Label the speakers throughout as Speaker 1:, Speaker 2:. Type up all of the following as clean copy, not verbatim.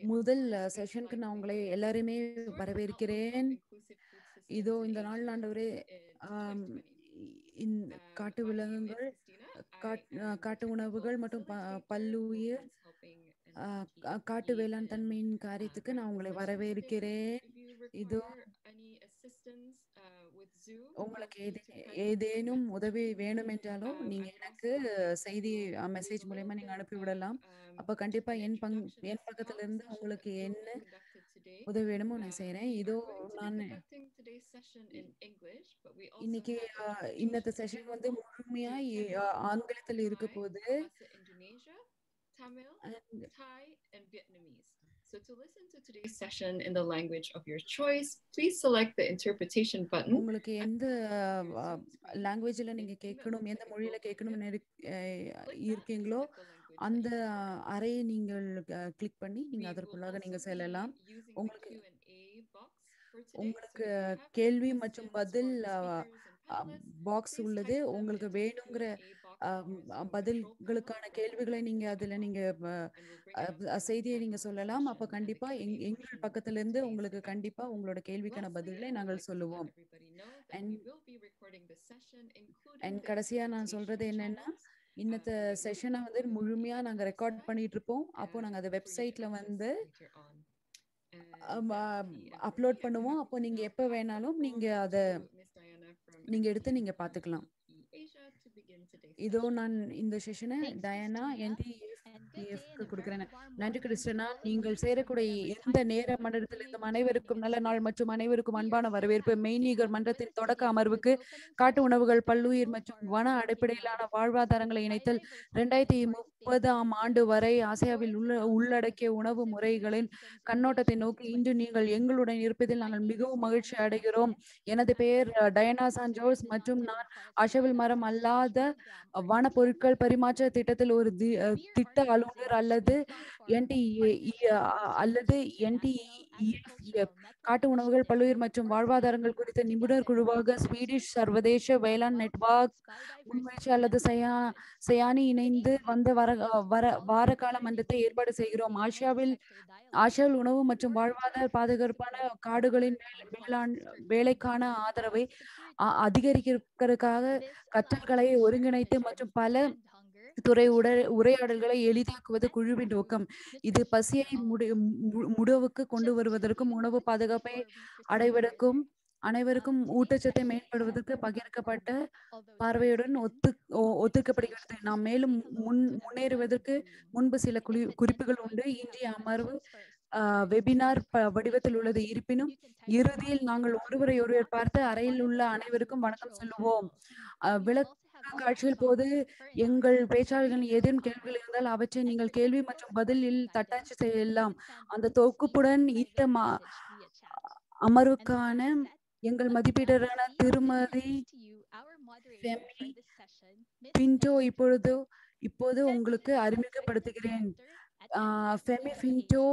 Speaker 1: முதல் செஷனுக்கு நான் உங்களை எல்லாரையுமே வரவேற்கிறேன். இதோ இந்த நாள் ஆண்டவரே காட்டு விலங்குகள், காட்டு உணவுகள் மற்றும் பல்லுயிர் காட்டு வேளாண் தன்மையின் காரியத்துக்கு நான் உங்களை வரவேற்கிறேன். இதோ உங்களுக்கு ஏதேனும் உதவி வேணும் என்றாலும் நீங்க எனக்கு செய்தி மெசேஜ் மூலமா நீங்க அனுப்பிவிடலாம். அப்ப கண்டிப்பா என் பக்கத்துல இருந்து உங்களுக்கு என்ன உதவி வேணுமோ நான் செய்யறேன். இதோ நான் இன்னைக்கு இன்னத்த செஷன் வந்து முழுமையா ஆங்கிலத்தில் இருக்க போகுது.
Speaker 2: Tamil, Thai, and Vietnamese. So to listen to today's session in the language of your choice, please select the interpretation button.
Speaker 1: உங்களுக்கு எந்த லாங்குவேஜ்ல நீங்க கேட்கணும், எந்த மொழியில கேட்கணும்னு இருக்கீங்களோ அந்த அறையை நீங்கள் கிளிக் பண்ணி நீங்க அதற்குள்ளாக நீங்க செல்லலாம். உங்களுக்கு கேள்வி மற்றும் பதில் பாக்ஸ் உள்ளது. உங்களுக்கு வேணுங்கிற பதில்களுக்கான கேள்விகளை நீங்க அதுல நீங்க செய்தியை நீங்க சொல்லலாம். அப்ப கண்டிப்பா எங்கள் பக்கத்துல இருந்து உங்களுக்கு கண்டிப்பா உங்களோட கேள்விக்கான பதில்களை நாங்கள் சொல்லுவோம். கடைசியா நான் சொல்றது என்னன்னா, இன்னத்த செஷனை வந்து முழுமையா நாங்க ரெக்கார்ட் பண்ணிட்டு இருப்போம். அப்போ நாங்க அதை வெப்சைட்ல வந்து அப்லோட் பண்ணுவோம். அப்போ நீங்க எப்ப வேணாலும் நீங்க அதை நீங்க எடுத்து நீங்க பாத்துக்கலாம். இதோ நான் இந்த செஷனை டயானா NTFP-க்கு கொடுக்கிறேன். நன்றி கிறிஸ்டனா. நீங்கள் சேரக்கூடிய எந்த நேர மண்டலத்தில் இந்த அனைவருக்கும் நல்ல நாள் மற்றும் அனைவருக்கும் அன்பான வரவேற்பு. மெய்நீகர் மன்றத்தின் தொடக்க அமர்வுக்கு காட்டு உணவுகள், பல்லுயிர் மற்றும் வன அடிப்படையிலான வாழ்வாதாரங்களை இணைத்தல் 2030ஆம் ஆண்டு வரை ஆசியாவில் உள்ளடக்கிய உணவு முறைகளின் கண்ணோட்டத்தை நோக்கி இன்று நீங்கள் எங்களுடன் இருப்பதில் நாங்கள் மிகவும் மகிழ்ச்சி அடைகிறோம். எனது பெயர் டயானா சான்ஜோஸ் மற்றும் நான் ஆசியாவில் மரம் அல்லாத வன பொருட்கள் பரிமாற்ற திட்டத்தில் ஒரு திட்ட ஆளுநர் அல்லது NTFP காட்டு உணவுகள், பல்லுயிர் மற்றும் வாழ்வாதாரங்கள் குறித்த நிபுணர் குழுவாக ஸ்வீடிஷ் சர்வதேச வேளாண் நெட்வொர்க் முன்முயற்சி அல்லது சயானி இணைந்து வந்த வார கால மன்றத்தை ஏற்பாடு செய்கிறோம். ஆசியாவில் உணவு மற்றும் வாழ்வாதார பாதுகாப்பான காடுகளின் வேலைக்கான ஆதரவை அதிகரிக்கிறதுக்காக கற்றல்களை ஒருங்கிணைத்து மற்றும் பல துறை உரையாடல்களை எளிதாக்குவது குழுவின் நோக்கம். இது பசியை முடிவுக்கு கொண்டு வருவதற்கும் உணவு பாதுகாப்பை அடைவதற்கும் அனைவருக்கும் ஊட்டச்சத்தை மேம்படுவதற்கு பகிர்க்கப்பட்ட பார்வையுடன் ஒத்துக்கப்படுகிறது. நாம் மேலும் முன்னேறுவதற்கு முன்பு சில குறிப்புகள் உண்டு. இன்றைய அமர்வு வெபினார் வடிவத்தில் உள்ளது. இருப்பினும் இறுதியில் நாங்கள் ஒருவரை பார்த்து அறையில் உள்ள அனைவருக்கும் வணக்கம் சொல்லுவோம். விளக்க காட்சிகள் போது எங்கள் பேச்சாளர்களின் ஏதேனும் கேள்விகள் இருந்தால் அவற்றை நீங்கள் கேள்வி மற்றும் பதிலில் தட்டாட்சி செய்யலாம். அந்த தொகுப்புடன் இந்த அமர்வுக்கான எங்கள் மதிப்பீடரான திருமதி பின்டோ இப்போது உங்களுக்கு அறிமுகப்படுத்துகிறேன். ஃபெமி பின்டோ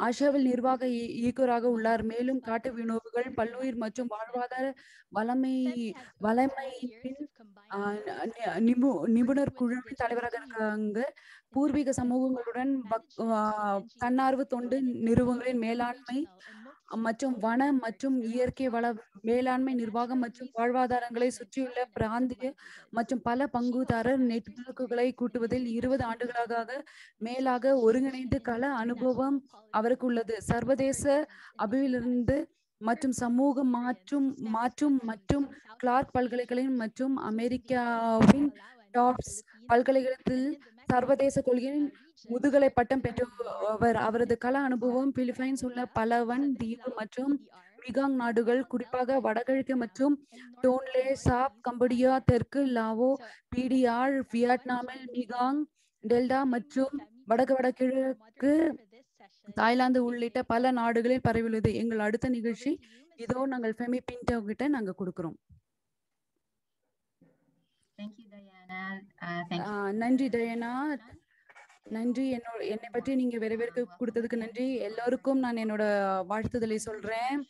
Speaker 1: ஆசியாவில் நிர்வாக இயக்குநராக உள்ளார். மேலும் காட்டு உணவுகள், பல்லுயிர் மற்றும் வாழ்வாதார வளமையின் நிபுணர் குழுவின் தலைவராக இருக்காங்க. பூர்வீக சமூகங்களுடன் தன்னார்வ தொண்டு நிறுவனங்களின் மேலாண்மை மற்றும் வன மற்றும் இயற்கை வள மேலாண்மை நிர்வாகம் மற்றும் வாழ்வாதாரங்களை சுற்றியுள்ள பிராந்திய மற்றும் பல பங்குதாரர் நெட்வொர்க்குகளை கூட்டுவதில் 20 ஆண்டுகளாக மேலாக ஒருங்கிணைந்து கள அனுபவம் அவருக்கு உள்ளது. சர்வதேச அபிவிலிருந்து மற்றும் சமூக மாற்றும் மற்றும் கிளார்க் பல்கலைக்கழகம் மற்றும் அமெரிக்காவின் டாப்ஸ் பல்கலைக்கழகத்தில் சர்வதேச கொள்கையின் முதுகலை பட்டம் பெற்றவர். அவரது கள அனுபவம் பிலிப்பைன்ஸ் உள்ள பலவன் தீவு மற்றும் மிகாங் நாடுகள், குறிப்பாக வடகிழக்கு மற்றும் டோன்லே சாப், கம்போடியா, தெற்கு லாவோ, PDR, வியட்நாமில் மிகாங் டெல்டா மற்றும் வடகிழக்கு தாய்லாந்து உள்ளிட்ட பல நாடுகளில் பரவியுள்ளது. எங்கள் அடுத்த நிகழ்ச்சி இதோ நாங்கள் ஃபெமி பின்டோ கிட்ட நாங்க கொடுக்கிறோம். நன்றி டயானா. நன்றி. என்னை பற்றி நீங்க வரவேற்க கொடுத்ததுக்கு நன்றி. எல்லோருக்கும் நான் என்னோட வாழ்த்துதலை சொல்றேன்.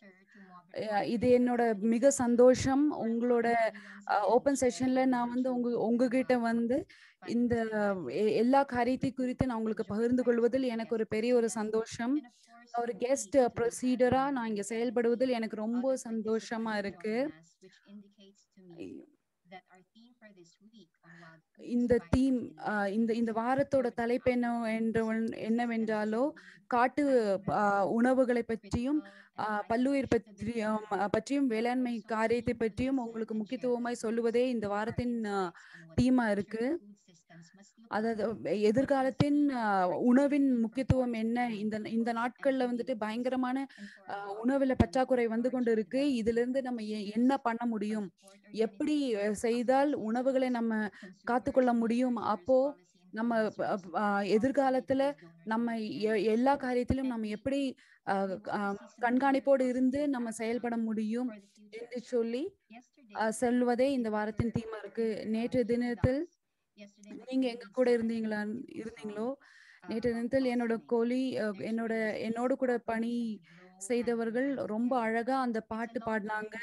Speaker 1: இது என்னோட மிக சந்தோஷம். உங்களோட ஓப்பன் செஷன்ல நான் வந்து உங்ககிட்ட வந்து இந்த எல்லா காரியத்தை குறித்து நான் உங்களுக்கு பகிர்ந்து கொள்வதில் எனக்கு ஒரு பெரிய ஒரு சந்தோஷம். ஒரு கெஸ்ட் ப்ரொசீடரா நான் இங்க செயல்படுவதில் எனக்கு ரொம்ப சந்தோஷமா இருக்கு. இந்த தீம் இந்த வாரத்தோட தலைப்பு என்னவென்றாலோ காட்டு உணவுகளை பற்றியும் பல்லுயிர் பற்றியும் வேளாண்மை காரியத்தை பற்றியும் உங்களுக்கு முக்கியத்துவமாய் சொல்லுவதே இந்த வாரத்தின் தீமா இருக்கு. அதாவது எதிர்காலத்தின் உணவின் முக்கியத்துவம் என்ன, இந்த நாட்கள்ல வந்துட்டு பயங்கரமான உணவுல பற்றாக்குறை வந்து கொண்டு இருக்கு. இதுல இருந்து நம்ம என்ன பண்ண முடியும், எப்படி செய்தால் உணவுகளை நம்ம காத்துக்கொள்ள முடியும், அப்போ நம்ம எதிர்காலத்துல நம்ம எல்லா காரியத்திலும் நம்ம எப்படி கண்காணிப்போடு இருந்து நம்ம செயல்பட முடியும் என்று சொல்லி சொல்வதே இந்த வாரத்தின் தீமா இருக்கு. நேற்று தினத்தில் நீங்க எங்க கூட இருந்தீங்களோ, நேற்று தினத்தில் என்னோடு கூட பணி செய்தவர்கள் ரொம்ப அழகா அந்த பாட்டு பாடினாங்க.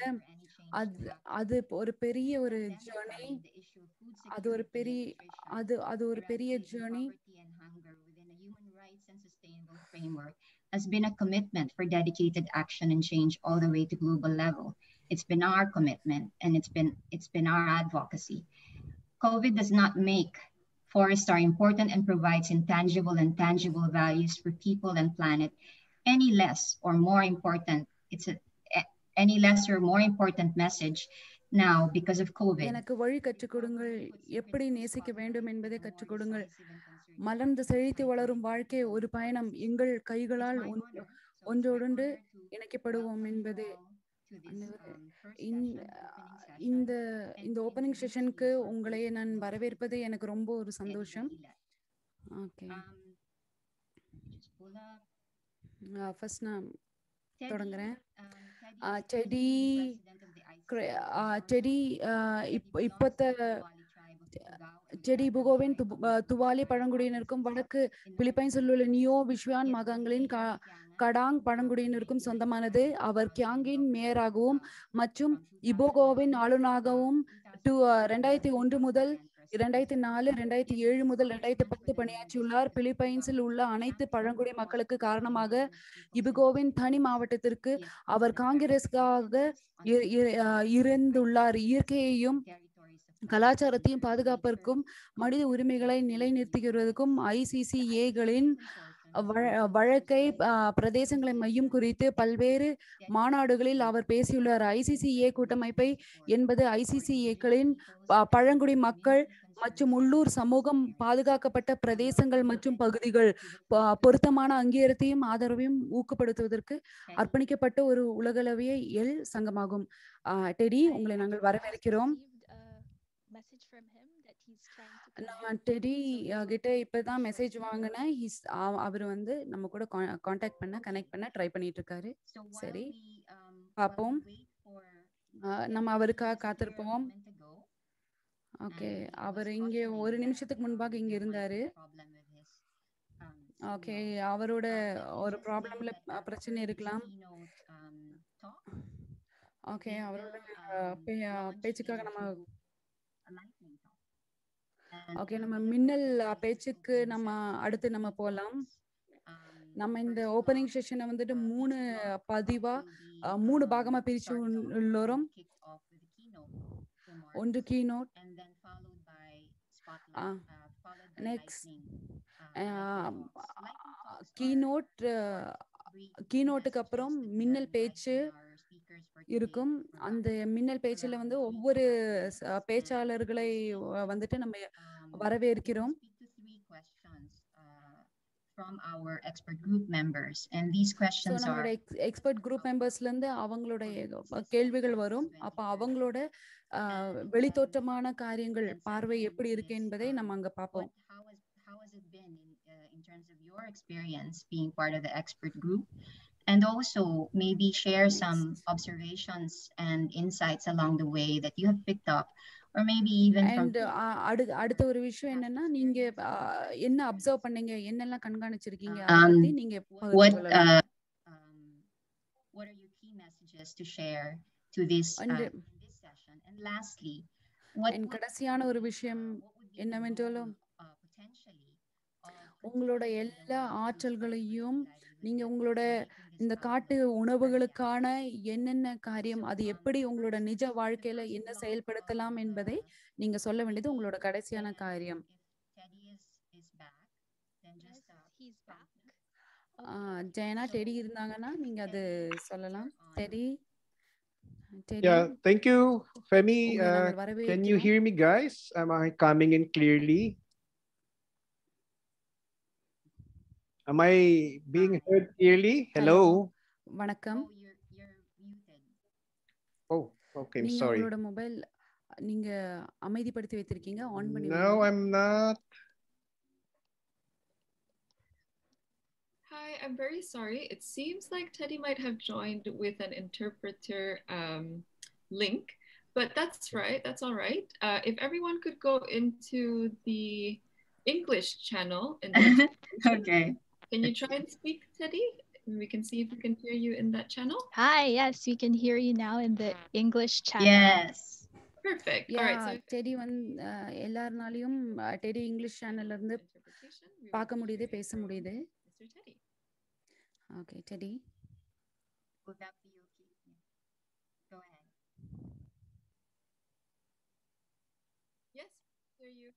Speaker 1: அது ஒரு பெரிய ஒரு ஜர்னி. அது ஒரு பெரிய journey.
Speaker 3: Has been a commitment for dedicated action and change all the way to global level. It's been our commitment and it's been our advocacy. COVID does not make forests are important and provides intangible and tangible values for people and planet any less or more important. Any less or more important message now because of COVID.
Speaker 1: எனக்கு வழி கற்றுக் கொடுங்கள், எப்படி நேசிக்க வேண்டும் என்பதை கற்றுக் கொடுங்கள். மலர்ந்து செழித்து வளரும் வாழ்க்கை ஒரு பயணம், எங்கள் கைகளால் ஒன்றோடொன்று இணைக்கப்படுவோம் என்பது. இந்த ஓப்பனிங் செஷனுக்கு உங்களை நான் வரவேற்பது எனக்கு ரொம்ப ஒரு சந்தோஷம். ஓகே, ஃபர்ஸ்ட் நான் தொடங்குறேன். செடி புகோவின் துவாலி பழங்குடியினருக்கும் வடக்கு பிலிப்பைன்ஸில் உள்ள நியோ விஸ்வான் மகங்களின் கடாங் பழங்குடியினருக்கும் சொந்தமானது. அவர் கியாங்கின் மேயராகவும் மற்றும் இபோகோவின் ஆளுநராகவும் 2001 முதல் 2004, 2007 முதல் 2010 பணியாற்றியுள்ளார். பிலிப்பைன்ஸில் உள்ள அனைத்து பழங்குடி மக்களுக்கு காரணமாக இபோகோவின் தனி மாவட்டத்திற்கு அவர் காங்கிரஸாக இருந்துள்ளார். இயற்கையையும் கலாச்சாரத்தையும் பாதுகாப்பதற்கும் மனித உரிமைகளை நிலைநிறுத்துகிறதுக்கும் ICCA-களின் வழக்கை பிரதேசங்களை மையம் குறித்து பல்வேறு மாநாடுகளில் அவர் பேசியுள்ளார். ICCA கூட்டமைப்பை என்பது ICCA-களின் பழங்குடி மக்கள் மற்றும் உள்ளூர் சமூகம், பாதுகாக்கப்பட்ட பிரதேசங்கள் மற்றும் பகுதிகள் பொருத்தமான அங்கீகாரத்தையும் ஆதரவையும் ஊக்கப்படுத்துவதற்கு அர்ப்பணிக்கப்பட்ட ஒரு உலகளவிய சங்கமாகும். டெடி, உங்களை நாங்கள் வரவேற்கிறோம். நான் டெடி கிட்ட இப்பதான் மெசேஜ் வாங்கினேன். அவர் வந்து நம்ம கூட கனெக்ட் பண்ண ட்ரை பண்ணிட்டு இருக்காரு. சரி, பார்ப்போம். நம்ம அவருக்காக காத்திருப்போம். ஓகே, அவர் இங்கே ஒரு நிமிஷத்துக்கு முன்பாக இங்க இருந்தாரு. ஓகே, அவரோட ஒரு ப்ராப்ளம்ல பிரச்சனை இருக்கலாம். ஓகே, அவரோட பேச்சுக்காக நம்ம மின்னல் பேச்சுக்கு நம்ம அடுத்து நம்ம போகலாம். நம்ம இந்த ஓப்பனிங் செஷனை வந்துட்டு 3 பாகமா பிரிச்சு உள்ளோம். ஒன்று கீனோட், நெக்ஸ்ட் கீனோட்டுக்கு அப்புறம் மின்னல் பேச்சு இருக்கும். அந்த மின்னல் பேச்சுல வந்து ஒவ்வொரு பேச்சாளர்களை வந்துட்டு நம்ம வரவேற்கிறோம்.
Speaker 3: From our expert group members, and these questions are
Speaker 1: expert group மெம்பர்ஸ்ல இருந்து அவங்களோட கேள்விகள் வரும். அப்ப அவங்களோட வெளித்தோற்றமான காரியங்கள் பார்வை எப்படி இருக்கு என்பதை நம்ம அங்க பார்ப்போம்.
Speaker 3: How has it been in terms of your experience being part of the expert group, and also maybe share some observations and insights along the way that you have picked up, or maybe even
Speaker 1: அடுத்த ஒரு விஷயம் என்னன்னா, நீங்க என்ன observe பண்ணீங்க, என்னெல்லாம் கண்காணிச்சிருக்கீங்க, அதை பத்தி நீங்க
Speaker 3: what are your key key messages to share to this
Speaker 1: And
Speaker 3: in this session? And lastly, what
Speaker 1: N
Speaker 3: would
Speaker 1: கடைசியான ஒரு விஷயம்
Speaker 3: what would be the
Speaker 1: என்னவென்றாலும்
Speaker 3: role, potentially of
Speaker 1: உங்களோட
Speaker 3: protecting the
Speaker 1: எல்லா
Speaker 3: wild through
Speaker 1: ஆற்றல்களையும்
Speaker 3: site-based livelihood
Speaker 1: நீங்க
Speaker 3: methods
Speaker 1: உங்களோட
Speaker 3: and making this
Speaker 1: இந்த காட்டு
Speaker 3: document
Speaker 1: உணவுகளுக்கான
Speaker 3: accessible.
Speaker 1: என்னென்ன காரியம் அது எப்படி உங்களோட
Speaker 3: First,
Speaker 1: நிஜ
Speaker 3: the
Speaker 1: வாழ்க்கையில
Speaker 3: first
Speaker 1: என்ன
Speaker 3: block
Speaker 1: செயல்படுத்தலாம்
Speaker 3: of
Speaker 1: என்பதை நீங்க சொல்ல வேண்டியது உங்களோட கடைசியான
Speaker 3: and
Speaker 1: காரியம்.
Speaker 3: if Teddy is back, then just
Speaker 4: He's back.
Speaker 1: Jayana
Speaker 3: So,
Speaker 1: teddy இருந்தாங்கன்னா நீங்க அது
Speaker 3: Teddy,
Speaker 1: சொல்லலாம்.
Speaker 3: you're on.
Speaker 1: Teddy
Speaker 5: Yeah, thank you, Femi.
Speaker 1: உங்களை நாங்கள்
Speaker 5: Can you
Speaker 1: வரவேற்கிறோம்.
Speaker 5: hear me, guys? Am I coming in clearly? Am I being heard clearly? Hello?
Speaker 1: வணக்கம்.
Speaker 3: Oh, you're muted.
Speaker 5: Oh, okay, I'm
Speaker 1: நீங்க
Speaker 5: sorry.
Speaker 1: உங்களோட mobile நீங்க அமைதிப்படுத்தி வைத்திருக்கீங்க, on பண்ணி
Speaker 5: No,
Speaker 1: வைங்க.
Speaker 5: I'm not.
Speaker 2: Hi, I'm very sorry. It seems like Teddy might have joined with an interpreter link, but that's right. That's all right. If everyone could go into the English channel in the
Speaker 3: Okay.
Speaker 2: Can you try and speak, Teddy? We can see if we can hear you in that channel.
Speaker 4: Hi, yes, we can hear you now in the English channel.
Speaker 3: Yes.
Speaker 2: Perfect.
Speaker 1: Yeah
Speaker 2: All right. So
Speaker 1: டெடி எல்லாருனாலையும் டெடி English சேனல்ல இருந்து
Speaker 2: interpretation, we will
Speaker 1: பார்க்க
Speaker 2: be
Speaker 1: முடியுது,
Speaker 2: hearing
Speaker 1: பேச
Speaker 2: from
Speaker 1: முடியுது.
Speaker 2: Mr. Teddy.
Speaker 1: Okay teddy.
Speaker 3: Would that be okay? Go ahead.
Speaker 2: Yes, hear you.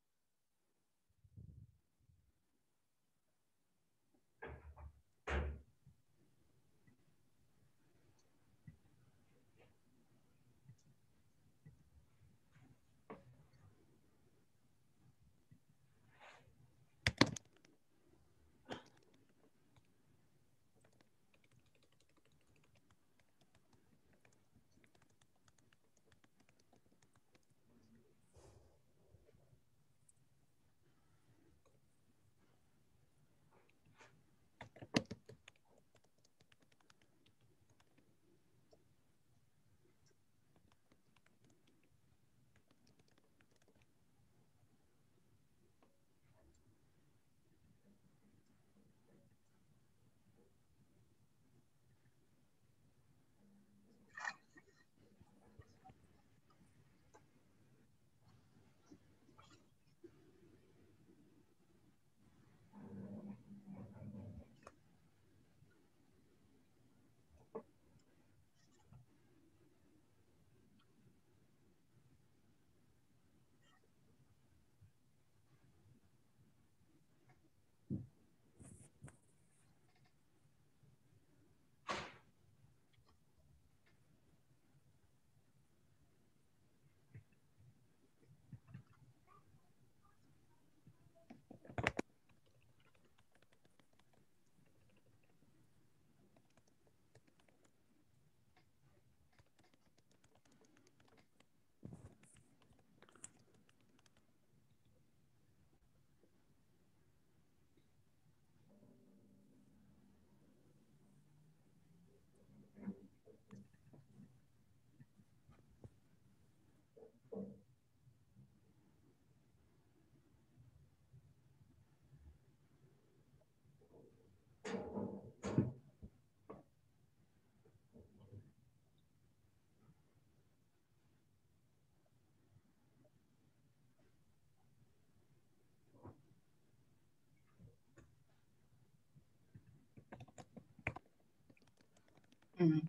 Speaker 3: Mm.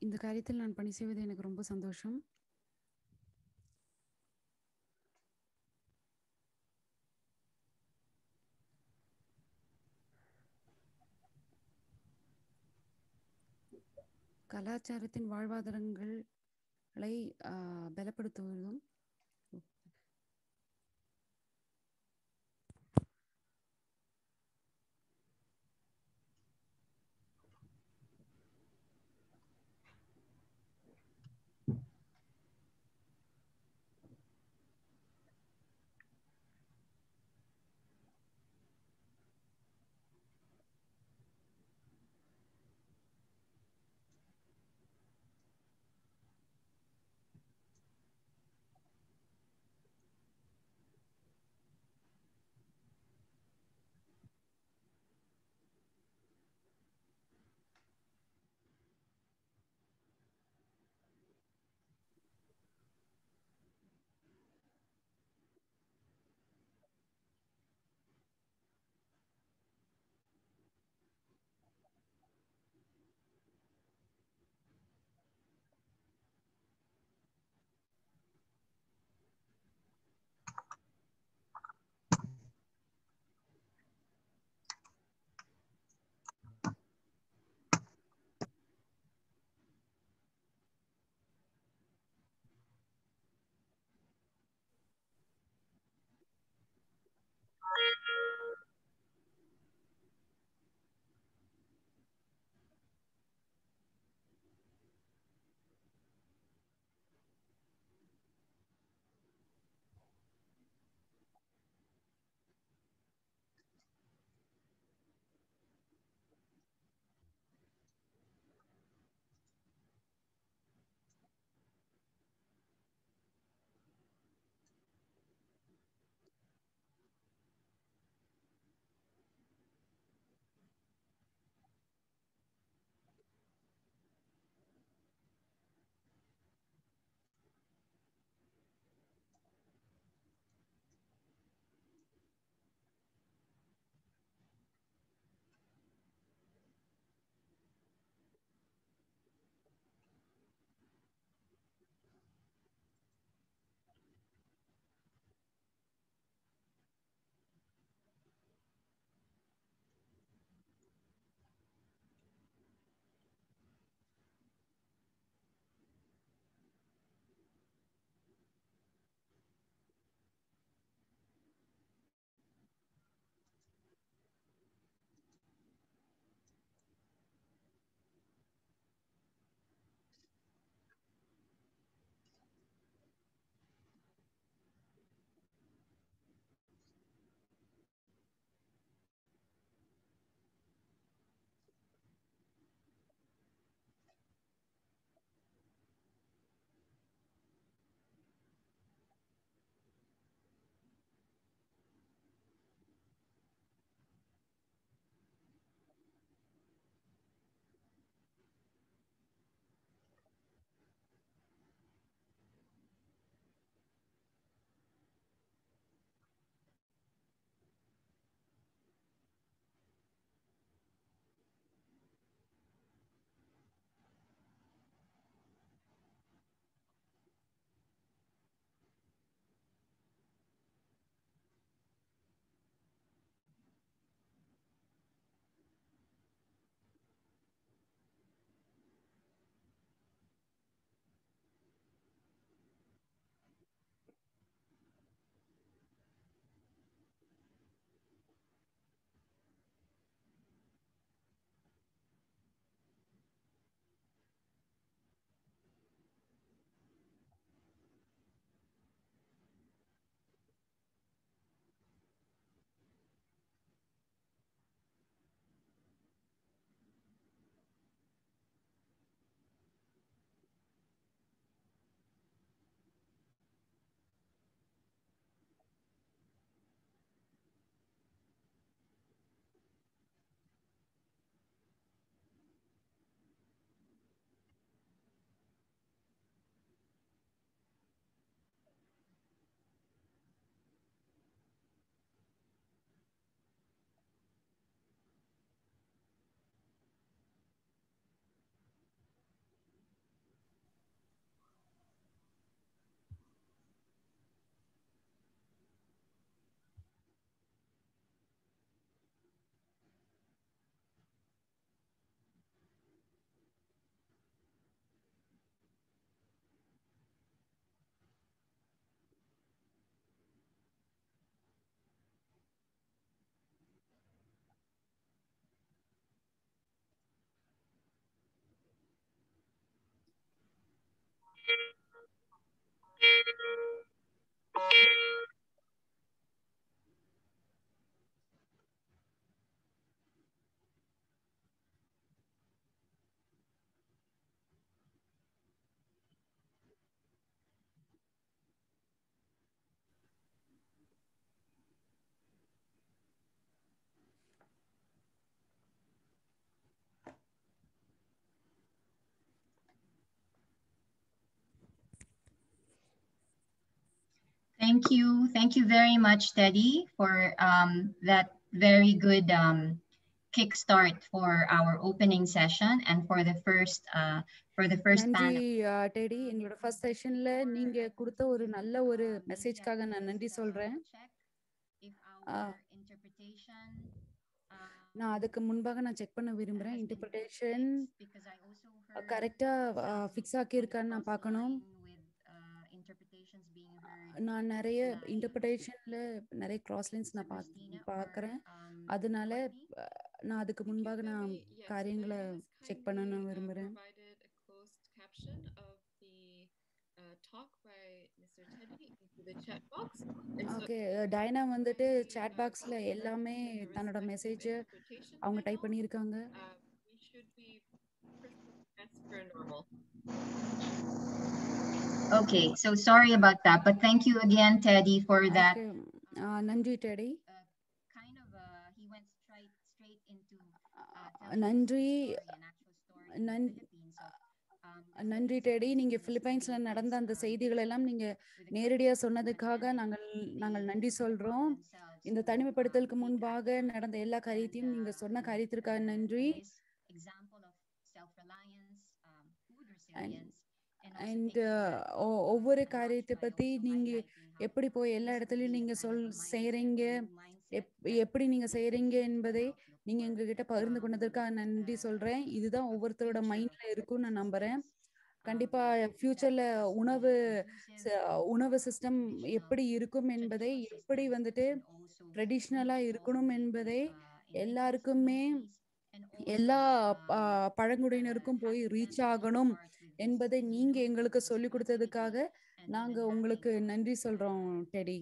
Speaker 1: இந்த காரியத்தில் நான் பணி செய்வது எனக்கு ரொம்ப சந்தோஷம். கலாச்சாரத்தின் வாழ்வாதாரங்களை பலப்படுத்துவதும்
Speaker 3: Thank you very much, Teddy, for that very good kickstart for our opening session and for the first
Speaker 1: நன்றி
Speaker 3: panel.
Speaker 1: டெடி. எங்களோட ஃபர்ஸ்ட் செஷன்ல நீங்க கொடுத்த ஒரு நல்ல ஒரு மெசேஜ்க்காக நான் நன்றி சொல்றேன். நான் அதுக்கு முன்பாக நான் செக் பண்ண விரும்புறேன். இன்டர்பிரிட்டேஷன் கரெக்டா ஃபிக்ஸ் ஆக்கியிருக்கான்னு நான் பார்க்கணும். நான் நிறைய இன்டர்பிரிட்டேஷன்ல நிறைய கிராஸ் லைன்ஸ் நான் பார்க்குறேன். அதனால நான் அதுக்கு முன்பாக நான் காரியங்களை செக் பண்ணணும்னு விரும்புகிறேன். ஓகே, டைனா வந்துட்டு சாட் பாக்ஸ்ல எல்லாமே தன்னோட மெசேஜ் அவங்க டைப் பண்ணியிருக்காங்க.
Speaker 3: Okay, so sorry about that, but thank you again, Teddy, for that.
Speaker 1: நன்றி teddy.
Speaker 3: He went straight into
Speaker 1: நன்றி நன்றி டெடி. நீங்க பிலிப்பைன்ஸ்ல நடந்த அந்த செய்திகள் எல்லாம் நீங்க நேரடியா சொன்னதுக்காக நாங்கள் நன்றி சொல்றோம். இந்த தனிமைப்படுத்தலுக்கு முன்பாக நடந்த எல்லா காரியத்தையும் நீங்க சொன்ன காரியத்திற்காக நன்றி. அண்ட் ஒவ்வொரு காரியத்தை பத்தி நீங்க எப்படி போய் எல்லா இடத்துலயும் நீங்க செய்யறீங்க, எப்படி நீங்க செய்யறீங்க என்பதை நீங்க எங்ககிட்ட பகிர்ந்து கொண்டதற்காக நன்றி சொல்றேன். இதுதான் ஒவ்வொருத்தரோட மைண்ட்ல இருக்கும்னு நான் நம்புறேன். கண்டிப்பா ஃபியூச்சர்ல உணவு சிஸ்டம் எப்படி இருக்கும் என்பதை, எப்படி வந்துட்டு ட்ரெடிஷ்னலா இருக்கணும் என்பதை எல்லாருக்குமே, எல்லா பழங்குடியினருக்கும் போய் ரீச் ஆகணும் என்பதை நீங்க எங்களுக்கு சொல்லி கொடுத்ததுக்காக நாங்க உங்களுக்கு நன்றி சொல்றோம் டெடி.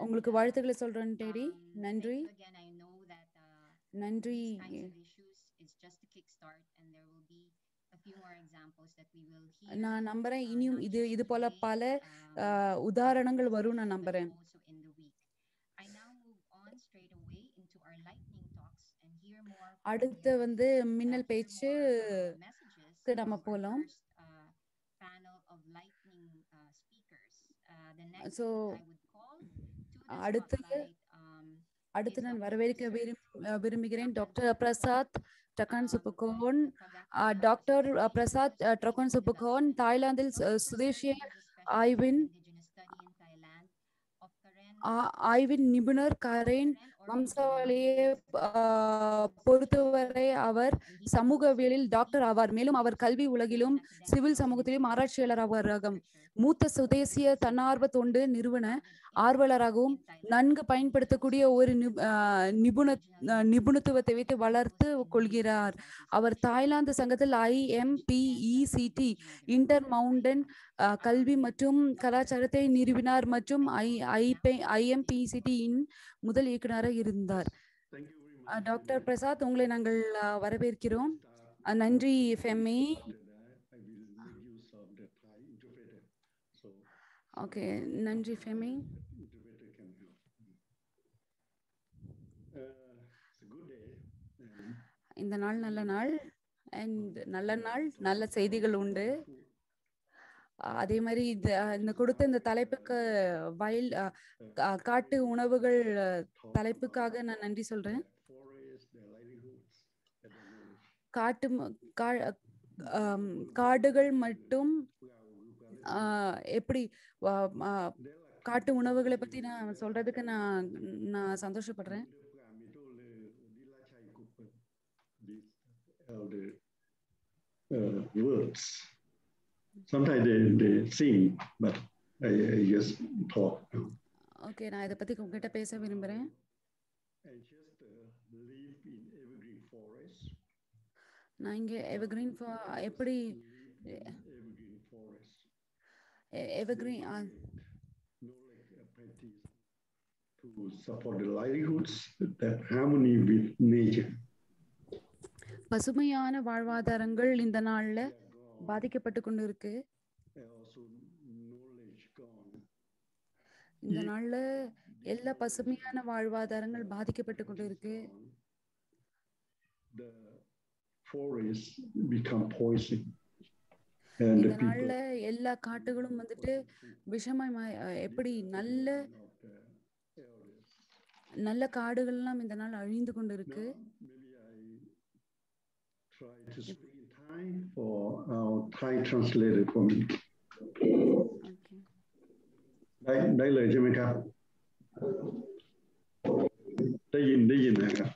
Speaker 1: உங்களுக்கு வாழ்த்துக்களை சொல்றேன் டெடி. நன்றி நன்றி. நான் நம்புறேன் இனியும் இது போல பல உதாரணங்கள் வரும் நான் நம்புறேன். அடுத்து வந்து மின்னல் பேச்சு நம்ம போலாம். ஸோ அடுத்து நான் வரவேற்க விரும்புகிறேன் டாக்டர் பிரசாத் டக்கான் சுப்புகோன். டாக்டர் பிரசாத் டக்கான் சுப்புகோன் தாய்லாந்தில் சுதேசிய ஆய்வின் நிபுணர். கரேன் வம்சாவளியை பொறுத்தவரை அவர் சமூகவியலில் டாக்டர் ஆவார். மேலும் அவர் கல்வி உலகிலும் சிவில் சமூகத்திலும் ஆராய்ச்சியாளர் ஆவார். மூத்த சுதேசிய தன்னார்வ தொண்டு நிறுவன ஆர்வலராகவும் நன்கு பயன்படுத்தக்கூடிய ஒரு நிபுணத்துவத்தை வைத்து வளர்த்து கொள்கிறார். அவர் தாய்லாந்து சங்கத்தில் IMPECT இன்டர் மவுண்டன் கல்வி மற்றும் கலாச்சாரத்தை நிறுவினார் மற்றும் IMPECT இன் முதல் இயக்குநராக இருந்தார். டாக்டர் பிரசாத், உங்களை நாங்கள் வரவேற்கிறோம். நன்றி ஃபெமி. ஓகே, நன்றி ஃபெமி. இந்த நாள் நல்ல நாள் அண்ட் நல்ல செய்திகள் உண்டு. அதே மாதிரி இந்த கொடுத்த இந்த தலைப்புக்கு காட்டு உணவுகள் தலைப்புக்காக நான் நன்றி சொல்றேன். காடுகள் மட்டும் எப்படி காட்டு உணவுகளை பத்தி நான் சொல்றதுக்கு நான் சந்தோஷப்படுறேன்.
Speaker 6: Words. Sometimes they sing, but I just talk.
Speaker 1: Okay, நான் இதை பத்தி உங்ககிட்ட பேச விரும்புறேன்.
Speaker 6: I just live in evergreen forest.
Speaker 1: நான் இங்க எவர்கிரீன் எப்படி
Speaker 6: evergreen forest.
Speaker 1: Evergreen
Speaker 6: practice to support the livelihoods that harmony with nature.
Speaker 1: பசுமையான வாழ்வாதாரங்கள் இந்த நாள்ல பாதிக்கப்பட்டு கொண்டு இருக்கு. இந்த நாள்ல எல்லா பசுமையான வாழ்வாதாரங்கள் பாதிக்கப்பட்டு கொண்டு இருக்கு.
Speaker 6: The forest become poison. and the
Speaker 1: இந்த நாள்ல
Speaker 6: people.
Speaker 1: எல்லா காட்டுகளும் வந்துட்டு விஷமாய் எப்படி நல்ல காடுகள்லாம் இந்த நாள் அழிந்து கொண்டு இருக்கு.
Speaker 6: Try to speak in Thai for our Thai translator for me.
Speaker 1: Okay.
Speaker 6: ได้เลยใช่ไหมครับ ได้ยินนะครับ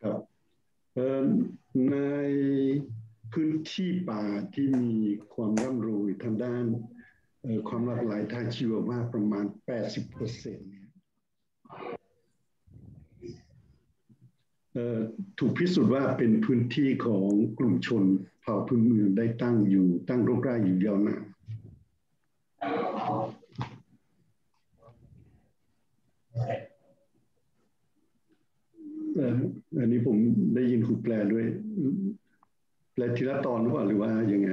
Speaker 6: ครับในพื้นที่ป่าที่มีความร่ำรวยทางด้านความหลากหลายทางชีวภาพประมาณ 80% ถูกพิสูจน์ว่าเป็นพื้นที่ของกลุ่มชนเผ่าพื้นเมืองได้ตั้งรกรากอยู่ยาวนานอันนี้ผมได้ยินครูแปลด้วยแปลทีละตอนหรือว่ายังไง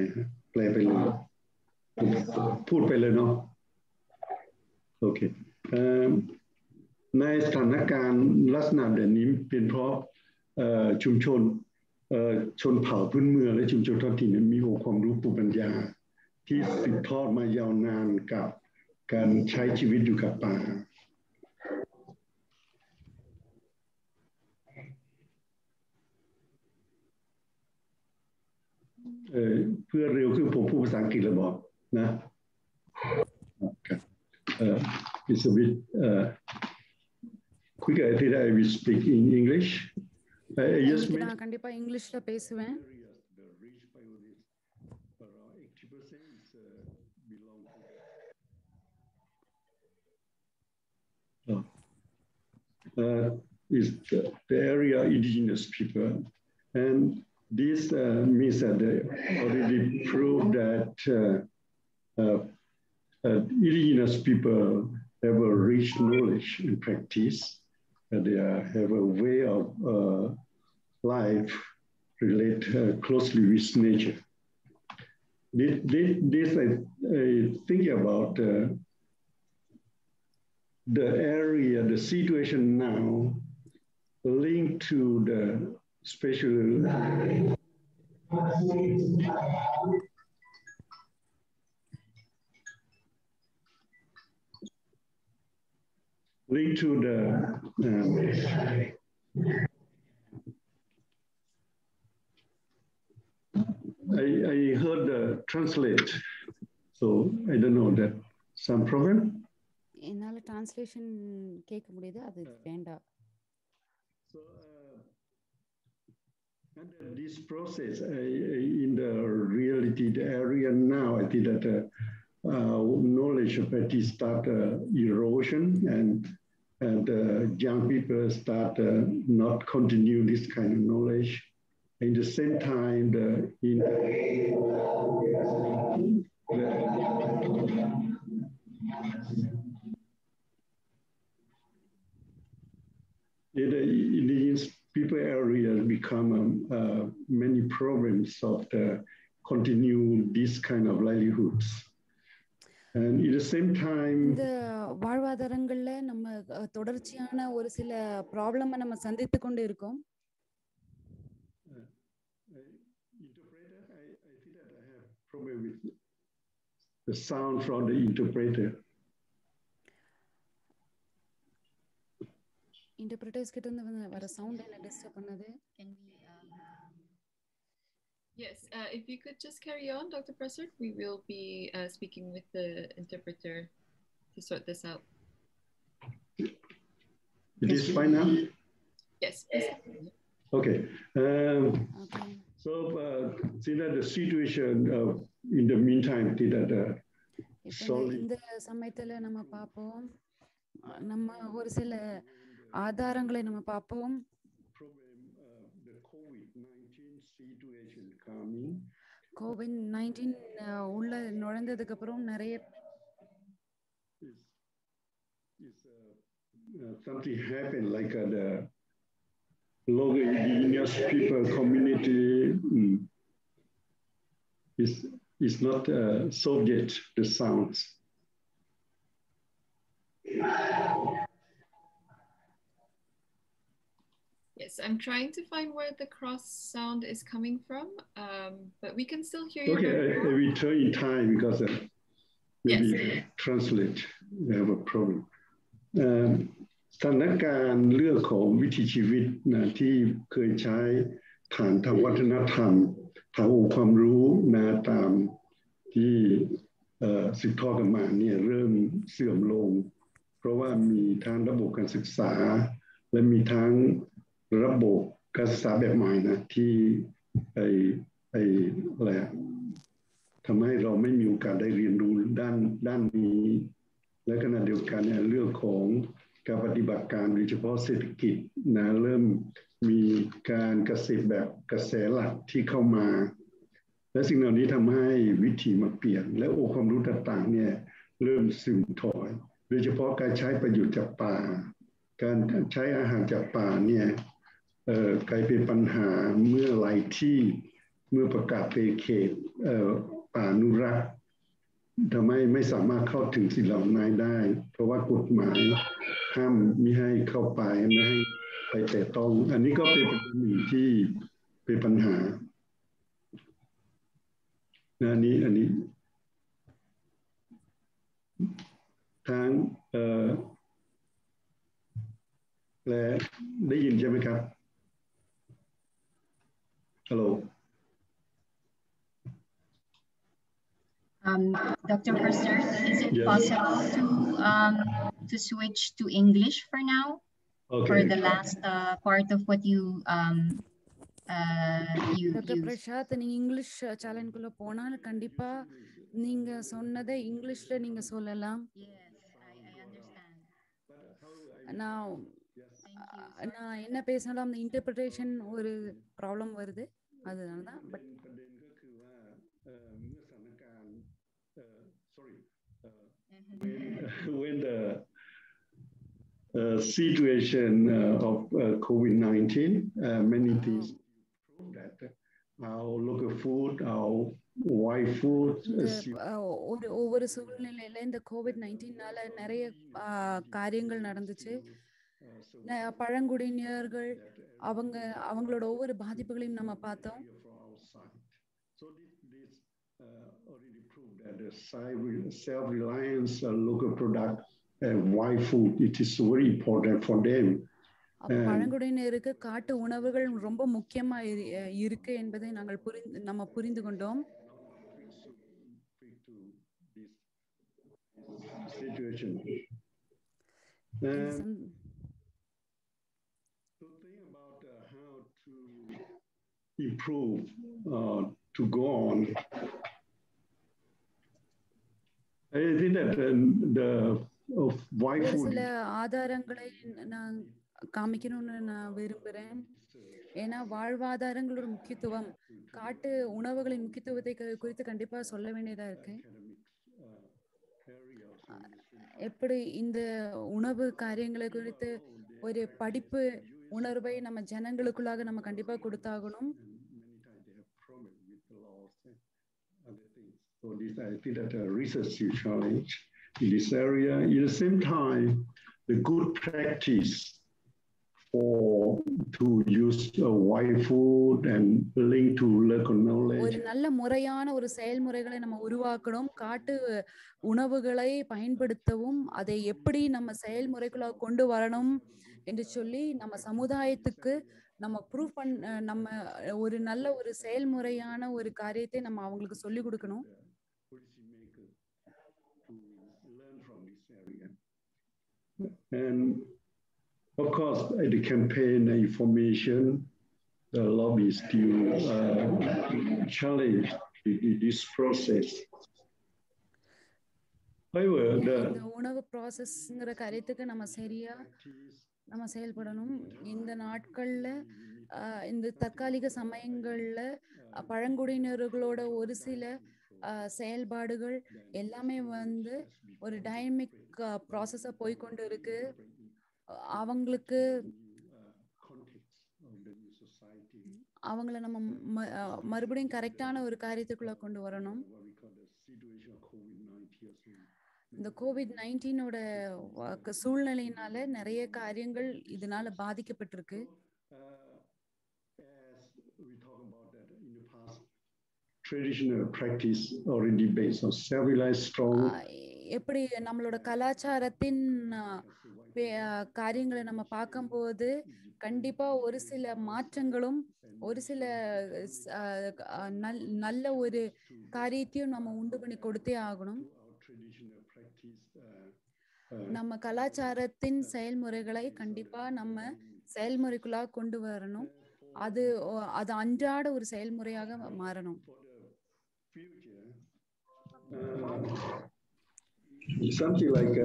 Speaker 6: แปลไปเลยพูดไปเลยเนาะโอเคในสถานการณ์ลักษณะแบบนี้เป็นเพราะชุมชนชนเผ่าพื้นเมืองและชุมชนท้องถิ่นมีองค์ความรู้ภูมิปัญญาที่สืบทอดมายาวนานกับการใช้ชีวิตอยู่กับป่าเพื่อเร็วขึ้นผมพูดภาษาอังกฤษแล้วบอกนะ It's a bit quicker. I think I will speak in English.
Speaker 1: நான் கண்டிப்பா இங்கிலீஷ்ல பேசுவேன்.
Speaker 6: Is the area indigenous people, and this means that they already proved that indigenous people have a rich knowledge and practice, and they have a way of life relate closely with nature. This I think about the area, the situation now linked to the special linked to the I heard the translate, so I don't know that some problem.
Speaker 1: என்னால translation கேட்க முடியுது, அது வேண்டாம்.
Speaker 6: So under this process in the reality the area now, I think that knowledge of it start erosion, and young people start not continue this kind of knowledge. At the same time, the indigenous people areas become many problems of the continue this kind of livelihoods. And at the same time,
Speaker 1: இந்த வாழ்வாதாரங்கள்ல நம்ம தொடர்ச்சியான ஒரு சில problem நம்ம சந்தித்து கொண்டு இருக்கோம்.
Speaker 6: Interpreter, I think that I have problem with the sound from the interpreter.
Speaker 1: Interpreters கிட்ட இருந்து வர சவுண்ட் என்ன டிஸ்டர்ப் பண்ணது?
Speaker 2: Yes, if you could just carry on, Dr. Prasert, we will be speaking with the interpreter to sort this out.
Speaker 6: It is fine now?
Speaker 2: Yes, please.
Speaker 6: Okay.
Speaker 1: Okay.
Speaker 6: So, see that the situation in the meantime,
Speaker 1: இந்த சமயத்துல நம்ம பார்ப்போம், நம்ம ஒரு சில ஆதாரங்களை நம்ம பார்ப்போம். COVID-19 உள்ள நுழைந்ததுக்கு அப்புறம் நிறைய
Speaker 6: something happened like the local indigenous people community is not subject the sounds.
Speaker 2: Yes, I'm trying to find where the cross sound is coming from, but we can still hear you.
Speaker 6: Okay, I will turn in time because maybe
Speaker 2: Yes.
Speaker 6: translate. We have a problem. สถานการณ์เรื่องของวิถีชีวิตนะที่เคยใช้ฐานทางวัฒนธรรมทางองค์ความรู้นะตามที่สืบทอดกันมาเนี่ยเริ่มเสื่อมลงเพราะว่ามีทั้งระบบการศึกษาและมีทั้งระบบการศึกษาแบบใหม่นะที่อะไรทำให้เราไม่มีโอกาสได้เรียนรู้ด้านนี้และขณะเดียวกันเนี่ยเรื่องของการปฏิบัติการโดยเฉพาะเศรษฐกิจนะเริ่มมีการเกษตรแบบกระแสหลักที่เข้ามาและสิ่งเหล่านี้ทำให้วิถีมาเปลี่ยนและองค์ความรู้ต่างๆเนี่ยเริ่มสึ่งถอยโดยเฉพาะการใช้ประโยชน์จากป่าการใช้อาหารจากป่าเนี่ยกลายเป็นปัญหาเมื่อหลายที่เมื่อประกาศเป็นเขตป่าอนุรักษ์ทำให้ไม่สามารถเข้าถึงสิ่งเหล่านั้นได้เพราะว่ากฎหมายห้ามมิให้เข้าไปไม่ให้ไปแตะต้องอันนี้ก็เป็นประเด็นหนึ่งที่เป็นปัญหาอันนี้ทั้งและได้ยินใช่ไหมครับฮัลโหล
Speaker 3: Dr. Purser, is it possible to switch to English for now?
Speaker 6: Okay.
Speaker 3: For the last part of what you
Speaker 1: doctor Prasad நீங்க English சேனலுக்குள்ள போனால் கண்டிப்பா நீங்க சொன்னதை இங்கிலீஷ்ல நீங்க சொல்லலாம்.
Speaker 3: Yes, I understand.
Speaker 1: நான் என்ன பேசினாலும் அந்த இன்டர்பிரேஷன் ஒரு ப்ராப்ளம் வருது அதனால தான். But
Speaker 6: when the situation of COVID-19, many things prove that our local food, our wild food.
Speaker 1: ஒவ்வொரு சூழ்நிலையில இந்த கோவிட்-19னால நிறைய காரியங்கள் நடந்துச்சு. பழங்குடியினர்கள் அவங்களோட ஒவ்வொரு பாதிப்புகளையும் நம்ம பார்த்தோம்.
Speaker 6: Already proved that the self-reliance local product and wild food, it is very important for them.
Speaker 1: பழங்குடியினருக்கு காட்டு உணவுகள் ரொம்ப முக்கியமா இருக்கு என்பதை நம்ம புரிந்து கொண்டோம்.
Speaker 6: Situation. To think about how to improve, to go on. I think that the wild food.
Speaker 1: சில ஆதாரங்களை நான் காமிக்கணும்னு நான் விரும்புகிறேன். ஏன்னா வாழ்வாதாரங்களோட முக்கியத்துவம் காட்டு உணவுகளின் முக்கியத்துவத்தை குறித்து கண்டிப்பா சொல்ல வேண்டியதா இருக்கு. எப்படி இந்த உணவு காரியங்களை குறித்து ஒரு படிப்பு உணர்வை நம்ம ஜனங்களுக்குள்ளாக நம்ம கண்டிப்பா கொடுத்தாகணும்.
Speaker 6: So this, I think that a research challenge in this area. At the same time, the good practice to use wild food and link to local knowledge.
Speaker 1: ஒரு நல்ல முறையான ஒரு செயல்முறைகளை நம்ம உருவாக்கணும். காட்டு உணவுகளை பயன்படுத்தவும் அதை எப்படி நம்ம செயல்முறைக்குள்ள கொண்டு வரணும் என்று சொல்லி நம்ம சமுதாயத்துக்கு நம்ம ஒரு நல்ல ஒரு செயல்முறையான ஒரு காரியத்தை நம்ம அவங்களுக்கு சொல்லி கொடுக்கணும்.
Speaker 6: And of course, the campaign information, the lobbies to challenge this process. However,
Speaker 1: இந்த உணவு ப்ராசஸ்ங்கிற காரியத்துக்கு நம்ம செயல்படணும். இந்த நாட்கள்ல இந்த தற்காலிக சமயங்கள்ல பழங்குடியினர்களோட ஒரு சில செயல்பாடுகள் எல்லாமே ஒரு டைனமிக் ப்ராசஸா போய்கொண்டு இருக்கு. அவங்கள நம்ம மறுபடியும் கரெக்டான ஒரு காரியத்துக்குள்ள கொண்டு வரணும். இந்த கோவிட்-19ஓட சூழ்நிலையினால நிறைய காரியங்கள் இதனால பாதிக்கப்பட்டிருக்கு.
Speaker 6: As we talk about that in the past, traditional practice already based on self-reliance, strong.
Speaker 1: எப்படி நம்மளோட கலாச்சாரத்தின் காரியங்களை நம்ம பார்க்கும்போது கண்டிப்பா ஒரு சில மாற்றங்களும் ஒரு சில நல்ல ஒரு காரியத்தையும் நம்ம உண்டு பண்ணி கொடுத்தே ஆகணும். நம்ம கலாச்சாரத்தின் செயல்முறைகளை கண்டிப்பா நம்ம செயல்முறைக்குள்ளாக கொண்டு வரணும். அது அன்றாட ஒரு செயல்முறையாக மாறணும்.
Speaker 6: Something like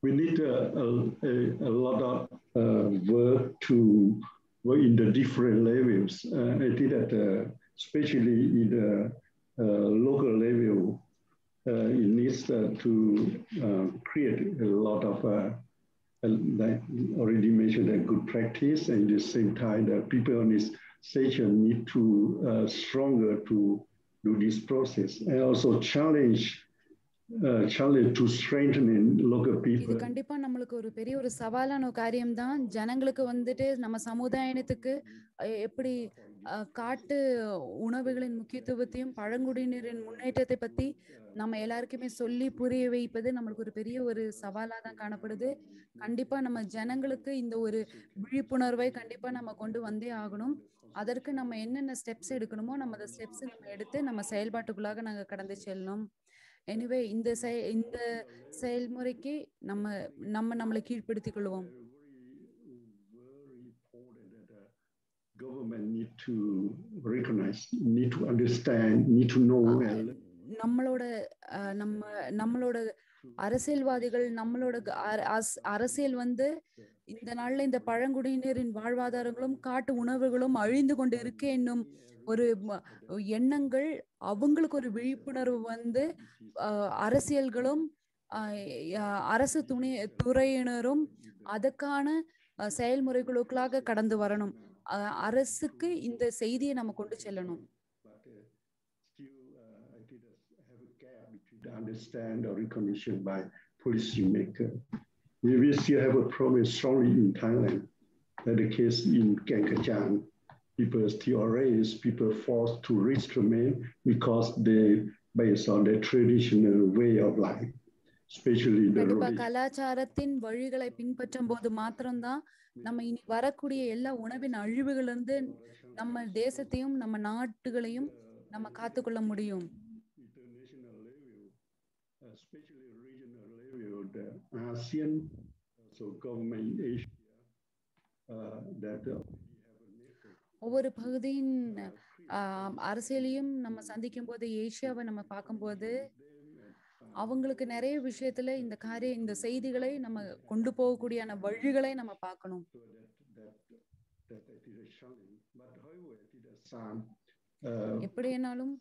Speaker 6: we need a lot of work to work in the different levels. I think that especially in the local level, it needs to create a lot of like already mentioned, a good practice, and at the same time, the people on this station need to stronger to do this process, and also challenge to strengthen local people.
Speaker 1: இது கண்டிப்பா நம்மளுக்கு ஒரு பெரிய ஒரு சவாலான காரியம் தான். ஜனங்களுக்கு வந்துட்டு நம்ம சமுதாயத்துக்கு எப்படி காட்டு உணவுகளின் முக்கியத்துவத்தையும் பழங்குடியினரின் முன்னேற்றத்தை பத்தி நம்ம எல்லாருக்குமே சொல்லி புரிய வைப்பது நம்மளுக்கு ஒரு பெரிய ஒரு சவாலா தான் காணப்படுது. கண்டிப்பா நம்ம ஜனங்களுக்கு இந்த ஒரு விழிப்புணர்வை கண்டிப்பா நம்ம கொண்டு வந்தே ஆகணும். அதற்கு நம்ம என்னென்ன ஸ்டெப்ஸ் எடுக்கணுமோ நம்ம அந்த ஸ்டெப்ஸ் நம்ம எடுத்து நம்ம செயல்பாட்டுக்குள்ளாக நாங்க கடந்து செல்லணும். எனிவே இந்த செயல்முறைக்கு நம்மளை கீழ்ப்படுத்திக் கொள்வோம்.
Speaker 6: Government need to recognize, need to understand, need to know.
Speaker 1: நம்மளோட அரசியல்வாதிகள் நம்மளோட அரசியல் வந்து இந்த நாள்ல இந்த பழங்குடியினரின் வாழ்வாதாரங்களும் காட்டு உணவுகளும் அழிந்து கொண்டு இருக்க என்னும் ஒரு எண்ணங்கள் அவங்களுக்கு ஒரு விழிப்புணர்வு வந்து அரசியல்களும் அரசு துறையினரும் அதற்கான செயல்முறைகளுக்காக கடந்து வரணும். அரசுக்கு இந்த செய்தியை நம்ம கொண்டு செல்லணும்.
Speaker 6: Understand or recognition by policymaker. We still have a problem strongly in Thailand. That the case in Kankajang, people still raised, people forced to risk remain because they based on their traditional way of life. Especially the
Speaker 1: கலாச்சாரத்தின் வழிகளை பின்பற்றும் போது மாத்திரம்தான் நம்ம இனி வரக்கூடிய எல்லா உணவின் அழிவுகளிலிருந்து நம்ம தேசத்தையும் நம்ம நாட்டுகளையும் நம்ம காத்துக்கொள்ள முடியும்.
Speaker 6: Especially regional level, the ASEAN, so government in Asia, that
Speaker 1: ஒவ்வொரு பகுதியின் அரசியலையும் நம்ம சந்திக்கும் போது ஏசியாவை நம்ம பார்க்கும்போது அவங்களுக்கு நிறைய விஷயத்துல இந்த செய்திகளை நம்ம கொண்டு போகக்கூடிய வழிகளை நம்ம பார்க்கணும். எப்படினாலும்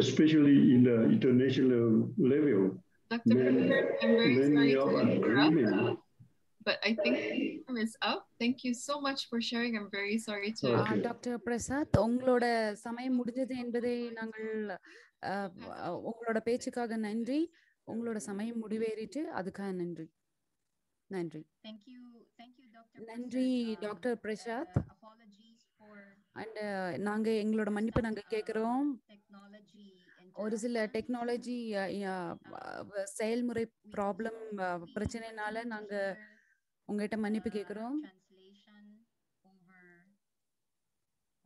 Speaker 6: especially in the international level.
Speaker 2: Dr. Peter, I'm very sorry to interrupt, but I think time is up. Thank you so much for sharing. I'm very sorry to.
Speaker 1: Doctor Prasad, உங்களோட சமயம் முடிஞ்சது என்பதை நாங்கள் உங்களோட பேச்சுக்காக நன்றி. உங்களோட சமயம் முடிவேறிட்டு அதுக்காக நன்றி. நன்றி. நன்றி டாக்டர் பிரசாத். அண்ட் நாங்க எங்களோட மன்னிப்பை நாங்க கேட்கிறோம். ஒரு சில டெக்னாலஜி செயல்முறை ப்ராப்ளம் பிரச்சனைனால நாங்க உங்ககிட்ட மன்னிப்பு கேட்கிறோம்.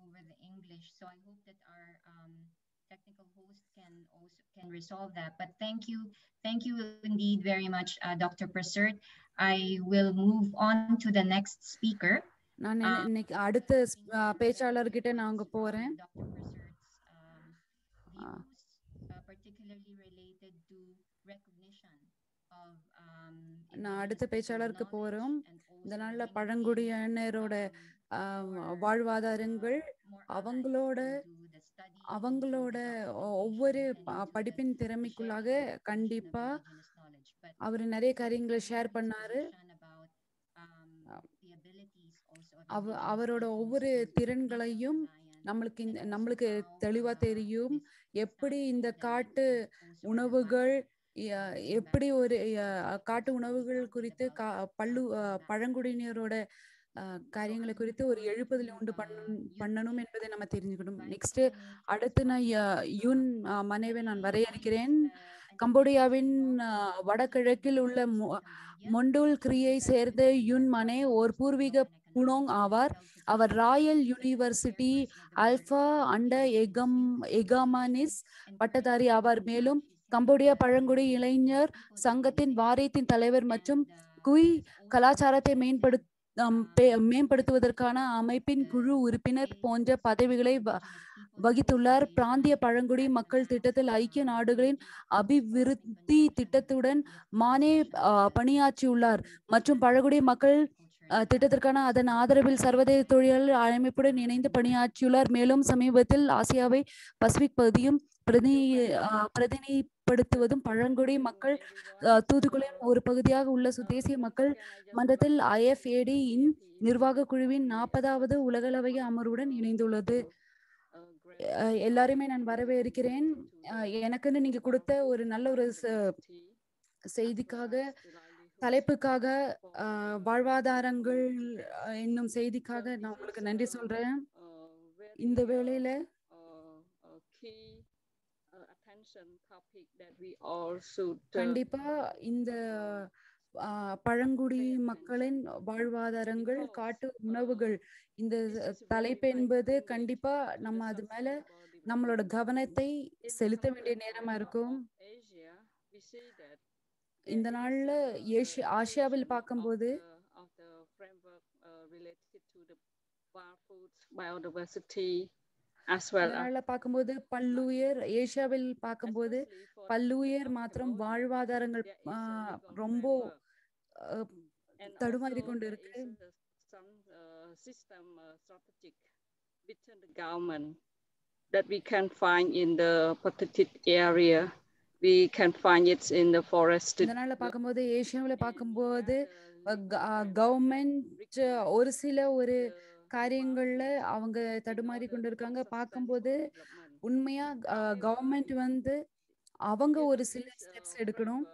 Speaker 3: Over the English, so I hope that our technical host can resolve that. But thank you indeed very much, Dr. Prasert. I will move on to the next speaker.
Speaker 1: நான் இன்னைக்கு அடுத்த பேச்சாளர்கிட்ட நாங்க போறேன்.
Speaker 3: Particularly related to recognition of
Speaker 1: நான் அடுத்த பேச்சாளருக்கு போறோம். இந்த நாள்ல பழங்குடியினரோட வாழ்வாதாரங்கள் அவங்களோட ஒவ்வொரு படிப்பின் திறமைக்குள்ளாக கண்டிப்பா அவர் நிறைய காரியங்களை ஷேர் பண்ணாரு. அவரோட ஒவ்வொரு திறன்களையும் நம்மளுக்கு தெளிவா தெரியும் எப்படி இந்த காட்டு உணவுகள் எப்படி ஒரு காட்டு உணவுகள் குறித்து பழங்குடியினரோட காரியங்களை குறித்து ஒரு எழுப்புதலை உண்டு பண்ணணும் என்பதை நம்ம தெரிஞ்சுக்கணும். நெக்ஸ்ட் அடுத்து நான் யூன் மனைவை நான் வரையறுக்கிறேன். கம்போடியாவின் வடகிழக்கில் உள்ள மொண்டூல் கிரியை சேர்ந்த யுன் மனே ஓர் பூர்வீக புனோங் ஆவார். அவர் ராயல் யூனிவர்சிட்டி ஆல்பா அண்ட எகாமானிஸ் பட்டதாரி ஆவார். மேலும் கம்போடியா பழங்குடி இளைஞர் சங்கத்தின் வாரியத்தின் தலைவர் மற்றும் குய் கலாச்சாரத்தை மேம்படுத்துவதற்கான அமைப்பின் குழு உறுப்பினர் போன்ற பதவிகளை வகித்துள்ளார். பிராந்திய பழங்குடி மக்கள் திட்டத்தில் ஐக்கிய நாடுகளின் அபிவிருத்தி திட்டத்துடன் மானே பணியாற்றியுள்ளார் மற்றும் பழங்குடி மக்கள் திட்டத்திற்கான அதன் ஆதரவில் சர்வதேச தொழிலாளர் அமைப்புடன் இணைந்து பணியாற்றியுள்ளார். மேலும் சமீபத்தில் ஆசியாவை பசிபிக் பகுதியும் பிரதிநிதிப்படுத்துவதும் பழங்குடி மக்கள் தூதுக்குழுவின் ஒரு பகுதியாக உள்ள தேசிய மக்கள் மன்றத்தில் IFAD இன் நிர்வாக குழுவின் 40வது உலகளவைய அமர்வுடன் இணைந்துள்ளது. எல்லாருமே நான் வரவேற்கிறேன். எனக்குன்னு நீங்க கொடுத்த ஒரு நல்ல ஒரு செய்திக்காக, தலைப்புக்காக, வாழ்வாதாரங்கள் என்னும் செய்திக்காக நான் உங்களுக்கு நன்றி சொல்றேன். இந்த வேளையில கண்டிப்பா இந்த பழங்குடி மக்களின் வாழ்வாதாரங்கள், காட்டு உணவுகள், இந்த தலைப்பு என்பது கண்டிப்பா நம்ம அது மேல நம்மளோட கவனத்தை செலுத்த வேண்டிய நேரமா இருக்கும். இந்த நாள்ல ஆசியாவில் பார்க்கும்போது பார்க்கும்போது பல்லுயிர், ஏசியாவில் பார்க்கும்போது பல்லுயிர் மாத்திரம் வாழ்வாதாரங்கள் ரொம்ப தடுமாறி கொண்டு இருக்கு.
Speaker 7: That we can find in the protected area, we can find it in the forest.
Speaker 1: இதனால பார்க்கும்போது ஏசியாவில் பார்க்கும்போது கவர்மெண்ட் ஒரு சில ஒரு காரியங்கள்ல அவங்க தடுமாறி கொண்டு இருக்காங்க. பார்க்கும்போது உண்மையா கவர்மெண்ட் வந்து அவங்க ஒரு சில ஸ்டெப்ஸ் எடுக்கணும்.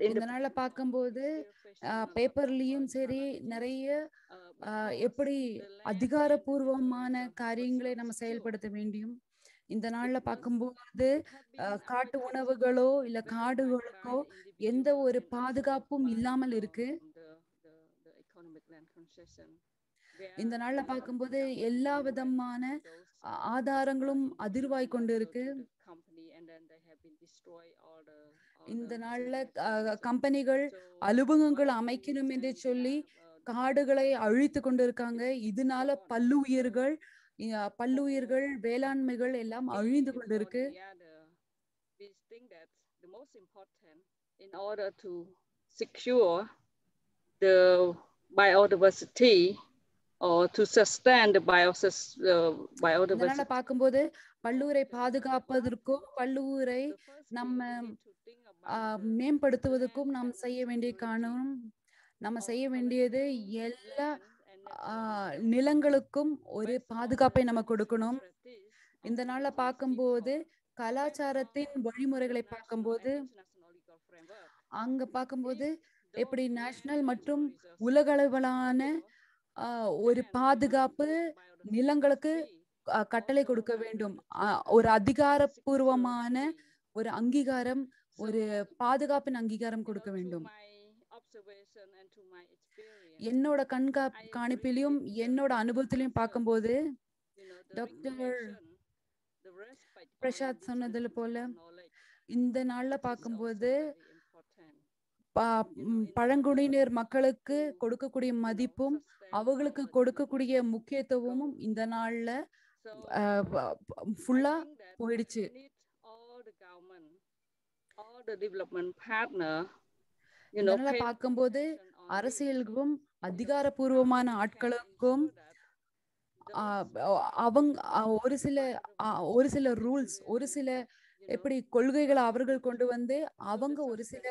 Speaker 1: இதனால பார்க்கும்போது பேப்பர்லயும் சரி நிறைய எப்படி அதிகாரப்பூர்வமான காரியங்களை நம்ம செயல்படுத்த வேண்டும். இந்த நாள்ல பார்க்கும்போது காட்டு உணவுகளோ இல்ல காடுகளுக்கோ எந்த ஒரு பாதுகாப்பும் இல்லாமல் இருக்கு. இந்த நாள்ல பார்க்கும்போது எல்லா விதமான ஆதாரங்களும் அதிர்வாய் கொண்டு இருக்கு. இந்த நாள்ல கம்பெனிகள் அலுவலகங்கள் அமைக்கணும் என்று சொல்லி காடுகளை அழித்து கொண்டு இருக்காங்க. இதனால பல்லுயிர்கள் வேளாண்மைகள் எல்லாம் அழிந்து கொண்டு இருக்கு.
Speaker 7: In order to secure the biodiversity or to sustain the biodiversity.
Speaker 1: பார்க்கும்போது பல்லுயிரை பாதுகாப்பதற்கும் பல்லுயிரை நம்ம மேம்படுத்துவதற்கும் நாம் செய்ய வேண்டிய நம்ம செய்ய வேண்டியது எல்லா நிலங்களுக்கும் ஒரு பாதுகாப்பை நம்ம கொடுக்கணும். இந்த நாள்ல பார்க்கும்போது கலாச்சாரத்தின் வழிமுறைகளை பார்க்கும்போது அங்க பார்க்கும்போது எப்படி நேஷனல் மற்றும் உலகளவிலான ஒரு பாதுகாப்பு நிலங்களுக்கு கட்டளை கொடுக்க வேண்டும். ஒரு அதிகாரப்பூர்வமான ஒரு அங்கீகாரம், ஒரு பாதுகாப்பின் அங்கீகாரம் கொடுக்க வேண்டும். என்னோட கண்காணிப்பிலையும் என்னோட அனுபவத்திலையும் பார்க்கும்போது டாக்டர் பிரசாத் சொன்னது போல இந்த நாள்ல பார்க்கும்போது பழங்குடியினர் மக்களுக்கு கொடுக்கக்கூடிய மதிப்பும் அவங்களுக்கு கொடுக்கக்கூடிய முக்கியத்துவமும் இந்த நாள்ல ஃபுல்லா போயிடுச்சு. இதனால பார்க்கும்போது அரசியலுக்கும் அதிகாரப்பூர்வமான ஆட்களுக்கும் அவங்க ஒரு சில ரூல்ஸ், ஒரு சில எப்படி கொள்கைகளை அவர்கள் கொண்டு வந்து அவங்க ஒரு சில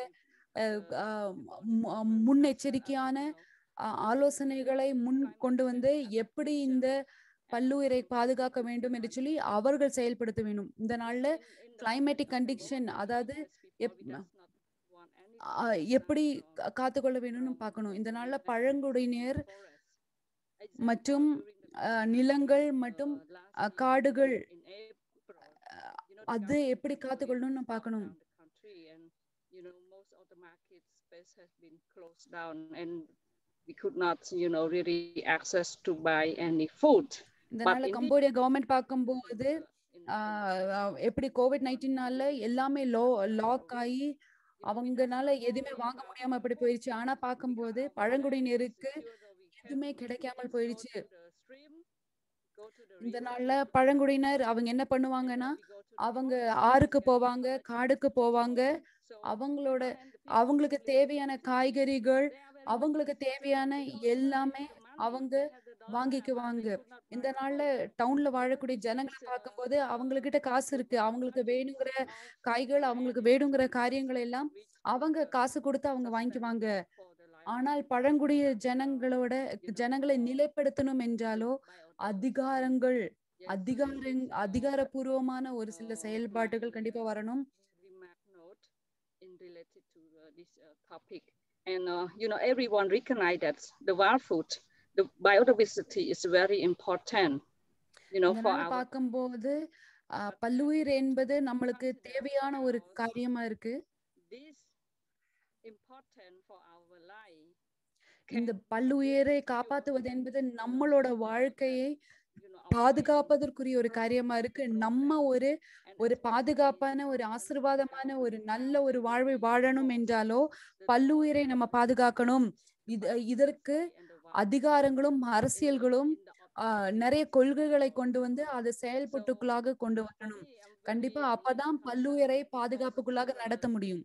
Speaker 1: முன்னெச்சரிக்கையான ஆலோசனைகளை முன் கொண்டு வந்து எப்படி இந்த பல்லுயிரை பாதுகாக்க வேண்டும் என்று சொல்லி அவர்கள் செயல்படுத்த வேண்டும். இந்த நாள்ல கிளைமேட்டிக் கண்டிஷன், அதாவது எப்படி காத்துக்கொள்ள வேணும்னு பார்க்கணும். இந்த நாள்ல பழங்குடியினர் மற்றும் நிலங்கள் மற்றும் காடுகள் அது எப்படி காத்துக்கொள்ளணும்னு பார்க்கணும்.
Speaker 7: Most of the market space has been closed down and we could not, really access to buy any food.
Speaker 1: இந்த நாள்ல கம்போடியா கவர்மெண்ட் பார்க்கும்போது எப்படி COVID-19னால எல்லாமே லாக் ஆகி அவங்கனால எதுவுமே வாங்க முடியாம அப்படி போயிடுச்சு. ஆனா பார்க்கும்போது பழங்குடியினருக்கு எதுவுமே கிடைக்காமல் போயிடுச்சு. இந்த நாள்ல பழங்குடியினர் அவங்க என்ன பண்ணுவாங்கன்னா, அவங்க ஆறுக்கு போவாங்க, காடுக்கு போவாங்க. அவங்களுக்கு தேவையான காய்கறிகள், அவங்களுக்கு தேவையான எல்லாமே அவங்க வாங்கிக்குவாங்க. இந்த நாள்ல டவுன்ல வாழக்கூடிய ஜனங்களை பார்க்கும்போது அவங்ககிட்ட காசு இருக்கு, அவங்களுக்கு வேணுங்கிற காய்கள், அவங்களுக்கு வேணுங்கிற காரியங்கள் எல்லாம் அவங்க காசு கொடுத்து அவங்க வாங்கிக்குவாங்க. ஆனால் பழங்குடிய ஜனங்களை நிலைப்படுத்தணும் என்றாலோ அதிகாரப்பூர்வமான ஒரு சில செயல்பாடுகள் கண்டிப்பா வரணும்.
Speaker 7: In related to this topic, and everyone recognize that the wild food, the biodiversity is very important. For our
Speaker 1: பார்க்கும்போது பல்லுயிர் என்பது நம்மளுக்கு தேவையான ஒரு காரியமா இருக்கு. இந்த பல்லுயிரை காப்பாற்றுவது என்பது நம்மளோட வாழ்க்கையை பாதுகாப்பதற்குரிய ஒரு காரியமா இருக்கு. நம்ம ஒரு பாதுகாப்பான, ஒரு ஆசீர்வாதமான, ஒரு நல்ல ஒரு வாழ்வை வாழணும் என்றாலோ பல்லுயிரை நம்ம பாதுகாக்கணும். இதற்கு அதிகாரங்களும் அரசியல்களும் நிறைய கொள்கைகளை கொண்டு வந்து அதை செயல்பட்டுக்குள்ளாக கொண்டு வரணும். கண்டிப்பா அப்பதான் பல்லுயிரை பாதுகாப்புக்குள்ளாக நடத்த முடியும்.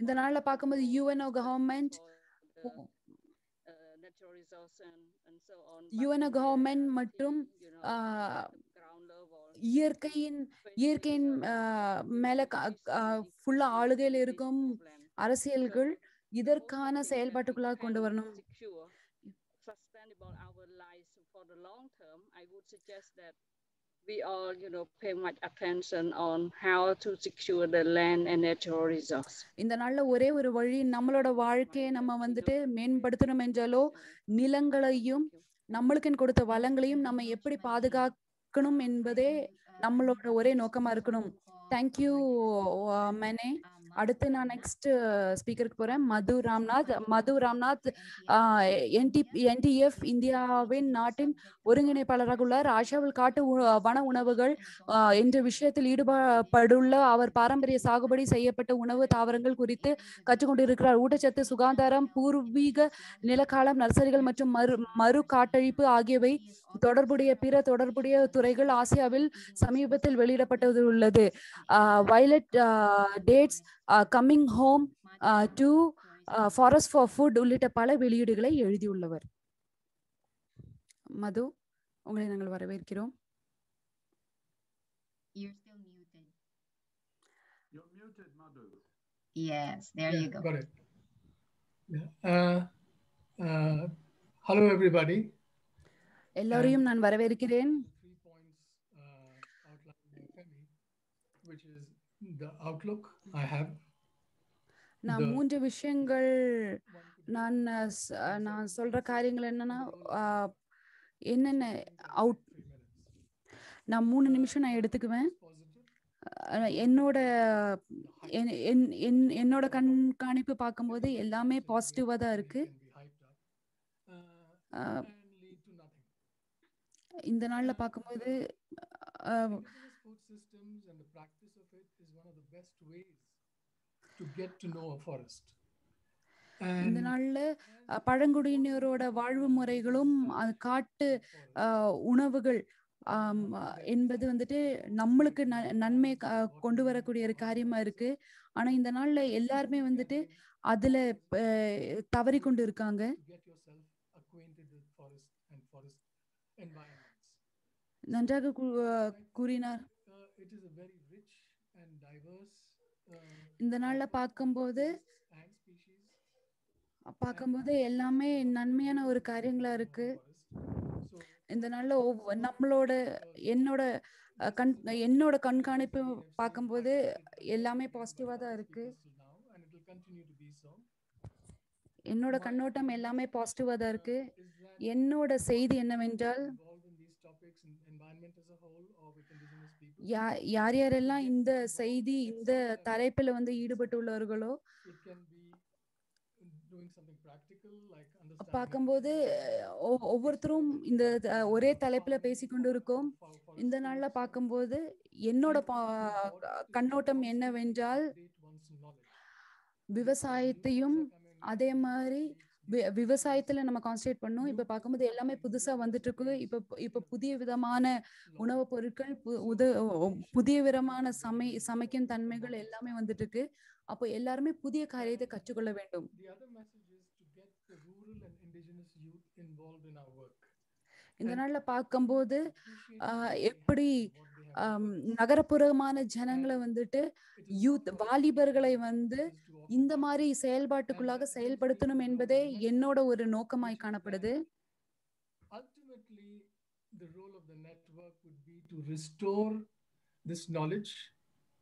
Speaker 1: இந்த நாள்ல பார்க்கும்போது UNO கவர்மெண்ட் மற்றும் இயற்கையின் மேல ஃபுல்லா ஆளுகையில் இருக்கும் அரசியல்கள் இதற்கான செயல்பாட்டுக்குள்ளாக கொண்டு வரணும்.
Speaker 7: We all, pay much attention on how to secure the land and natural resource.
Speaker 1: இந்த நாள்ல ஒரே ஒரு வழி, நம்மளோட வாழ்க்கையை நம்ம வந்துட்டு மேம்படுத்தணும் என்றாலோ நிலங்களையும் நம்மளுக்குன்னு கொடுத்த வளங்களையும் நம்ம எப்படி பாதுகாக்கணும் என்பதே நம்மளோட ஒரே நோக்கமா இருக்கணும். தேங்க்யூ மேனே. அடுத்து நான் நெக்ஸ்ட் ஸ்பீக்கருக்கு போறேன். மது ராம்நாத் NTF இந்தியாவின் நாட்டின் ஒருங்கிணைப்பாளராக உள்ளார். ஆசியாவில் காட்டு வன உணவுகள் என்ற விஷயத்தில் ஈடுபட்டுள்ள அவர் பாரம்பரிய சாகுபடி செய்யப்பட்ட உணவு தாவரங்கள் குறித்து கற்றுக்கொண்டிருக்கிறார். ஊட்டச்சத்து, சுகாதாரம், பூர்வீக நிலக்காலம், நர்சரிகள் மற்றும் மறு காட்டழிப்பு ஆகியவை தொடர்புடைய துறைகள் ஆசியாவில் சமீபத்தில் வெளியிடப்பட்டுள்ளது. Violet dates, coming home to forest for food உள்ளிட்ட பல வெளியீடுகளை எழுதியுள்ளவர். மது, உங்களை நாங்கள் வரவேற்கிறோம்.
Speaker 3: You're still muted.
Speaker 8: You're muted, Madhu.
Speaker 3: Yes, there you go.
Speaker 8: Got it. Hello, everybody.
Speaker 1: எல்லாரையும் நான் வரவேற்கிறேன்.
Speaker 8: 3 points outlined by Femi, which is the outlook I have.
Speaker 1: நான் 3 விஷயங்கள் நான் சொல்ற காரியங்கள் என்னன்னா, என்னென்ன நான் 3 நிமிஷம் நான் எடுத்துக்குவேன். என்னோட கண்காணிப்பு பார்க்கும்போது எல்லாமே பாசிட்டிவா தான் இருக்கு. இந்த நாள்ல பார்க்கும்போது இந்த நாள்ல பழங்குடியினரோட வாழ்வு முறைகளும் காட்டு உணவுகள் என்பது வந்துட்டு நம்மளுக்கு நன்மை கொண்டு வரக்கூடிய ஒரு காரியமா இருக்கு. ஆனா இந்த நாள்ல எல்லாருமே வந்துட்டு அதுல தவறி கொண்டு இருக்காங்க. நன்றாக கூறினார். இந்த நாள்ல பார்க்கும்போது பார்க்கும்போது எல்லாமே நன்மையான ஒரு காரியங்களா இருக்கு. இந்த நாள்ல நம்மளோட என்னோட கண்காணிப்பு பார்க்கும்போது எல்லாமே பாசிட்டிவா தான் இருக்கு. என்னோட கண்ணோட்டம் எல்லாமே பாசிட்டிவா தான் இருக்கு. என்னோட செய்தி என்னவென்றால், யார் யாரெல்லாம் இந்த செய்தி இந்த தலைப்புல வந்து ஈடுபட்டுள்ளவர்களோ பார்க்கும்போது ஒவ்வொருத்தரும் இந்த ஒரே தலைப்புல பேசிக்கொண்டு இருக்கோம். இந்த நாள்ல பார்க்கும்போது என்னோட கண்ணோட்டம் என்னவென்றால், விவசாயத்தையும் அதே மாதிரி விவசாயத்துல நம்ம கான்சென்ட்ரேட் பண்ணோம். இப்ப பார்க்கும்போது எல்லாமே புதுசா வந்துட்டு இருக்கு. இப்ப புதிய விதமான உணவுப் பொருட்கள், புதிய விதமான சமைக்கும் தன்மைகள் எல்லாமே வந்துட்டு இருக்கு. அப்போ எல்லாருமே புதிய காரியத்தை கற்றுக்கொள்ள வேண்டும். இந்த நாள்ல பார்க்கும்போது எப்படி நகரப்புறமான ஜனங்களை வந்துட்டு வாலிபர்களை வந்து இந்த மாதிரி செயல்பாட்டுக்குள்ளாக செயல்படுத்தணும் என்பதே என்னோட ஒரு நோக்கமாய் காணப்படுது.
Speaker 8: Ultimately, the role of the network would be to restore this knowledge,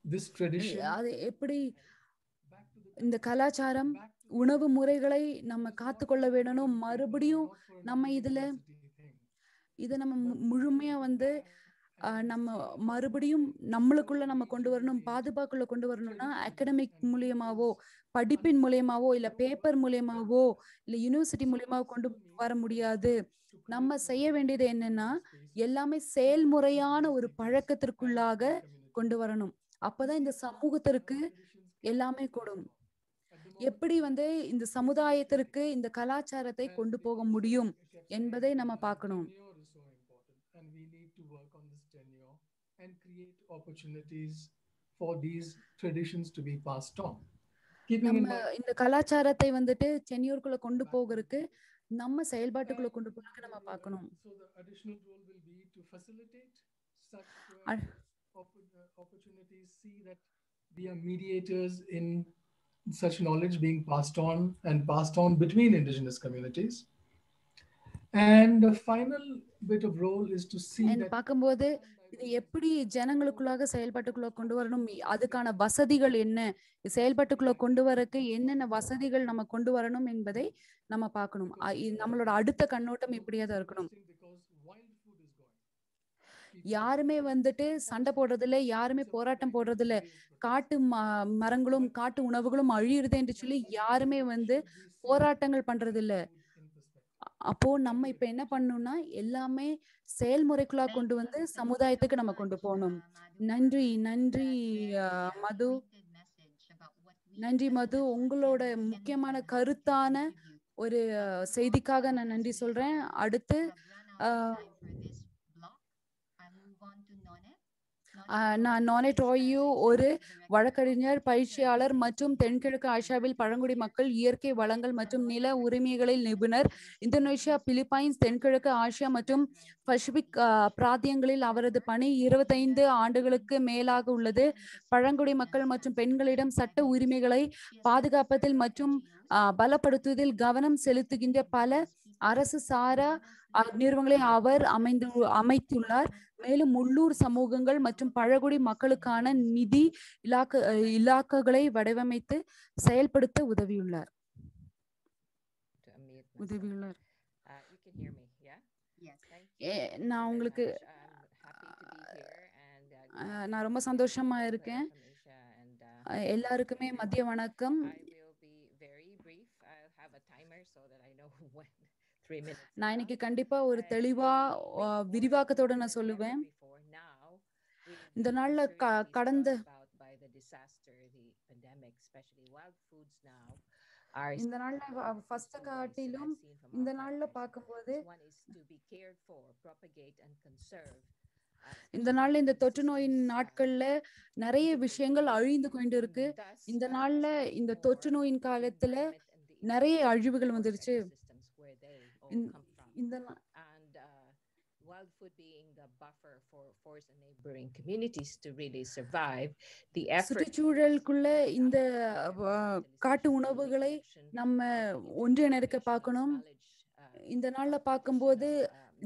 Speaker 8: this tradition.
Speaker 1: அது எப்படி இந்த கலாச்சாரம், உணவு முறைகளை நம்ம காத்துக்கொள்ள வேணும். மறுபடியும் நம்ம இதை நம்ம முழுமையா வந்து நம்ம மறுபடியும் நம்மளுக்குள்ள நம்ம கொண்டு வரணும், பாதுகாப்புக்குள்ள கொண்டு வரணும்னா அகாடமிக் மூலியமாவோ, படிப்பின் மூலியமாவோ, இல்ல பேப்பர் மூலியமாவோ, இல்ல யூனிவர்சிட்டி மூலியமாவோ கொண்டு வர முடியாது. நம்ம செய்ய வேண்டியது என்னன்னா, எல்லாமே செயல்முறையான ஒரு பழக்கத்திற்குள்ளாக கொண்டு வரணும். அப்பதான் இந்த சமூகத்திற்கு எல்லாமே கூடும். எப்படி வந்து இந்த சமுதாயத்திற்கு இந்த கலாச்சாரத்தை கொண்டு போக முடியும் என்பதை நம்ம பார்க்கணும்.
Speaker 8: And we need to work on this tenure and create opportunities for these traditions to be passed on.
Speaker 1: நம்ம இந்த கலாச்சாரத்தை வந்துட்டு டென்யூர்க்குள்ள கொண்டு போகிறதுக்கு நம்ம செயல்பாட்டுக்குள்ள கொண்டு போறதுக்கு நம்ம பார்க்கணும்.
Speaker 8: So the additional role will be to facilitate such opportunities, see that we are mediators in such knowledge being passed on and passed on between indigenous communities. And the final bit of role is to see that
Speaker 1: பார்க்கும்போது இது எப்படி ஜனங்களுக்குள்ளாக செயல்பாட்டுக்குள்ள கொண்டு வரணும், அதுக்கான வசதிகள் என்ன, செயல்பாட்டுக்குள்ள கொண்டு வரக்கு என்னென்ன வசதிகள் நம்ம கொண்டு வரணும் என்பதை நம்ம பார்க்கணும். நம்மளோட அடுத்த கண்ணோட்டம் இப்படியே தான் இருக்கணும். யாருமே வந்துட்டு சண்டை போடுறதில்ல, யாருமே போராட்டம் போடுறதில்ல. காட்டு மரங்களும் காட்டு உணவுகளும் அழியுறது என்று சொல்லி யாருமே வந்து போராட்டங்கள் பண்றதில்ல. அப்போ நம்ம இப்ப என்ன பண்ணணும்னா எல்லாமே செயல்முறைக்குள்ளா கொண்டு வந்து சமுதாயத்துக்கு நம்ம கொண்டு போகணும். நன்றி நன்றி மது, நன்றி மது. உங்களோட முக்கியமான கருத்தான ஒரு செய்திக்காக நான் நன்றி சொல்றேன். அடுத்து நான் நானெட் ராயு, ஒரு வழக்கறிஞர், பயிற்சியாளர் மற்றும் தென்கிழக்கு ஆசியாவில் பழங்குடி மக்கள், இயற்கை வளங்கள் மற்றும் நில உரிமைகளில் நிபுணர். இந்தோனேஷியா, பிலிப்பைன்ஸ், தென்கிழக்கு ஆசியா மற்றும் பசிபிக் பிராந்தியங்களில் அவரது பணி 25 ஆண்டுகளுக்கு மேலாக உள்ளது. பழங்குடி மக்கள் மற்றும் பெண்களிடம் சட்ட உரிமைகளை பாதுகாப்பதில் மற்றும் பலப்படுத்துவதில் கவனம் செலுத்துகின்ற பல அரசு சாரா நிறுவனங்களை அவர் அமைத்துள்ளார். மேலும் உள்ளூர் சமூகங்கள் மற்றும் பழங்குடி மக்களுக்கான நிதி இலாக்குகளை வடிவமைத்து செயல்படுத்த உதவியுள்ளார். நான் உங்களுக்கு நான் ரொம்ப சந்தோஷமா இருக்கேன். எல்லாருக்குமே மதிய வணக்கம். நான் இன்னைக்கு கண்டிப்பா ஒரு தெளிவா விரிவாக்கத்தோட நான் சொல்லுவேன். இந்த நாள்ல கடந்த இந்த நாள்ல ஃபர்ஸ்ட் காட்டிலும் இந்த நாள்ல பார்க்கும்போது இந்த நாள்ல இந்த தொற்று நோயின் நாட்கள்ல நிறைய விஷயங்கள் அழிந்து கொண்டு இருக்கு. இந்த நாள்ல இந்த தொற்று நோயின் காலத்துல நிறைய அழிவுகள் வந்துருச்சு. இந்த
Speaker 9: food being the buffer for forest and neighboring communities to really survive, the effort
Speaker 1: சுற்றுச்சூழலுக்குள்ள இந்த காட்டு உணவுகளை நம்ம ஒன்றிணைக்க பார்க்கணும். இந்த நாள்ல பார்க்கும்போது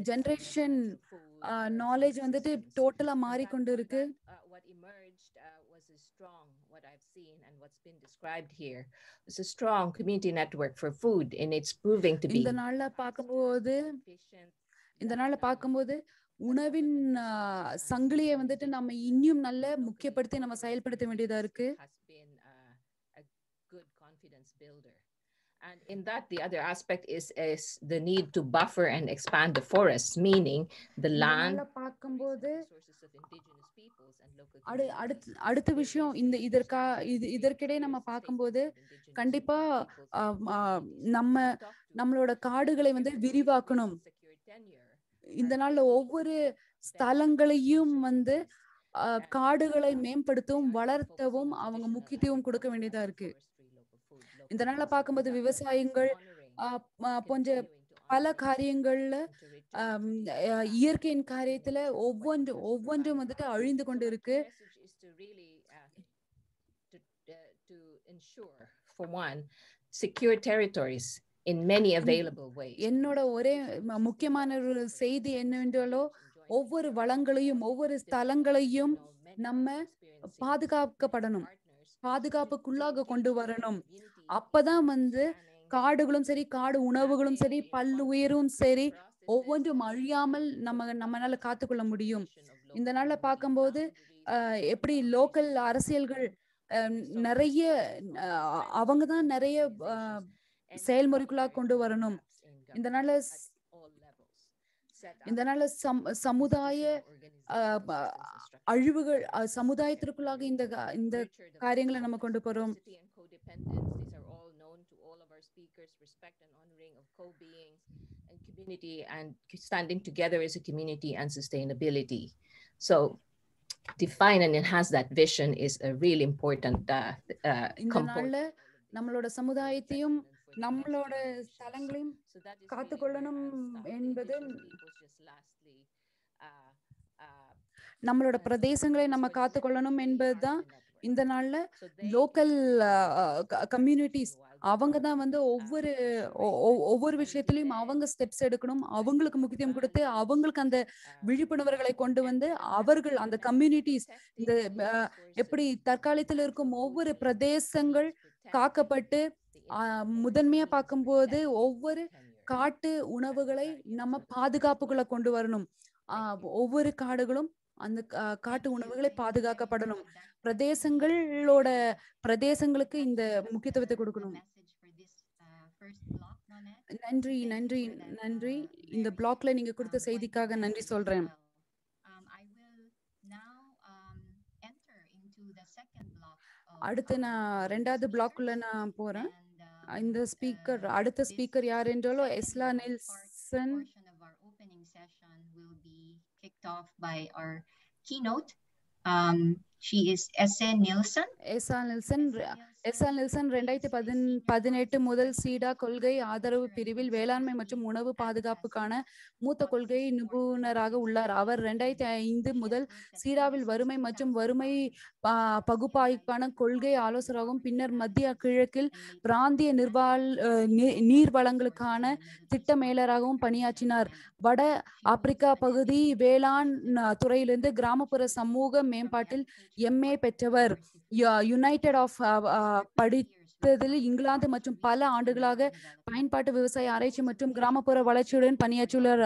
Speaker 1: ஜெனரேஷன் நாலேஜ் வந்துட்டு டோட்டலா மாறிக்கொண்டு இருக்கு.
Speaker 9: What emerged was a strong, what I've seen and what's been described here, is a strong community network for food, and it's proving to be.
Speaker 1: இந்த நாள்ல பார்க்கும்போது உணவின் சங்கிலியை வந்துட்டு நம்ம இன்னும் நல்ல முக்கியப்படுத்தி நம்ம செயல்படுத்த வேண்டியதா இருக்கு.
Speaker 9: And in that, the other aspect is the need to buffer and expand the forests, meaning the land, resources of indigenous peoples and local communities.
Speaker 1: அடுத்த விஷயம் இதற்கிடையே நம்ம பார்க்கும்போது கண்டிப்பா நம்மளோட காடுகளை வந்து விரிவாக்கணும். இந்த நாள்ல ஒவ்வொரு ஸ்தலங்களையும் வந்து காடுகளை மேம்படுத்தவும் வளர்த்தவும் அவங்க முக்கியத்துவம் கொடுக்க வேண்டியதா இருக்கு. இந்த நாள்ல பார்க்கும்போது விவசாயிகள் போன்ற பல காரியங்கள்ல இயற்கையின் காரியத்துல ஒவ்வொன்றும் வந்துட்டு அழிந்து கொண்டு இருக்கு.
Speaker 9: To ensure, for one, secure territories in many available ways.
Speaker 1: என்னோட ஒரே முக்கியமான ஒரு செய்தி என்னவென்றாலோ ஒவ்வொரு வளங்களையும் ஒவ்வொரு ஸ்தலங்களையும் நம்ம பாதுகாக்கப்படணும், பாதுகாப்புக்குள்ளாக கொண்டு வரணும். அப்பதான் வந்து காடுகளும் சரி, காடு உணவுகளும் சரி, பல்லுயிரும் சரி, ஒவ்வொன்றும் அழியாமல் நம்மளால காத்துக்கொள்ள முடியும். இந்த நாள்ல பார்க்கும்போது எப்படி லோக்கல் அரசியல்கள் நிறைய அவங்கதான் நிறைய செயல்முறைக்குள்ளாக கொண்டு வரணும். இந்த நாள்ல சமுதாய அழிவுகள் சமுதாயத்திற்குள்ளாக இந்த காரியங்களை நம்ம கொண்டு போறோம்.
Speaker 9: Speakers, respect and honoring of co-being and community and standing together as a community and sustainability. So define and enhance that vision is a really important
Speaker 1: component. நம்மளோட சமுதாயத்தையும் நம்மளோட ஸ்தலங்களையும் காத்துக்கொள்ளணும் என்பது, நம்மளோட பிரதேசங்களை நம்ம காத்துக்கொள்ளணும் என்பதுதான் இந்த நாள்ல லோக்கல் கம்யூனிட்டிஸ் அவங்க தான் வந்து ஒவ்வொரு விஷயத்திலையும் அவங்க ஸ்டெப்ஸ் எடுக்கணும். அவங்களுக்கு முக்கியத்துவம் கொடுத்து அவங்களுக்கு அந்த விழிப்புணர்வுகளை கொண்டு வந்து அவர்கள் அந்த கம்யூனிட்டிஸ் இந்த எப்படி தற்காலத்தில் இருக்கும் ஒவ்வொரு பிரதேசங்கள் காக்கப்பட்டு முதன்மையா பார்க்கும்போது ஒவ்வொரு காட்டு உணவுகளை நம்ம பாதுகாப்புக்குள்ள கொண்டு வரணும். ஒவ்வொரு காடுகளும் அந்த காட்டு உணவுகளை பாதுகாக்கப்படணும். பிரதேசங்களுக்கு இந்த முக்கியத்துவத்தை கொடுக்கணும். நன்றி நன்றி நன்றி. இந்த பிளாக்ல நீங்க கொடுத்த செய்திக்காக நன்றி சொல்றேன். அடுத்து நான் ரெண்டாவது பிளாக்குள்ள நான் போறேன். இந்த அடுத்த ஸ்பீக்கர் யார் என்றாலோ எஸ்லா Nelson.
Speaker 3: Keynote. She is S.A. Nielsen.
Speaker 1: S.A. Nielsen 2018 முதல் சீடா கொள்கை ஆதரவு பிரிவில் வேளாண்மை மற்றும் உணவு பாதுகாப்புக்கான மூத்த கொள்கை நிபுணராக உள்ளார். அவர் 2005 முதல் சீடாவில் வறுமை மற்றும் வறுமை பகுப்பாய்வுக்கான கொள்கை ஆலோசகராகவும் பின்னர் மத்திய கிழக்கில் பிராந்திய நீர் வளங்களுக்கான திட்ட மேலராகவும் பணியாற்றினார். வட ஆப்பிரிக்கா பகுதி வேளாண் துறையிலிருந்து கிராமப்புற சமூக மேம்பாட்டில் MA பெற்றவர். யுனைடெட் ஆஃப் படித்ததில் இங்கிலாந்து மற்றும் பல ஆண்டுகளாக பயன்பாட்டு விவசாய ஆராய்ச்சி மற்றும் கிராமப்புற வளர்ச்சியுடன் பணியாற்றியுள்ளார்.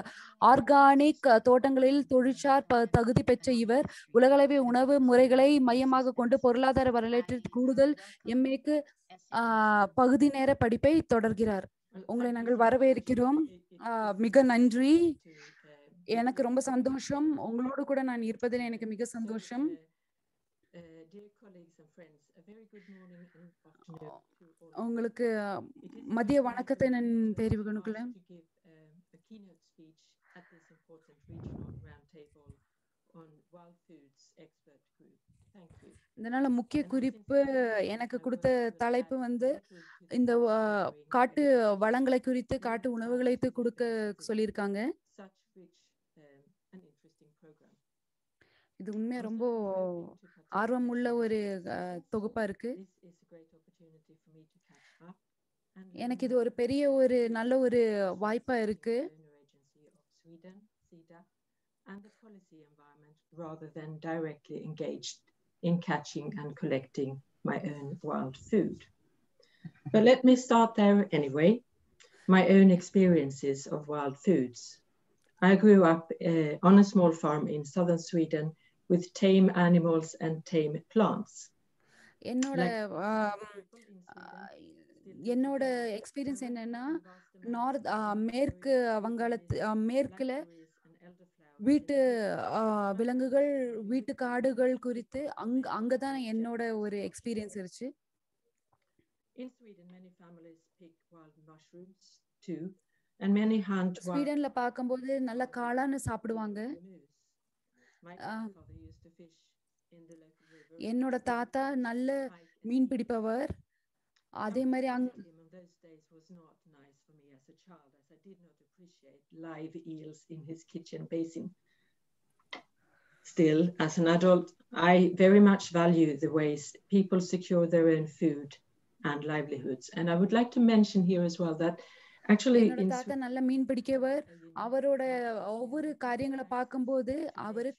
Speaker 1: ஆர்கானிக் தோட்டங்களில் தொழிற்சார் தகுதி பெற்ற இவர் உலகளவிய உணவு முறைகளை மையமாக கொண்டு பொருளாதார வரலாற்றில் கூடுதல் MAக்கு பகுதி நேர படிப்பை தொடர்கிறார். உங்களை நாங்கள் வரவேற்கிறோம். மிக நன்றி. எனக்கு ரொம்ப சந்தோஷம். உங்களோடு கூட நான் இருப்பதில் எனக்கு மிக சந்தோஷம். உங்களுக்கு மதிய வணக்கத்தை நான் தெரிவிக்கணும். இதனால முக்கிய குறிப்பு எனக்கு கொடுத்த தலைப்பு வந்து இந்த காட்டு வளங்களை குறித்து காட்டு உணவுகளை கொடுக்க சொல்லியிருக்காங்க. இது உண்மையா ரொம்ப ஆர்வமுள்ள ஒரு தொகுப்பா இருக்கு. எனக்கு இது ஒரு பெரிய ஒரு நல்ல ஒரு வாய்ப்பா இருக்கு.
Speaker 10: And the policy environment rather than directly engaged in catching and collecting my own wild food. But let me start there anyway. My own experiences of wild foods. I grew up on a small farm in southern Sweden with tame animals and tame plants.
Speaker 1: என்னோட experience என்னன்னா, மேற்கு மேற்குல வீட்டு விலங்குகள், வீட்டு காடுகள் குறித்து அங்கதான் என்னோட ஒரு எக்ஸ்பீரியன்ஸ் இருந்துச்சு.
Speaker 10: In Sweden, many families pick wild mushrooms too, and many hunt.
Speaker 1: ஸ்வீடன்ல பார்க்கும்போது நல்ல காளான்னு சாப்பிடுவாங்க. என்னோட தாத்தா நல்ல மீன் பிடிப்பவர். அதே மாதிரி
Speaker 10: those days was not nice for me as a child, as I did not appreciate live eels in his kitchen basin. Still, as an adult, I very much value the ways people secure their own food and livelihoods. And I would like to mention here as well that actually
Speaker 1: தாத்தா நல்ல மீன் பிடிக்கவர். அவரோட ஒவ்வொரு காரியங்களை பார்க்கும்போது அவரு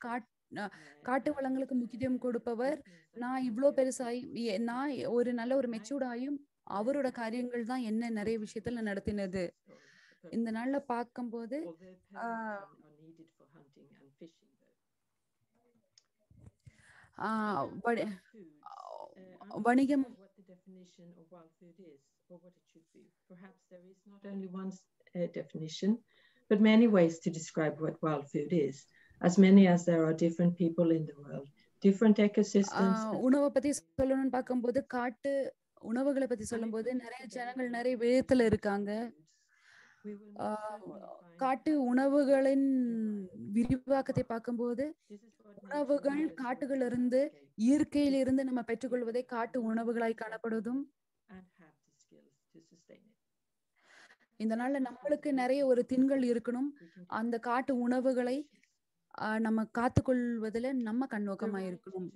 Speaker 1: காட்டு வளங்களுக்கு முக்கியத்துவம் கொடுப்பவர். நான் இவ்வளோ பெருசாய் நான் ஒரு நல்ல ஒரு மெச்சூர்ட் ஆயும் அவரோட காரியங்கள் தான் என்ன நிறைய விஷயத்துல நடத்தினது. இந்த நாள்ல பார்க்கும்போது வணிகம்
Speaker 10: definition of wild food is or what it should be. Perhaps there is not only one definition, but many ways to describe what wild food is, as many as there are different people in the world, different ecosystems.
Speaker 1: உணவை பத்தி சொல்லணும்னு பார்க்கும்போது காட்டு உணவுகளை பத்தி சொல்லும்போது நிறைய ஜனங்கள் நிறைய விதத்துல இருக்காங்க. காட்டு உணவுகளின் விரிவாக்கத்தை பார்க்கும்போது உணவுகள் காட்டுகளிலிருந்து இயற்கையிலிருந்து நம்ம பெற்றுக்கொள்வதை காட்டு உணவுகளாய் காணப்படுவதும் இந்த நாள்ல நம்மளுக்கு நிறைய ஒரு திண்கள் இருக்கணும். அந்த காட்டு உணவுகளை நம்ம காத்துக்கொள்வதில் நம்ம கண்ணோக்கமா இருக்கணும்.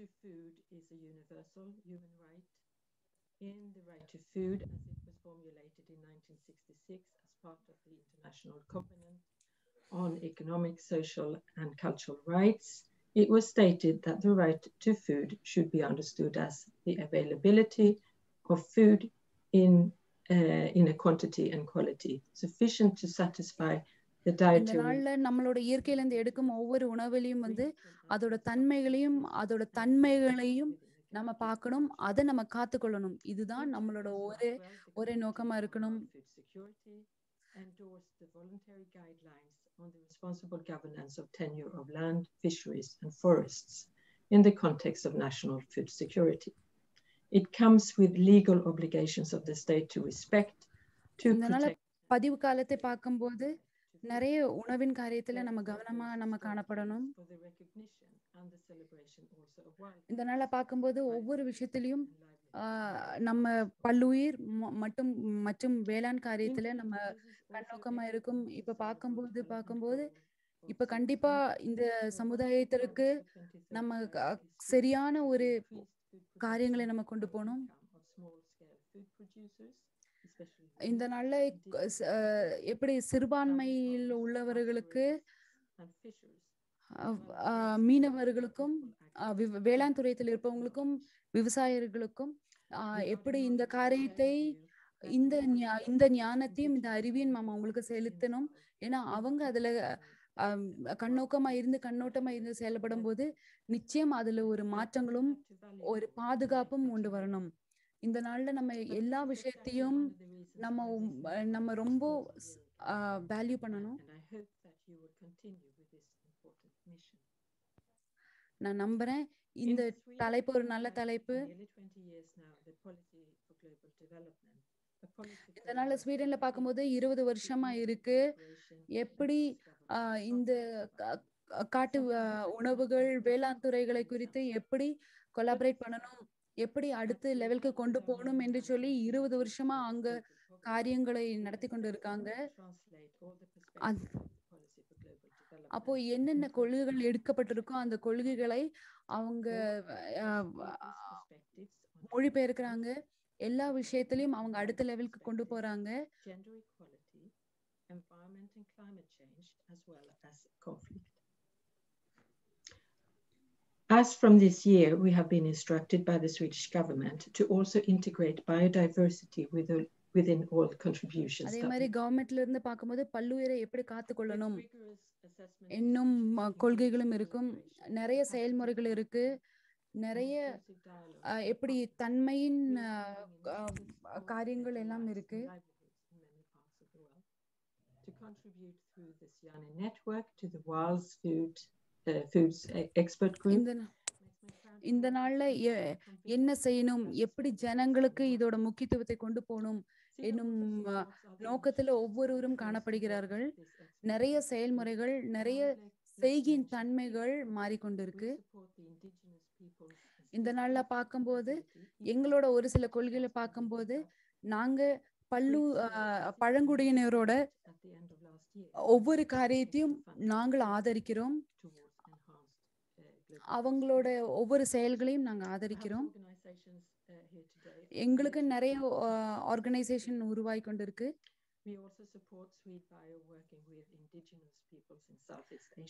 Speaker 10: In the right to food, as it was formulated in 1966 as part of the International Covenant on Economic, Social and Cultural Rights, it was stated that the right to food should be understood as the availability of food in a quantity and quality sufficient to satisfy the dietary.
Speaker 1: இந்த நாள்ல நம்மளோட இயற்கையில இருந்து எடுக்கும் ஒவ்வொரு உணவுலையும் அதோட தன்மைகளையும் நம்ம பார்க்கணும், அதை நம்ம காத்துக்கொள்ளணும். இதுதான் நம்மளோட ஒரே நோக்கமா இருக்கணும்.
Speaker 10: Endorse the voluntary guidelines on the responsible governance of tenure of land, fisheries and forests in the context of national food security. It comes with legal obligations of the state to respect, to protect.
Speaker 1: பதிவு காலத்தை பார்க்கும்போது நிறைய உணவின் காரியத்துல நம்ம கவனமா நம்ம காணப்படணும். இந்த நாள பார்க்கும்போது ஒவ்வொரு விஷயத்திலையும் நம்ம பல்லுயிர் மற்றும் வேளாண் காரியத்துல நம்ம கண்ணோக்கமா இருக்கும். இப்ப பார்க்கும்போது இப்ப கண்டிப்பா இந்த சமுதாயத்திற்கு நம்ம சரியான ஒரு காரியங்களை நம்ம கொண்டு போகணும். இந்த நாள்ல எப்படி சிறுபான்மையில் உள்ளவர்களுக்கு, மீனவர்களுக்கும், வேளாண் துறையில் இருப்பவங்களுக்கும், விவசாயிகளுக்கும் எப்படி இந்த காரியத்தை இந்த ஞானத்தையும் இந்த அறிவையும் நம்ம அவங்களுக்கு செலுத்தணும். ஏன்னா அவங்க அதுல கண்ணோட்டமா இருந்து செயல்படும் போது நிச்சயம் அதுல ஒரு மாற்றங்களும் ஒரு பாதுகாப்பும் கொண்டு வரணும். இந்த நாள்ல நம்ம எல்லா விஷயத்தையும் நம்ம ரொம்ப வேல்யூ பண்ணணும். நான் நம்புறேன் இந்த தலைப்பு ஒரு நல்ல தலைப்பு. இதனால ஸ்வீடன்ல பார்க்கும்போது 20 வருஷமா இருக்கு. எப்படி இந்த காட்டு உணவுகள் வேளாண் துறைகளை குறித்து எப்படி கொலாபரேட் பண்ணணும், எப்படி அடுத்த லெவலுக்கு கொண்டு போகணும் என்று சொல்லி 20 வருஷமா அங்க காரியங்களை நடத்தி கொண்டு இருக்காங்க. அப்போ என்னென்ன கொள்கைகள் எடுக்கப்பட்டிருக்கோ அந்த கொள்கைகளை அவங்க மொழிபெயர்க்கிறாங்க. எல்லா விஷயத்திலையும் அவங்க அடுத்த லெவலுக்கு கொண்டு போறாங்க.
Speaker 10: Gender equality, environment and climate change, as well as conflict. As from this year, we have been instructed by the Swedish government to also integrate biodiversity within all contributions.
Speaker 1: அதே மாதிரி கவர்மெண்ட்ல இருந்து பார்க்கும்போது பல்லுயிரை எப்படி காத்துக்கொள்ளணும் இன்னும் கொள்கைகளும் இருக்கும். நிறைய செயல்முறைகள் இருக்கு. நிறைய எப்படி தன்மையின் காரியங்கள் எல்லாம் இருக்கு.
Speaker 10: To contribute through the SIANI network to the world's foods expert group.
Speaker 1: இந்த நாள்ல என்ன செய்யணும், எப்படி ஜனங்களுக்கு இதோட முக்கியத்துவத்தை கொண்டு போகணும் என்னும் நோக்கத்துல ஒவ்வொருவரும் காணப்படுகிறார்கள். நிறைய செயல்முறைகள், நிறைய செய்கின் தன்மைகள் மாறிக்கொண்டிருக்கு. இந்த நாள்ல பார்க்கும்போது எங்களோட ஒரு சில கொள்கைகளை பார்க்கும்போது நாங்க பழங்குடியினரோட ஒவ்வொரு காரியத்தையும் நாங்கள் ஆதரிக்கிறோம். அவங்களோட ஒவ்வொரு செயல்களையும் நாங்க ஆதரிக்கிறோம். எங்களுக்கு நிறைய ஆர்கனைசேஷன் உருவாகி கொண்டிருக்கு.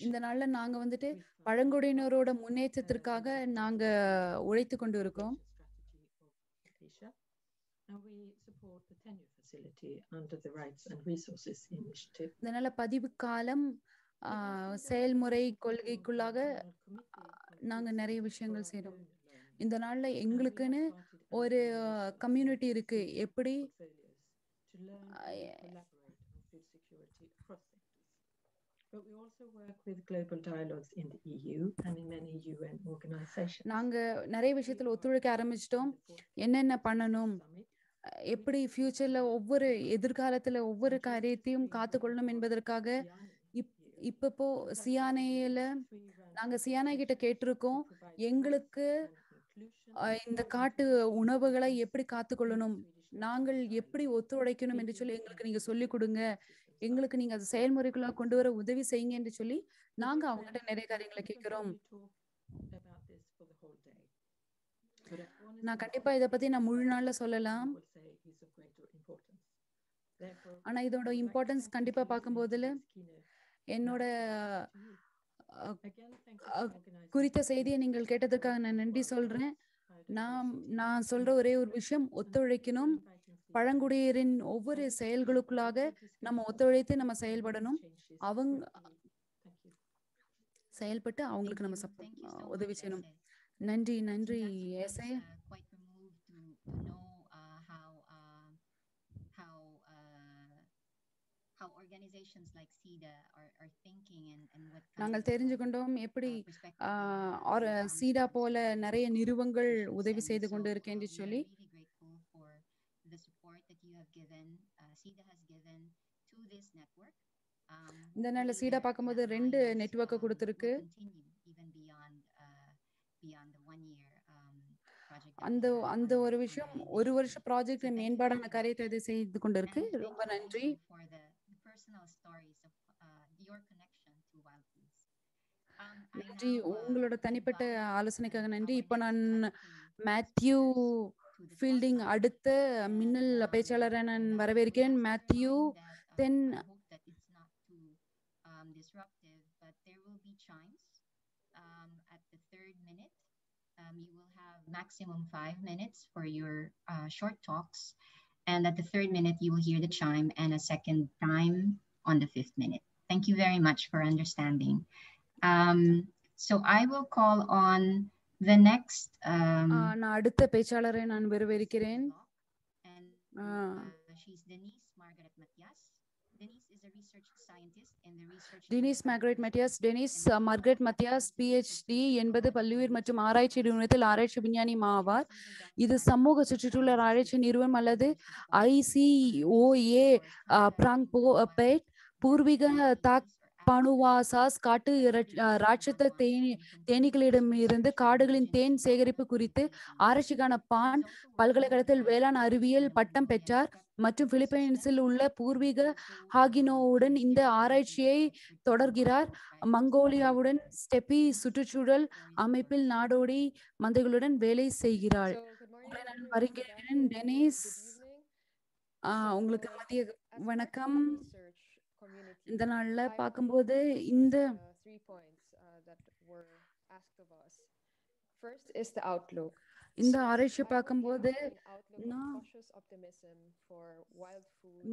Speaker 1: இந்த நாள்ல நாங்க வந்துட்டு பழங்குடியினரோட முன்னேற்றத்திற்காக நாங்க உழைத்து கொண்டு இருக்கோம்.
Speaker 10: And we support the tenure facility under the Rights and Resources Initiative.
Speaker 1: இதனால பதிவு காலம் செயல்முறை கொள்கைக்குள்ளாக நாங்க நிறைய விஷயங்கள் செய்றோம். இந்த நாள்ல எங்களுக்குன்னு ஒரு கம்யூனிட்டி இருக்கு. எப்படி
Speaker 10: But we also work with global dialogues in the EU and in many UN organizations.
Speaker 1: நாங்க நிறைய விஷயத்துல ஒத்துழைக்க ஆரம்பிச்சிட்டோம். என்னென்ன பண்ணணும், எப்படி ஃபியூச்சர்ல ஒவ்வொரு எதிர்காலத்துல ஒவ்வொரு காரியத்தையும் காத்துக்கொள்ளணும் என்பதற்காக இப்போ சியானையில நாங்க சியானை கிட்ட கேட்டிருக்கோம். எங்களுக்கு இந்த காட்டு உணவுகளை எப்படி காத்துக்கொள்ளணும், நாங்கள் எப்படி ஒத்துழைக்கணும் என்று சொல்லி எங்களுக்கு நீங்க சொல்லிக் கொடுங்க, எங்களுக்கு நீங்க அது செயல்முறைக்குள்ள கொண்டு வர உதவி செய்யுங்க என்று சொல்லி நாங்க அவங்ககிட்ட நிறைய காரியங்களை கேட்கிறோம். நான் கண்டிப்பா இதை பத்தி நான் முழு நாள்ல சொல்லலாம். ஆனா இதோட இம்பார்ட்டன்ஸ் கண்டிப்பா பார்க்கும்போதுல என்னோட குறித்த செய்தியை நீங்கள் கேட்டதற்காக நான் நன்றி சொல்றேன். நான் சொல்ற ஒரே ஒரு விஷயம், ஒத்துழைக்கணும். பழங்குடியினரின் ஒவ்வொரு செயல்களுக்குள்ளாக நம்ம ஒத்துழைத்து நம்ம செயல்படணும். அவங்க செயல்பட்டு அவங்களுக்கு நம்ம உதவி செய்யணும். நன்றி நன்றி எஸ்ஐ. நாங்கள் தெரிஞ்சுக்கொண்டோம் எப்படி சீடா போல நிறைய நிறுவனங்கள் உதவி செய்து கொண்டு இருக்கேன்னு சொல்லி. இந்த நாள்ல சீடா பார்க்கும்போது 2 நெட்வொர்க்கை கொடுத்திருக்கு. அந்த ஒரு விஷயம், ஒரு வருஷம் ப்ராஜெக்ட் மேம்பாடான காரியத்தை இதை செய்து கொண்டிருக்கு. ரொம்ப நன்றி. நன்றி, உங்களோட தனிப்பட்ட ஆலோசனைக்காக நன்றி. இப்போ நான் மேத்யூ ஃபீல்டிங் அடுத்த மின்னல் பேச்சாளரை நான் வரவேற்கிறேன். Mathew then
Speaker 3: disruptive, but there will be chimes at the 3rd minute. You will have maximum 5 minutes for your short talks, and at the 3rd minute you will hear the chime and a second time on the 5th minute. Thank you very much for understanding. So I will call on the next
Speaker 1: நான் அடுத்த பேச்சாளரை நான் வரவேற்கிறேன்.
Speaker 3: She's Denise Margaret Matias. Denise is a research scientist in the research.
Speaker 1: Denise Margaret Matias. Denise Margaret Matias PhD என்பது பல்லுயிர் மற்றும் ஆராய்ச்சி நிறுவனத்தில் ஆராய்ச்சி விஞ்ஞானி ஆவார். இது சமூக சுற்றுச்சூழல் ஆராய்ச்சி நிறுவனம் அல்லது ICOA பிராங்க்பேட் பூர்வீக பனுவாசாஸ் காட்டு ராட்சத தேனீக்களிடமிருந்து காடுகளின் தேன் சேகரிப்பு குறித்து ஆராய்ச்சிக்கான பான் பல்கலைக்கழகத்தில் வேளாண் அறிவியல் பட்டம் பெற்றார் மற்றும் பிலிப்பைன்ஸில் உள்ள பூர்வீக ஹாகினோவுடன் இந்த ஆராய்ச்சியை தொடர்கிறார். மங்கோலியாவுடன் ஸ்டெப்பி சுற்றுச்சூழல் அமைப்பில் நாடோடி மந்தைகளுடன் வேலை செய்கிறாள். உங்களை நான் வருகிறேன் டெனிஸ். உங்களுக்கு மதிய வணக்கம். இந்த நாள்ல பார்க்கும்போது இந்த இந்த ஆராய்ச்சி பார்க்கும்போது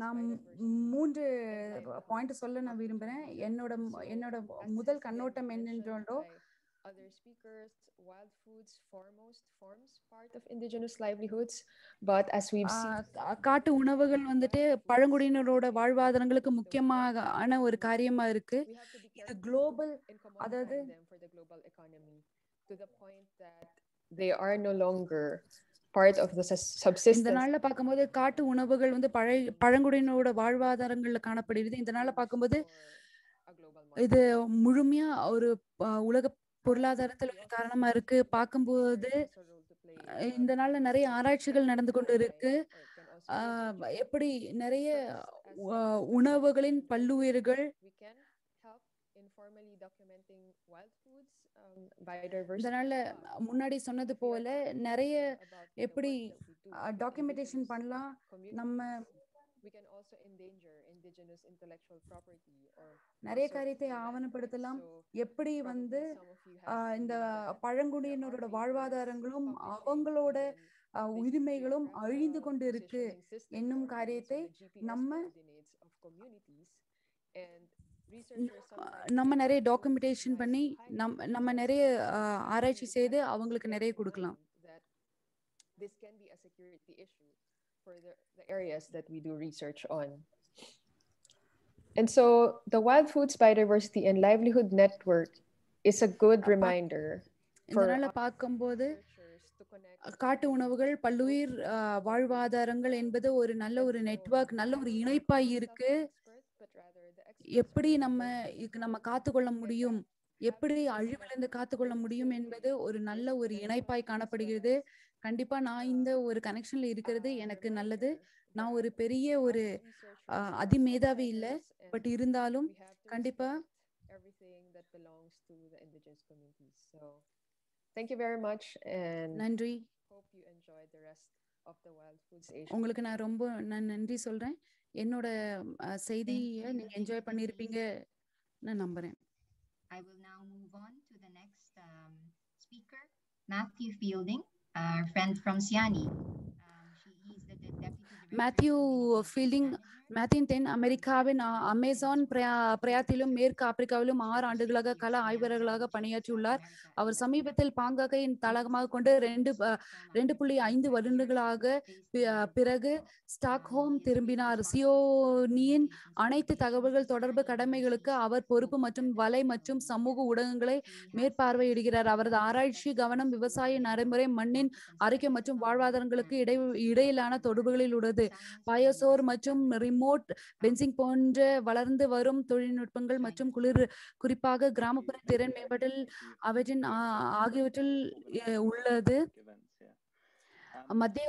Speaker 1: நான் 3 பாயிண்ட் சொல்ல நான் விரும்புறேன். என்னோட முதல் கண்ணோட்டம் என்னென்றோ
Speaker 11: other speakers, wild foods foremost forms part of indigenous livelihoods, but as we've seen,
Speaker 1: காட்டு உணவுகள் வந்துட்டு பழங்குடியினரோட வாழ்வாதாரங்களுக்கு முக்கியமான ஒரு காரியமா இருக்கு. இது குளோபல், அதாவது
Speaker 11: for the global economy to the point that they are no longer part of the subsistence.
Speaker 1: இந்த நாள்ல பார்க்கும்போது காட்டு உணவுகள் வந்து பழங்குடியினரோட வாழ்வாதாரங்கள்ல காணப்படுகிறது. இந்த நாள்ல பார்க்கும்போது இது முழுமையா ஒரு உலக பொருளாதாரத்தில் ஒரு காரணமா இருக்கு. பார்க்கும்போது இந்த நாள்ல நிறைய ஆராய்ச்சிகள் நடந்து கொண்டு இருக்கு. எப்படி நிறைய உணவுகளின் பல்லுயிர்கள் இந்த நாள்ல முன்னாடி சொன்னது போல நிறைய எப்படி டாக்குமெண்டேஷன் பண்ணலாம். நம்ம நிறைய காரியத்தை ஆவணப்படுத்தலாம். எப்படி வந்து இந்த பழங்குடியினரோட வாழ்வாதாரங்களும் அவங்களோட உரிமைகளும் அழிந்து கொண்டு இருக்கு என்னும் காரியத்தை நம்ம நிறைய டாக்குமெண்டேஷன் பண்ணி நம்ம நிறைய ஆராய்ச்சி செய்து அவங்களுக்கு நிறைய கொடுக்கலாம்.
Speaker 11: This can be a security issue for the areas that we do research on. And so the Wild Foods Biodiversity and Livelihood Network is a good reminder for
Speaker 1: பார்க்கும்போது காட்டு உணவுகள் பல்லுயிர் வாழ்வாதாரங்கள் என்பது ஒரு நல்ல ஒரு நெட்வொர்க், நல்ல ஒரு இணைப்பாய் இருக்கு. எப்படி நம்ம காத்துக்கொள்ள முடியும், எப்படி அழிவிலிருந்து காத்துக்கொள்ள முடியும் என்பது ஒரு நல்ல ஒரு இணைப்பாய் காணப்படுகிறது. கண்டிப்பா நான் இந்த ஒரு கனெக்ஷன்ல இருக்கிறது எனக்கு நல்லது. நான் ஒரு பெரிய ஒரு அதிமேதாவி இல்லை, பட் இருந்தாலும் கண்டிப்பா
Speaker 11: thank you very much and
Speaker 1: நன்றி.
Speaker 11: hope you enjoy the rest of the Wild Foods Asia.
Speaker 1: உங்களுக்கு நான் நன்றி சொல்றேன். என்னோட செய்தியை நீங்க என்ஜாய் பண்ணிருப்பீங்க நான் நம்புறேன்.
Speaker 3: I will now move on to the next speaker, Matthew Fielding, our friend from SIANI.
Speaker 1: Matthew Fielding தென் அமெரிக்காவின் அமேசான் பிரயாத்திலும் மேற்கு ஆப்பிரிக்காவிலும் 6 ஆண்டுகளாக கள ஆய்வர்களாக பணியாற்றியுள்ளார். அவர் சமீபத்தில் பாங்காக்கையின் தளமாக கொண்டு 2.5 வருடங்களாக பிறகு ஸ்டாக்ஹோம் திரும்பினார். சியோனியின் அனைத்து தகவல்கள் தொடர்பு கடமைகளுக்கு அவர் பொறுப்பு மற்றும் வலை மற்றும் சமூக ஊடகங்களை மேற்பார்வையிடுகிறார். அவரது ஆராய்ச்சி கவனம் விவசாய நடைமுறை, மண்ணின் ஆரோக்கியம் மற்றும் வாழ்வாதாரங்களுக்கு இடையிலான தொடர்புகளில் உள்ளது. பயோசோர் மற்றும் ரிமோட் பென்சிங் போன்ற வளர்ந்து வரும் தொழில்நுட்பங்கள் மற்றும் குறிப்பாக கிராமப்புற திறன் மேம்பாட்டில் ஆகியவற்றில் உள்ளது. மத்திய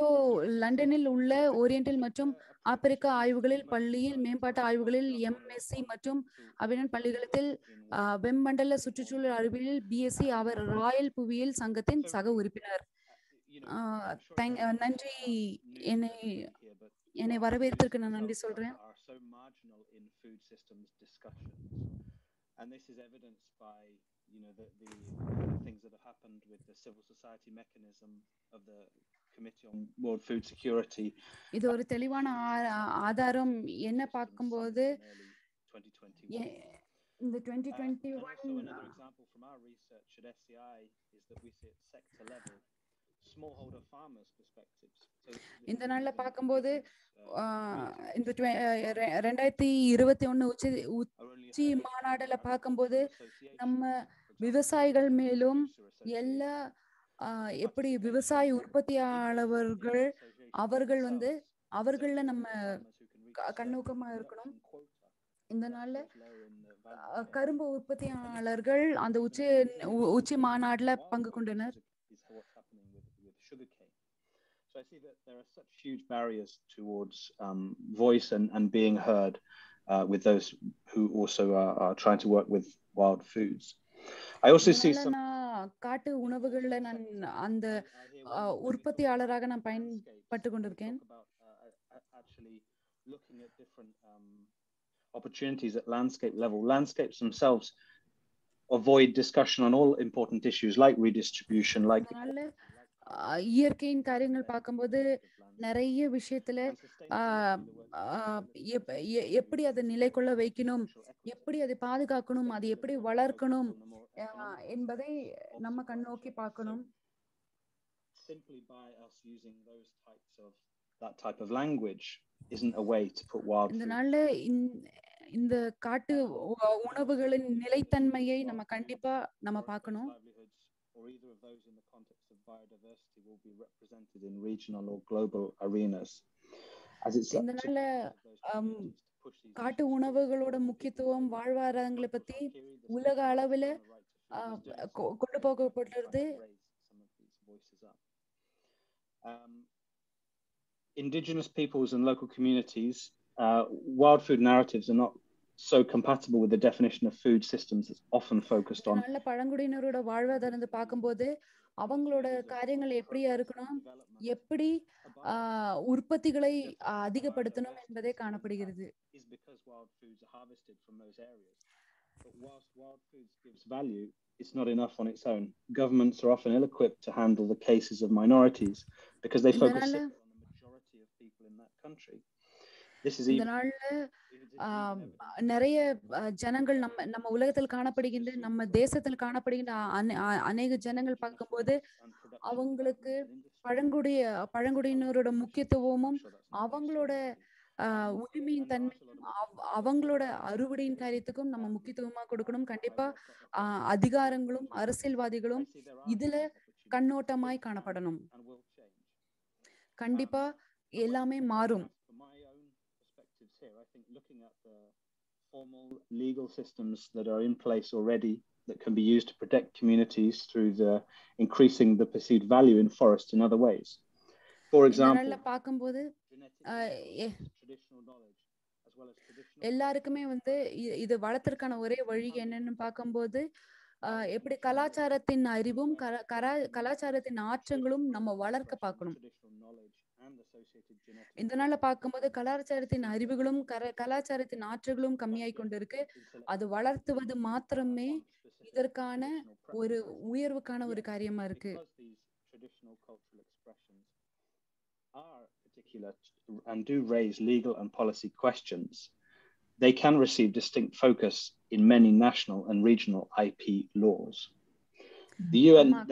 Speaker 1: லண்டனில் உள்ள ஓரியண்டல் மற்றும் ஆப்பிரிக்கா ஆய்வுகளில் பள்ளியில் மேம்பாட்டு ஆய்வுகளில் MSc மற்றும் அவினன் பள்ளிகளத்தில் வெம்மண்டல சுற்றுச்சூழல் அறிவியலில் BSc. அவர் ராயல் புவியியல் சங்கத்தின் சக உறுப்பினர். நன்றி. என்னை வரவேற்பதற்கு நான் நன்றி சொல்றேன்.
Speaker 5: And this is evidenced by the things that have happened with the civil society mechanism of the Committee on World Food Security.
Speaker 1: இது ஒரு தெளிவான ஆதாரம். என்ன பார்க்கும்போது இந்த 2021
Speaker 5: another example from our research at SCI is that we see at sector level smallholder farmers perspectives.
Speaker 1: இந்த நாள்ல பார்க்கும்போது இந்த 2021 உச்சி மாநாடுல பார்க்கும்போது நம்ம விவசாயிகள் மேலும் எல்லா எப்படி விவசாய உற்பத்தியாளர்கள் அவர்கள நம்ம கண்ணோக்கமா இருக்கணும். இந்த நாள்ல கரும்பு உற்பத்தியாளர்கள் அந்த உச்சி மாநாட்டுல பங்கு கொண்டனர்.
Speaker 5: So I see that there are such huge barriers towards voice and being heard with those who also are trying to work with wild foods. I also see some
Speaker 1: காட்டு உணவுகள்ல நான் அந்த உற்பத்தியாளராக நான் பயன்பட்டு கொண்டிருக்கேன்.
Speaker 5: Actually looking at different opportunities at landscape level. Landscapes themselves avoid discussion on all important issues like redistribution, like
Speaker 1: இயற்கையின் காரியங்கள் பார்க்கும்போது நிறைய விஷயத்துல எப்படி அதை நிலை கொள்ள வைக்கணும், எப்படி அதை பாதுகாக்கணும், அது எப்படி வளர்க்கணும் என்பதை நம்ம கண்ணோக்கி பார்க்கணும்.
Speaker 5: Simply by us using those types of that type of language isn't a way to put wild food.
Speaker 1: இந்த நாள்ல இந்த காட்டு உணவுகளின் நிலைத்தன்மையை நம்ம கண்டிப்பா நம்ம பார்க்கணும்.
Speaker 5: Or either of those in the context of biodiversity will be represented in regional or global arenas. As it's
Speaker 1: இந்த நாள்ல காட்டு உணவுகளோட முக்கியத்துவம், வாழ்வாதாரங்களை பத்தி உலக அளவில் கொண்டு போகப்படுறது.
Speaker 5: Indigenous peoples and local communities, wild food narratives are not so compatible with the definition of food systems that's often focused on.
Speaker 1: நல்ல பழங்குடியினரோட வாழ்வாதாரத்தை பார்க்கும்போது அவங்களோட காரியங்கள் எப்படியா இருக்கணும், எப்படி உற்பத்திகளை அதிகப்படுத்தணும் என்பதே காணப்படுகிறது.
Speaker 5: Is because wild foods are harvested from those areas. But whilst wild foods gives value, it's not enough on its own. Governments are often ill-equipped to handle the cases of minorities because they focus on the majority of people in that country. This is
Speaker 1: இந்த நாள்ல நிறைய ஜனங்கள் நம்ம உலகத்தில் காணப்படுகின்ற, நம்ம தேசத்தில் காணப்படுகின்ற அநேக ஜனங்கள் பார்க்கும்போது அவங்களுக்கு பழங்குடியினரோட முக்கியத்துவமும் அவங்களோட உரிமையின் தன்மையும் அவங்களோட அறுவடையின் காரியத்துக்கும் நம்ம முக்கியத்துவமா கொடுக்கணும். கண்டிப்பா அதிகாரங்களும் அரசியல்வாதிகளும் இதுல கண்ணோட்டமாய் காணப்படணும். கண்டிப்பா எல்லாமே மாறும்.
Speaker 5: Here, I think looking at the formal legal systems that are in place already that can be used to protect communities through the increasing the perceived value in forests in other ways. For example,
Speaker 1: பார்க்கும்போது எல்லாருக்குமே இது வளர்த்திற்கான ஒரே வழி என்னன்னு பார்க்கும்போது எப்படி கலாச்சாரத்தின் அறிவும் கலாச்சாரத்தின் ஆற்றங்களும் நம்ம வளர்க்க பார்க்கணும். இந்த நாள்ல பார்க்கும்போது கலாச்சாரத்தின் அறிவுகளும் கலாச்சாரத்தின் ஆற்றங்களும் கம்மியாய் கொண்டிருக்கு. அது வளர்த்துவது மாத்திரமே இதற்கான ஒரு உயர்வுக்கான ஒரு காரியமா இருக்கு.
Speaker 5: And do raise legal and policy questions. They can receive distinct focus in many national and regional IP laws.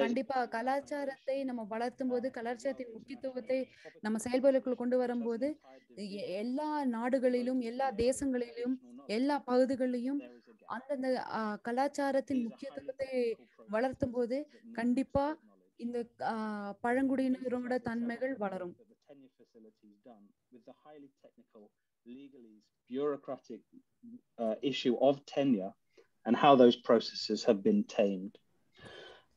Speaker 1: கண்டிப்பா கலாச்சாரத்தை நம்ம வளர்த்தும் போது, கலாச்சாரத்தின் முக்கியத்துவத்தை நம்ம செயல்பாடுகளுக்குள் கொண்டு வரும்போது எல்லா நாடுகளிலும், எல்லா தேசங்களிலும், எல்லா பகுதிகளிலும் அந்தந்த கலாச்சாரத்தின் முக்கியத்துவத்தை வளர்த்தும் போது கண்டிப்பா இந்த பழங்குடியினரோட தன்மைகள் வளரும்.
Speaker 5: Bureaucratic issue of tenure and how those processes have been tamed.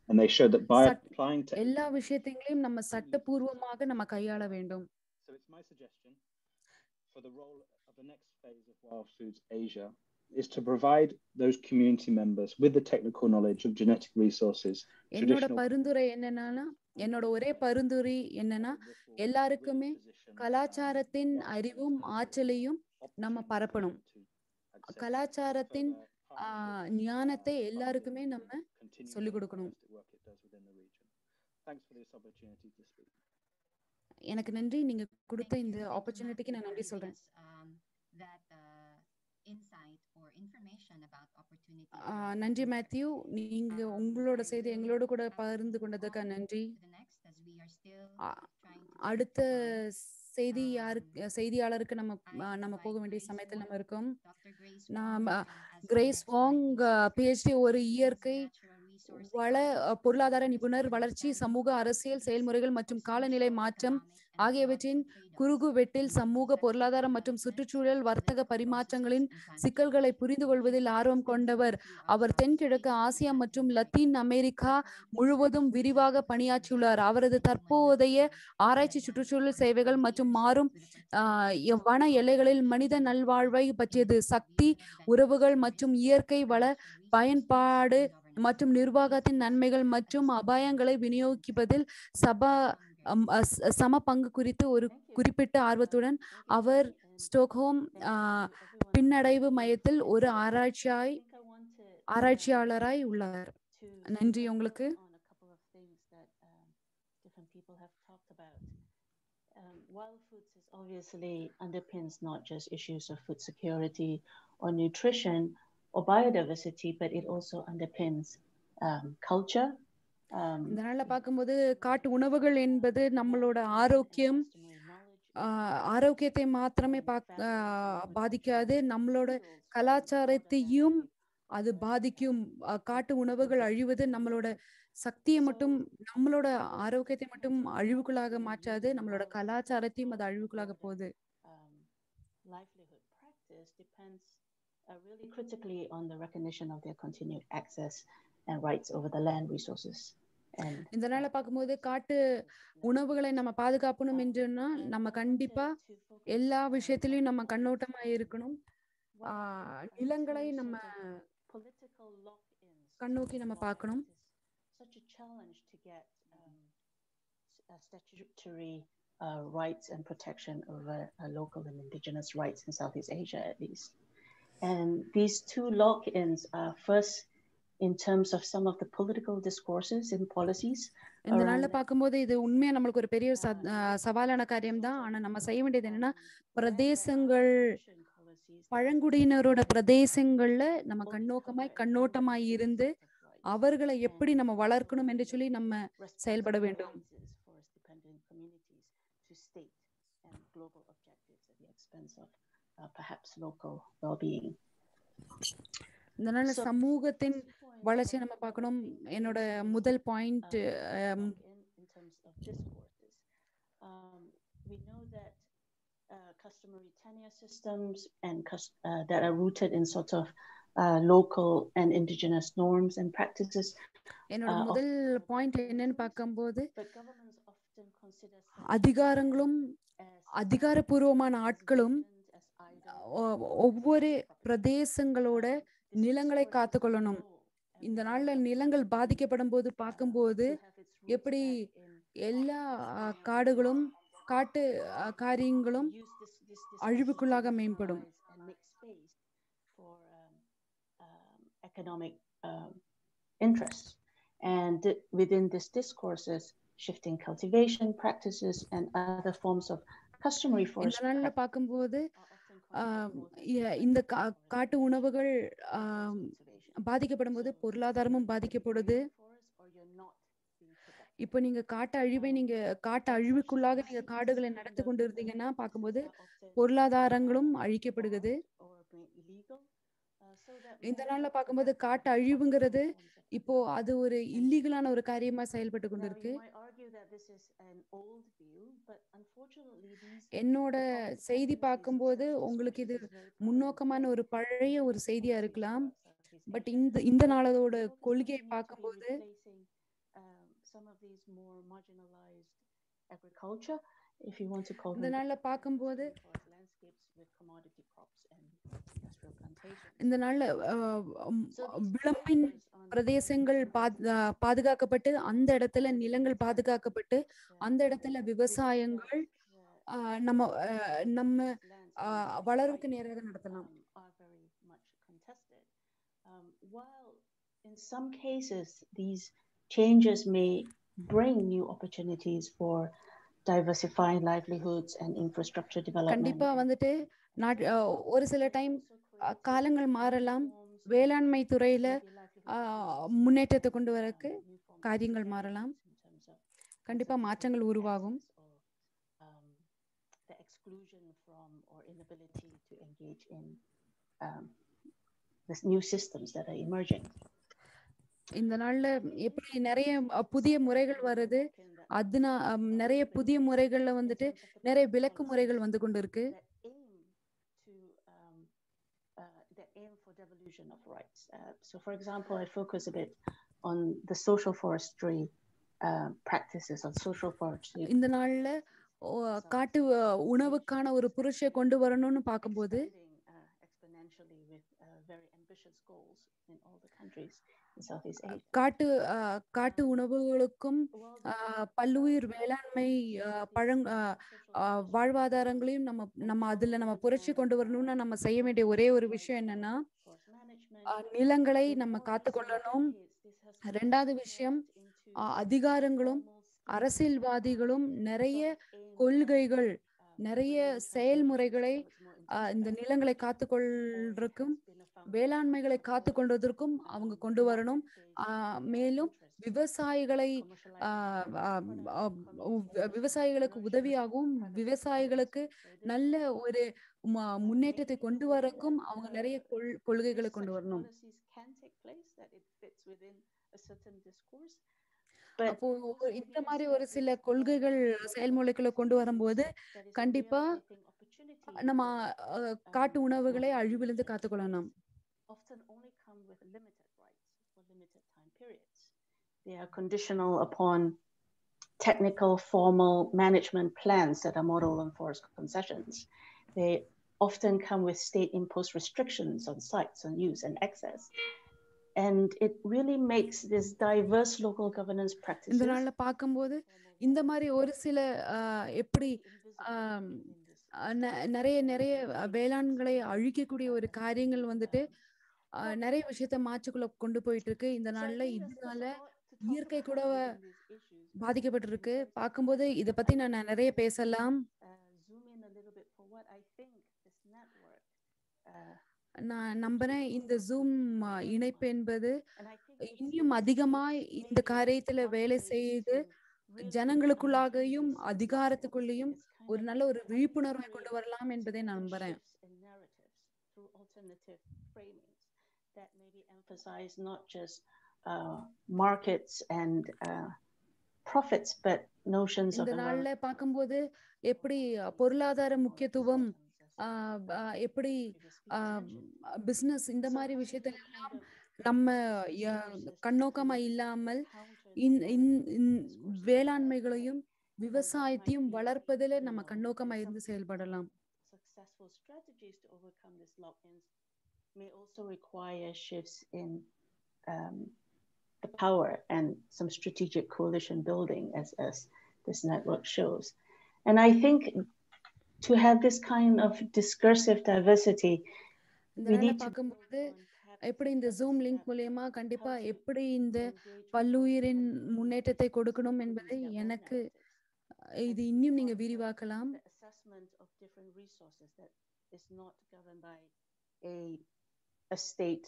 Speaker 5: And they show that by applying
Speaker 1: எல்லா விஷயத்தையும் நம்ம சட்டபூர்வமாக நம்ம கையாள வேண்டும்.
Speaker 5: So it's my suggestion for the role of the next phase of Wild Foods Asia is to provide those community members with the technical knowledge of genetic resources.
Speaker 1: என்னோட பரிந்துரை என்னோட ஒரே பரிந்துரை என்னன்னா எல்லாருக்குமே கலாச்சாரத்தின் அறிவும் ஆற்றலையும் நம்ம பரப்பணும். கலாச்சாரத்தின் ஞானத்தை எல்லாருக்குமே நம்ம சொல்லிக் கொடுக்கணும். எனக்கு நன்றி, நீங்க கொடுத்த இந்த ஆப்பர்ச்சுனிட்டிக்கு நான் நன்றி சொல்றேன். நன்றி மேத்யூ, நீங்க உங்களோட செய்தி எங்களோட கூட பகிர்ந்து கொண்டதுக்கு நன்றி. அடுத்த செய்தியாளருக்கு நம்ம போக வேண்டிய சமயத்தில் நம்ம இருக்கோம். கிரேஸ் வாங் PhD, ஒரு இயற்கை வள பொருளாதார நிபுணர், வளர்ச்சி, சமூக அரசியல் செயல்முறைகள் மற்றும் காலநிலை மாற்றம் ஆகியவற்றின் குறுகுவெட்டில் சமூக, பொருளாதார மற்றும் சுற்றுச்சூழல் வர்த்தக பரிமாற்றங்களின் சிக்கல்களை புரிந்து கொள்வதில் ஆர்வம் கொண்டவர். அவர் தென்கிழக்கு ஆசியா மற்றும் லத்தீன் அமெரிக்கா முழுவதும் விரிவாக பணியாற்றியுள்ளார். அவரது தற்போதைய ஆராய்ச்சி சுற்றுச்சூழல் சேவைகள் மற்றும் மாறும் வன எல்லைகளில் மனித நல்வாழ்வை பற்றியது. சக்தி, உறவுகள் மற்றும் இயற்கை வள பயன்பாடு மற்றும் நிர்வாகத்தின் நன்மைகள் மற்றும் அபாயங்களை விநியோகிப்பதில் சம பங்கு குறித்து ஒரு குறிப்பிட்ட ஆர்வத்துடன் அவர் ஸ்டாக்ஹோம் பின்னடைவு மையத்தில் ஒரு ஆராய்ச்சியாளராய் உள்ளார். நன்றி உங்களுக்கு.
Speaker 12: Wild foods is obviously underpins not just issues of food security or nutrition or biodiversity, but it also underpins culture.
Speaker 1: இதனால பார்க்கும்போது காட்டு உணவுகள் என்பது நம்மளோட ஆரோக்கியத்தை மாத்திரமே பாதிக்காது, நம்மளோட கலாச்சாரத்தையும் அது பாதிக்கும். காட்டு உணவுகள் அழிவது நம்மளோட சக்தியை மட்டும், நம்மளோட ஆரோக்கியத்தை மட்டும் அழிவுக்குள்ளாக மாற்றாது, நம்மளோட கலாச்சாரத்தையும் அது அழிவுக்குள்ளாக போகுது.
Speaker 12: Livelihood practice depends really critically on the recognition of their continued access and rights over the land resources.
Speaker 1: இதனால பார்க்கும்போது காட்டு உணவுகளை நம்ம பாதுகாக்கணும் என்றுன்னா நம்ம கண்டிப்பா எல்லா விஷயத்திலயும் நம்ம கண்ணோட்டமா இருக்கணும். நிலங்களை நம்ம கண்ணோக்கி நம்ம பார்க்கணும்.
Speaker 12: Such a challenge to get statutory rights and protection over local and indigenous rights in Southeast Asia, at least. And these two lock-ins are first in terms of some of the political discourses and policies.
Speaker 1: இந்த நாள்ல பார்க்கும்போது இது உண்மையா நம்மளுக்கு ஒரு பெரிய சவாலான காரியம் தான். ஆனா நம்ம செய்ய வேண்டியது என்னன்னா, பிரதேசங்கள், பழங்குடியினரோட பிரதேசங்கள்ல நம்ம கண்ணோட்டமாய் இருந்து அவர்களை எப்படி நம்ம வளர்க்கணும் என்று சொல்லி நம்ம செயல்பட வேண்டும். இதனால சமூகத்தின் வளர்ச்சியை நம்ம பார்க்கணும். என்னோட முதல் point,
Speaker 12: customary tenure systems and that are rooted in sort of local and indigenous norms and practices.
Speaker 1: என்னோட முதல் பாயிண்ட் என்னன்னு பார்க்கும்போது, அதிகாரங்களும் அதிகாரப்பூர்வமான ஆட்களும் ஒவ்வொரு பிரதேசங்களோட நிலங்களை காத்துக்கொள்ளணும். இந்த நாள்ல நிலங்கள் பாதிக்கப்படும் போது பார்க்கும்போது எப்படி எல்லா காடுகளும் காட்டு காரியங்களும் அழிவுக்குள்ளாக மேம்படும்.
Speaker 12: Economic interests, and within this discourses shifting cultivation practices and other forms of customary forestry.
Speaker 1: இந்த நாள்ல பார்க்கும்போது இந்த காட்டு உணவுகள் பாதிக்கப்படும் போது பொருளாதாரமும் பாதிக்கப்படுது. இப்போ நீங்க காட்டு அழிவுக்குள்ளாக நீங்க காடுகளை நடத்தி கொண்டு இருந்தீங்கன்னா பார்க்கும்போது பொருளாதாரங்களும் அழிக்கப்படுகிறது. இந்த நாள்ல பார்க்கும்போது காட்டு அழிவுங்கிறது இப்போ அது ஒரு இல்லீகலான ஒரு காரியமா செயல்பட்டு கொண்டிருக்கு. என்னோட செய்தி பார்க்கும்போது உங்களுக்கு இது முன்னோக்கமான ஒரு பழைய ஒரு செய்தியா இருக்கலாம். பட் இந்த நாளோட கொள்கையை பார்க்கும்போது இந்த நாள்ல பார்க்கும்போது இந்த நாள்ல விளம்பின் பிரதேசங்கள் பாதுகாக்கப்பட்டு, அந்த இடத்துல நிலங்கள் பாதுகாக்கப்பட்டு, அந்த இடத்துல விவசாயங்கள் நம்ம வளர்வுக்கு நேராக நடத்தலாம்.
Speaker 12: While in some cases these changes may bring new opportunities for diversifying livelihoods and infrastructure development.
Speaker 1: கண்டிப்பா வந்துட்டு ஒரு சில டைம் காலங்கள் மாறலாம். வேளாண்மை துறையில முன்னேற்றத்தை கொண்டு வரக்கு காரியங்கள் மாறலாம். கண்டிப்பா மாற்றங்கள் உருவாகும்.
Speaker 12: The exclusion from or inability to engage in the new systems that are emerging.
Speaker 1: இந்த நாள்ல எப்படி நிறைய புதிய முறைகள் வருது, அதுனா நிறைய புதிய முறைகள்ல வந்துட்டு நிறைய விலக்கு முறைகள் வந்து கொண்டு இருக்கு.
Speaker 12: The aim for devolution of rights. So for example, I focus a bit on the social forestry practices of social forestry.
Speaker 1: இந்த நாள்ல காட்டு உணவுக்கான ஒரு புரட்சியை கொண்டு வரணும்னு பார்க்கும்போது
Speaker 12: exponentially with very ambitious goals in all the countries in Southeast Asia.
Speaker 1: காட்டு உணவுகளுக்கும் பல்லுயிர் வேளாண்மை வாழ்வாதாரங்களையும் நம்ம அதுல நம்ம புரட்சி கொண்டு வரணும்னா நம்ம செய்ய வேண்டிய ஒரே ஒரு விஷயம் என்னன்னா நிலங்களை நம்ம காத்துக்கொள்ளணும். ரெண்டாவது விஷயம், அதிகாரங்களும் அரசியல்வாதிகளும் நிறைய கொள்கைகள் நிறைய செயல்முறைகளை இந்த நிலங்களை காத்துக்கொள்றதுக்கும் வேளாண்மைகளை காத்துக்கொள்வதற்கும் அவங்க கொண்டு வரணும். மேலும் விவசாயிகளுக்கு உதவியாகவும் விவசாயிகளுக்கு நல்ல ஒரு முன்னேற்றத்தை கொண்டு வரக்கும் அவங்க நிறைய கொள்கைகளை கொண்டு வரணும். அப்போ இந்த மாதிரி ஒரு சில கொள்கைகள் செயல்முறைகளை கொண்டு வரும்போது கண்டிப்பா நம்ம காட்டு உணவுகளை அழிவிலிருந்து காத்துக்கொள்ளணும்.
Speaker 12: Often only come with limited rights for limited time periods. They are conditional upon technical formal management plans that are modeled on forest concessions. They often come with state-imposed restrictions on sites, on use and access. And it really makes this diverse local governance practices.
Speaker 1: இந்த நாள்ல பார்க்கும்போது இந்த மாதிரி ஒரு சில எப்படி நிறைய வேளாண்களை அழிக்கக்கூடிய ஒரு காரியங்கள் வந்துட்டு நிறைய விஷயத்த மாற்றுக்குள்ள கொண்டு போயிட்டு இருக்கு. இந்த நாள்ல இதனால இயற்கை கூட பாதிக்கப்பட்டிருக்கு. பார்க்கும்போது இத பத்தி நான் நிறைய பேசலாம். நான் நம்புறேன் இந்த ஜூம் இணைப்பு என்பது இன்னும் அதிகமா இந்த காரியத்துல வேலை செய்து ஜனங்களுக்குள்ளாகவும் அதிகாரத்துக்குள்ளேயும் ஒரு நல்ல ஒரு விழிப்புணர்வை கொண்டு வரலாம் என்பதை நான் நம்புறேன்.
Speaker 12: That maybe emphasize not just markets and profits, but notions of.
Speaker 1: இந்த நாள்ல பார்க்கும்போது எப்படி பொருளாதார முக்கியத்துவம் எப்படி பிசினஸ் இந்த மாதிரி விஷயத்துல எல்லாம் நம்ம கண்ணோக்கமா இல்லாமல் வேளாண்மைகளையும் விவசாயத்தையும் வளர்ப்பதில் நம்ம கண்ணோக்கமா இருந்து செயல்படலாம்.
Speaker 12: Successful strategies to overcome this lock-ins may also require shifts in the power and some strategic coalition building, as this network shows. And I think to have this kind of discursive diversity, we need to.
Speaker 1: எப்படி இந்த zoom link மூலமா கண்டிப்பா எப்படி இந்த பல்லுயிரின் முன்னேற்றத்தை கொடுக்கணும் என்பதை எனக்கு இது இன்னும் நீங்க விரிவாக்கலாம்.
Speaker 12: Assessment of different resources that is not governed by a state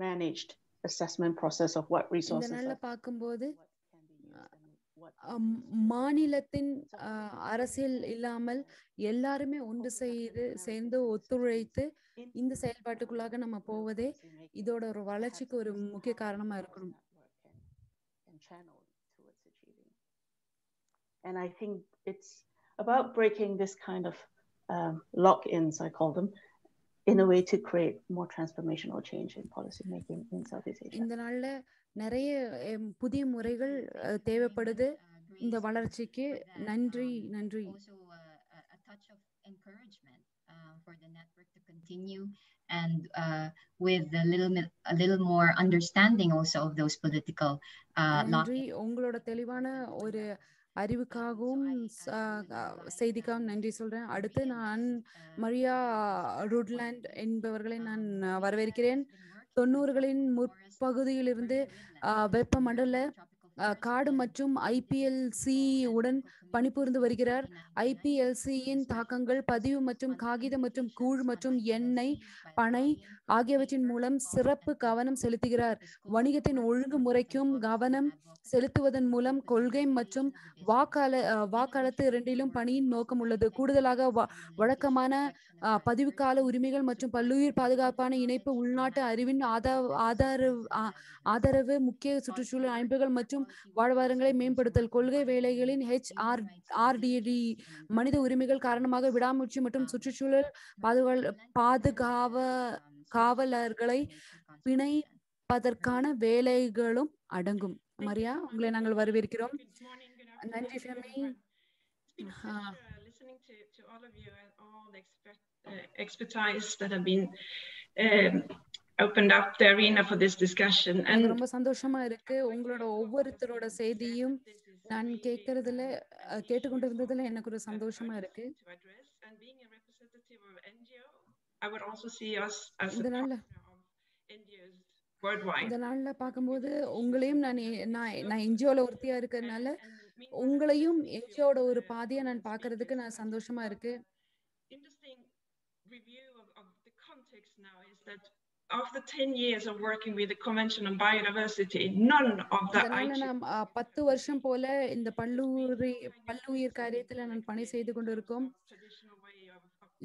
Speaker 12: managed assessment process of what resources.
Speaker 1: இந்த நாள்ல பார்க்கும்போது மாநிலத்தின் அரசியல் இல்லாமல் எல்லாருமே ஒன்று சேர்ந்து ஒத்துழைத்து இந்த செயல்பாட்டுக்குள்ளாக நம்ம போவதே இதோட ஒரு வளர்ச்சிக்கு ஒரு முக்கிய காரணமா இருக்கணும்.
Speaker 12: And I think it's about breaking this kind of lock-ins, I call them, in a way to create more transformational change in policy making in Southeast Asia.
Speaker 1: இந்த நாள்ல நிறைய புதிய முறைகள் தேவைப்படுது இந்த வளர்ச்சிக்கு. நன்றி.
Speaker 3: Also a touch of encouragement for the network to continue and with a little more understanding also of those political
Speaker 1: நன்றி. உங்களோட தெளிவான ஒரு அறிவுக்காகவும் செய்திக்காகவும் நன்றி சொல்றேன். அடுத்து நான் மரியா ருட்லாண்ட் என்பவர்களை நான் வரவேற்கிறேன். 90களின் முற்பகுதியிலிருந்து வெப்பமண்டல காடு மற்றும் IPLC உடன் பணிபுரிந்து வருகிறார். IPLCயின் தாக்கங்கள் பதிவு மற்றும் காகித மற்றும் கூழ் மற்றும் எண்ணெய் பனை ஆகியவற்றின் மூலம் சிறப்பு கவனம் செலுத்துகிறார். வணிகத்தின் ஒழுங்குமுறைக்கும் கவனம் செலுத்துவதன் மூலம் கொள்கை மற்றும் வாக்காளத்து இரண்டிலும் பணியின் நோக்கம் உள்ளது. கூடுதலாக வழக்கமான பதிவுக்கால உரிமைகள் மற்றும் பல்லுயிர் பாதுகாப்பான இணைப்பு, உள்நாட்டு அறிவின் ஆதரவு, முக்கிய சுற்றுச்சூழல் அமைப்புகள் மற்றும் வாழ்வாதாரங்களை மேம்படுத்தல், கொள்கை வேலைகளின் HRDD மனித உரிமைகள் காரணமாக விடாமுயற்சி மற்றும் சுற்றுச்சூழல் காவலர்களை பிணைப்பதற்கான வேலைகளும் அடங்கும். மரியா, உங்களை நாங்கள் வரவேற்கிறோம். நன்றி Shami.
Speaker 10: Listening to all of you and all the expertise that have been opened up the arena for this discussion. And
Speaker 1: ரொம்ப சந்தோஷமா இருக்கு. உங்களோட ஒவ்வொருத்தரோட செய்தியும் நான் கேட்டுக்கொண்டிருந்ததுல எனக்கு ஒரு சந்தோஷமா இருக்கு.
Speaker 10: And being a representative of NGO, I would also see us as
Speaker 1: இந்த
Speaker 10: a
Speaker 1: நாள்ல
Speaker 10: partner of NGOs worldwide.
Speaker 1: இந்த நாள்ல பார்க்கும்போது உங்களையும் நான் என்ஜிஓல ஒருத்தியா இருக்கிறதுனால உங்களையும் என்ஜிஓட ஒரு பாதியா நான் பார்க்கிறதுக்கு நான் சந்தோஷமா இருக்கு.
Speaker 10: Interesting review of the context now is that after 10 years of working with the Convention on Biodiversity, none of the
Speaker 1: நான் 10 வருஷம் போல இந்த பல்லுயிர் காரியத்துல நான் பணி செய்து கொண்டிருக்கோம்.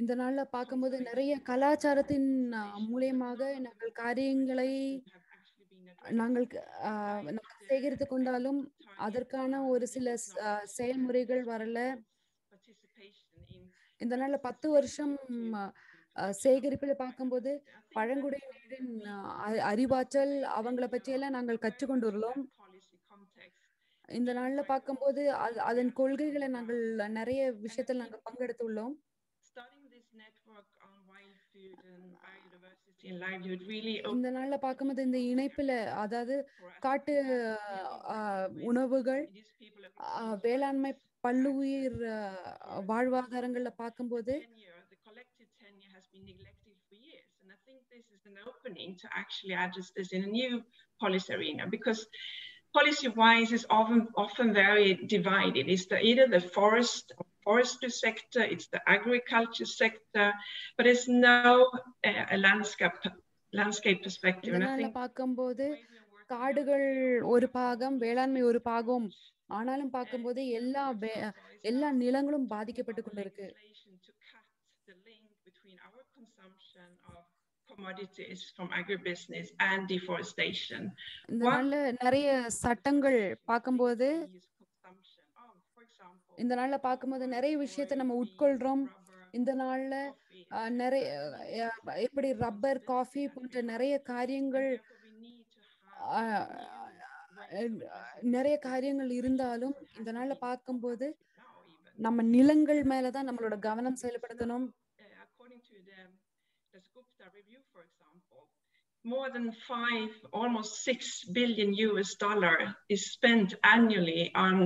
Speaker 1: இந்த நாள்ல பார்க்கும்போது நிறைய கலாச்சாரத்தின் மூலியமாக நாங்கள் காரியங்களை நாங்கள் சேகரித்து கொண்டாலும் அதற்கான ஒரு சில செயல்முறைகள் வரல. இந்த நாள்ல 10 வருஷம் சேகரிப்பில் பார்க்கும்போது பழங்குடியினரின் அறிவாற்றல் அவங்களை பற்றியெல்லாம் நாங்கள் கற்றுக்கொண்டுள்ளோம். இந்த நாள்ல பார்க்கும்போது அதன் கொள்கைகளை நாங்கள் நிறைய விஷயத்தில் நாங்கள் பங்கெடுத்துள்ளோம். இந்த நாள்ல பார்க்கும்போது இந்த இணைப்புல அதாவது காட்டு உணவுகள், வேளாண்மை, பல்லுயிர் வாழ்வாதாரங்கள்ல பார்க்கும்போது
Speaker 10: and I think this is an opening to actually address this in a new policy arena, because policy-wise is often very divided. It's either the forestry sector, it's the agriculture sector, but there's no landscape perspective.
Speaker 1: இந்த நாள்ல பார்க்கும்போது காடுகள் ஒரு பாகம், வேளாண்மை ஒரு பாகம், ஆனாலும் பார்க்கும்போது எல்லா நிலங்களும் பாதிக்கப்பட்டு கொண்டிருக்கு.
Speaker 10: Commodities from agribusiness and deforestation.
Speaker 1: இந்த நாள்ல நிறைய சட்டங்கள் பார்க்கும்போது நிறைய விஷயத்தை நம்ம உட்கொள்றோம். இந்த நாள்ல எப்படி ரப்பர், காஃபி போன்ற நிறைய காரியங்கள் இருந்தாலும் இந்த நாள்ல பார்க்கும்போது நம்ம நிலங்கள் மேலதான் நம்மளோட கவனம் செயல்படுத்தணும்.
Speaker 10: Review, for example, more than almost $6 billion is spent annually on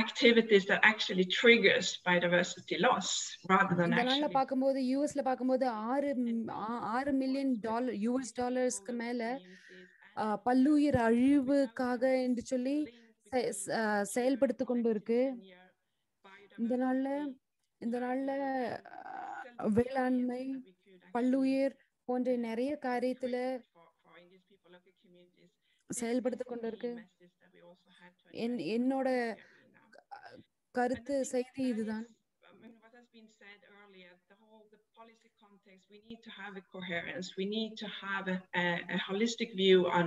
Speaker 10: activities that actually triggers biodiversity loss rather than
Speaker 1: இந்த நாள்ல பார்க்கும்போது யூஎஸ்ல பார்க்கும்போது $6 மில்லியன் மேல பல்லுயிர் அழிவுக்காக என்று சொல்லி செயல்படுத்தி கொண்டு இருக்கு. இந்த நாள்ல வேளாண்மை, பல்லுயிர் போன்ற நிறைய காரியத்துல செயல்படுத்திக் கொண்டிருக்கு. என்னோட கருத்து செய்தி இதுதான்.
Speaker 10: What has been said earlier, the policy context, we need to have a coherence. We need to have a holistic view on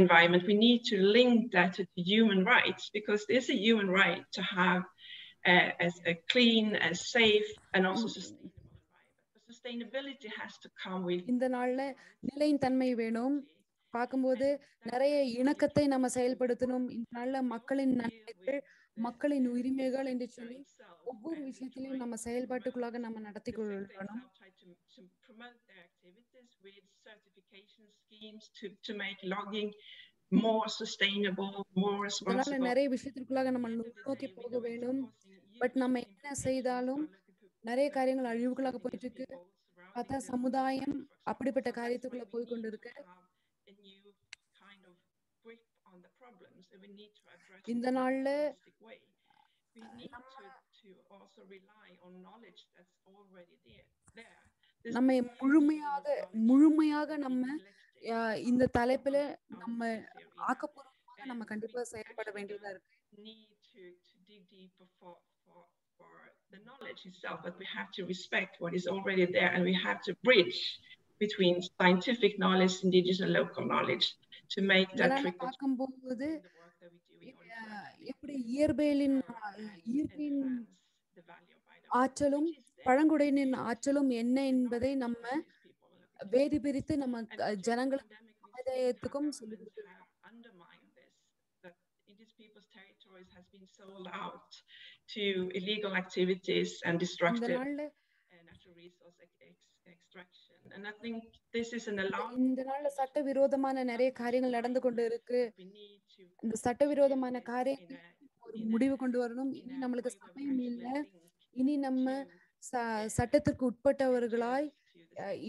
Speaker 10: environment. We need to link that to human rights, because there's a human right to have a clean, a safe, and also sustainable. Sustainability has to come with.
Speaker 1: இந்த நாள்ல நிலையின் தன்மை வேணும். பார்க்கும்போது நிறைய இணக்கத்தை நம்ம செயல்படுத்தணும். இந்த நாள்ல மக்களின் நன்மைகள், மக்களின் உரிமைகள் என்று சொல்லி ஒவ்வொரு விஷயத்திலையும் நம்ம செயல்பாட்டுக்குள்ளாக நம்ம நடத்தி கொள்ளணும். இதனால நிறைய விஷயத்திற்குள்ளாக நம்ம நோக்கி போக வேண்டும். பட் நம்ம என்ன செய்தாலும் நிறைய காரியங்கள் அழிவுகளாக போயிட்டு இருக்கு. பார்த்தா சமுதாயம் அப்படிப்பட்ட காரியத்துக்குள்ள போய் கொண்டு இருக்கு. இந்த நாள்ல
Speaker 10: we need to also rely on knowledge that's already there.
Speaker 1: நம்ம முழுமையாக நம்ம இந்த தலைப்புல நம்ம ஆக்கப்பூர்வமாக நம்ம கண்டிப்பா செயல்பட வேண்டியதா இருக்கு.
Speaker 10: Need to dig deeper for the knowledge itself, but we have to respect what is already there, and we have to bridge between scientific knowledge, indigenous and local knowledge to make that trickle
Speaker 1: பார்க்கும்போது
Speaker 10: in the work that we do in order to
Speaker 1: எப்படி இயற்கையின் ஆற்றலும் பழங்குடியினின் ஆற்றலும் என்ன என்பதை நம்ம வேதி பிரித்து நம்ம ஜனங்களுக்கு சமுதாயத்துக்கும் சொல்லிக் கொடுக்கிறோம்.
Speaker 10: Indigenous people's territories has been sold out to illegal activities and destructive natural resource extraction. And I think this is an alarm.
Speaker 1: இந்த நாள்ல சட்டவிரோதமான நிறைய காரியங்கள் நடந்து கொண்டு இருக்கு. இந்த சட்டவிரோதமான காரியங்கள் ஒரு முடிவு கொண்டு வரணும். இனி நம்மளுக்கு சமயம் இல்லை. இனி நம்ம சட்டத்திற்கு உட்பட்டவர்களாய்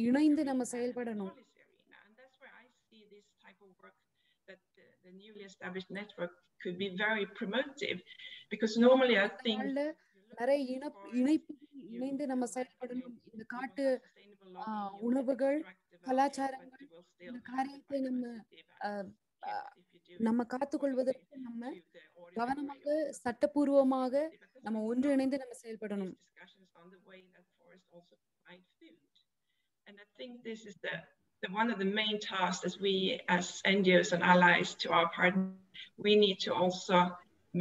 Speaker 1: இணைந்து நம்ம செயல்படணும்.
Speaker 10: That the newly established network could be very promotive, because normally I think
Speaker 1: நிறைய இணைந்து நம்ம செயல்படணும். இந்த காட்டு உணவுகள் கலாச்சாரங்கள் இந்த காரியத்தை நம்ம காத்துக்கொள்வதற்கு நம்ம கவனமாக சட்டப்பூர்வமாக நம்ம ஒன்றிணைந்து நம்ம செயல்படணும்.
Speaker 10: And I think this is one of the main tasks as we as NGOs and allies to our partners. We need to also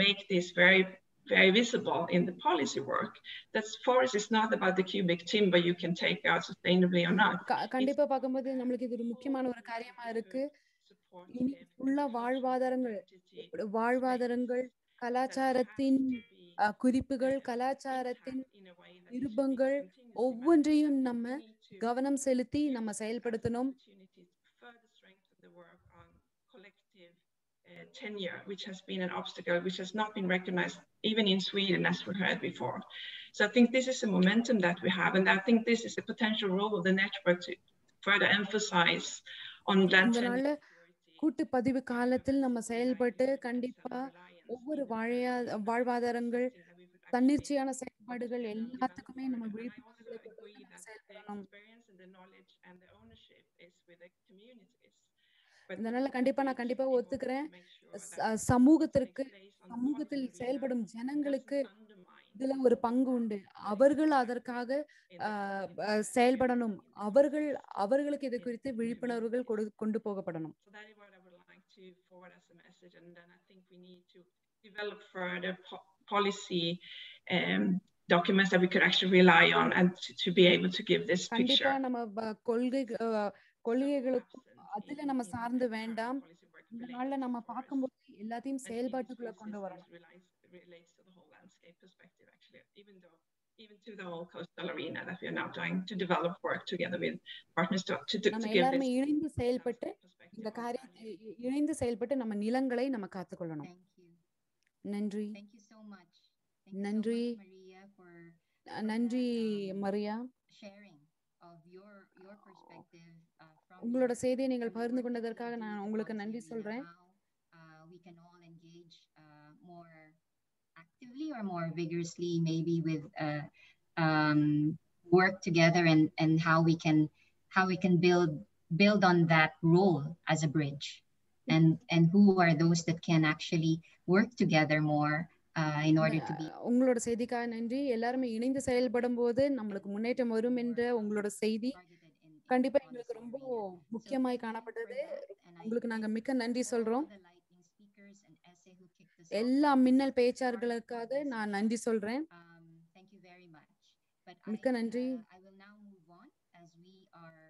Speaker 10: make this very, very visible in the policy work. That forest is not about the cubic timber you can take out sustainably or not.
Speaker 1: கண்டிப்பா பார்க்கும்போது நம்மளுக்கு இது ஒரு முக்கியமான ஒரு காரியமா இருக்கு. இனி ஃபுல்லா வாழ்வாதாரங்கள் கலாச்சாரத்தின் குறிப்புகள் கலாச்சாரத்தின் நிருபங்கள் ஒவ்வொன்றையும் நம்ம கவனம் செலுத்தி நம்ம செயல்படுத்தணும்.
Speaker 10: Tenure, which has been an obstacle, which has not been recognized even in Sweden, as we heard before. So I think this is a momentum that we have, and I think this is a potential role of the network to further emphasize on land tenure.
Speaker 1: கூட்டு பதிவு காலத்தில் நம்ம செயல்பட்டு கண்டிப்பா ஒவ்வொரு வாழ்வாதாரங்கள் தன்னிச்சையான செயல்பாடுகள் எல்லாத்துக்குமே நம்ம விழிப்புணர்வுகளை கொண்டு செயல்படணும். இதனால நான் கண்டிப்பா ஒத்துக்கிறேன். சமூகத்தில் செயல்படும் ஜனங்களுக்கு இதுல ஒரு பங்கு உண்டு. அவர்கள் அதற்காக செயல்படணும். அவர்களுக்கு இது குறித்து விழிப்புணர்வுகள் கொண்டு போகப்படணும்.
Speaker 10: Develop further policy documents that we could actually rely on and to be able to give this picture.
Speaker 1: கண்டிப்பா நம்ம கொள்கைகளுக்கு அதுல நம்ம சார்ந்து வேண்டாம். இந்த நாள்ல நம்ம பார்க்கும்போது எல்லாத்தையும் செயல்பாட்டுக்குள்ள கொண்டு வரணும்.
Speaker 10: Relates to the whole landscape perspective, actually, even to the whole coastal arena that we are now trying to develop work together with partners to give this.
Speaker 1: இணைந்து செயல்பட்டு நம்ம நிலங்களை நம்ம காத்துக்கொள்ளணும். நன்றி.
Speaker 3: Thank you so much.
Speaker 1: நன்றி Maria.
Speaker 3: Sharing of your perspective from
Speaker 1: உங்களோட செய்தியை நீங்கள் பகிர்ந்து கொண்டதற்காக நான் உங்களுக்கு நன்றி சொல்றேன்.
Speaker 3: We can all engage more actively or more vigorously, maybe with work together and how we can build on that role as a bridge, and who are those that can actually work together more in order to be.
Speaker 1: உங்களோட செய்திக்காக நன்றி. எல்லாரும் இணைந்து செயல்படும் போது நம்மளுக்கு முன்னேற்றம் வரும் என்ற உங்களோட செய்தி கண்டிப்பா எங்களுக்கு ரொம்ப முக்கியமாய் காணப்பட்டது. உங்களுக்கு நாங்க மிக்க நன்றி சொல்றோம். எல்லா மின்னல் பேச்சாளர்களுக்காக நான் நன்றி சொல்றேன்.
Speaker 3: Thank you very much.
Speaker 1: மிக்க நன்றி.
Speaker 3: I will now move on as we are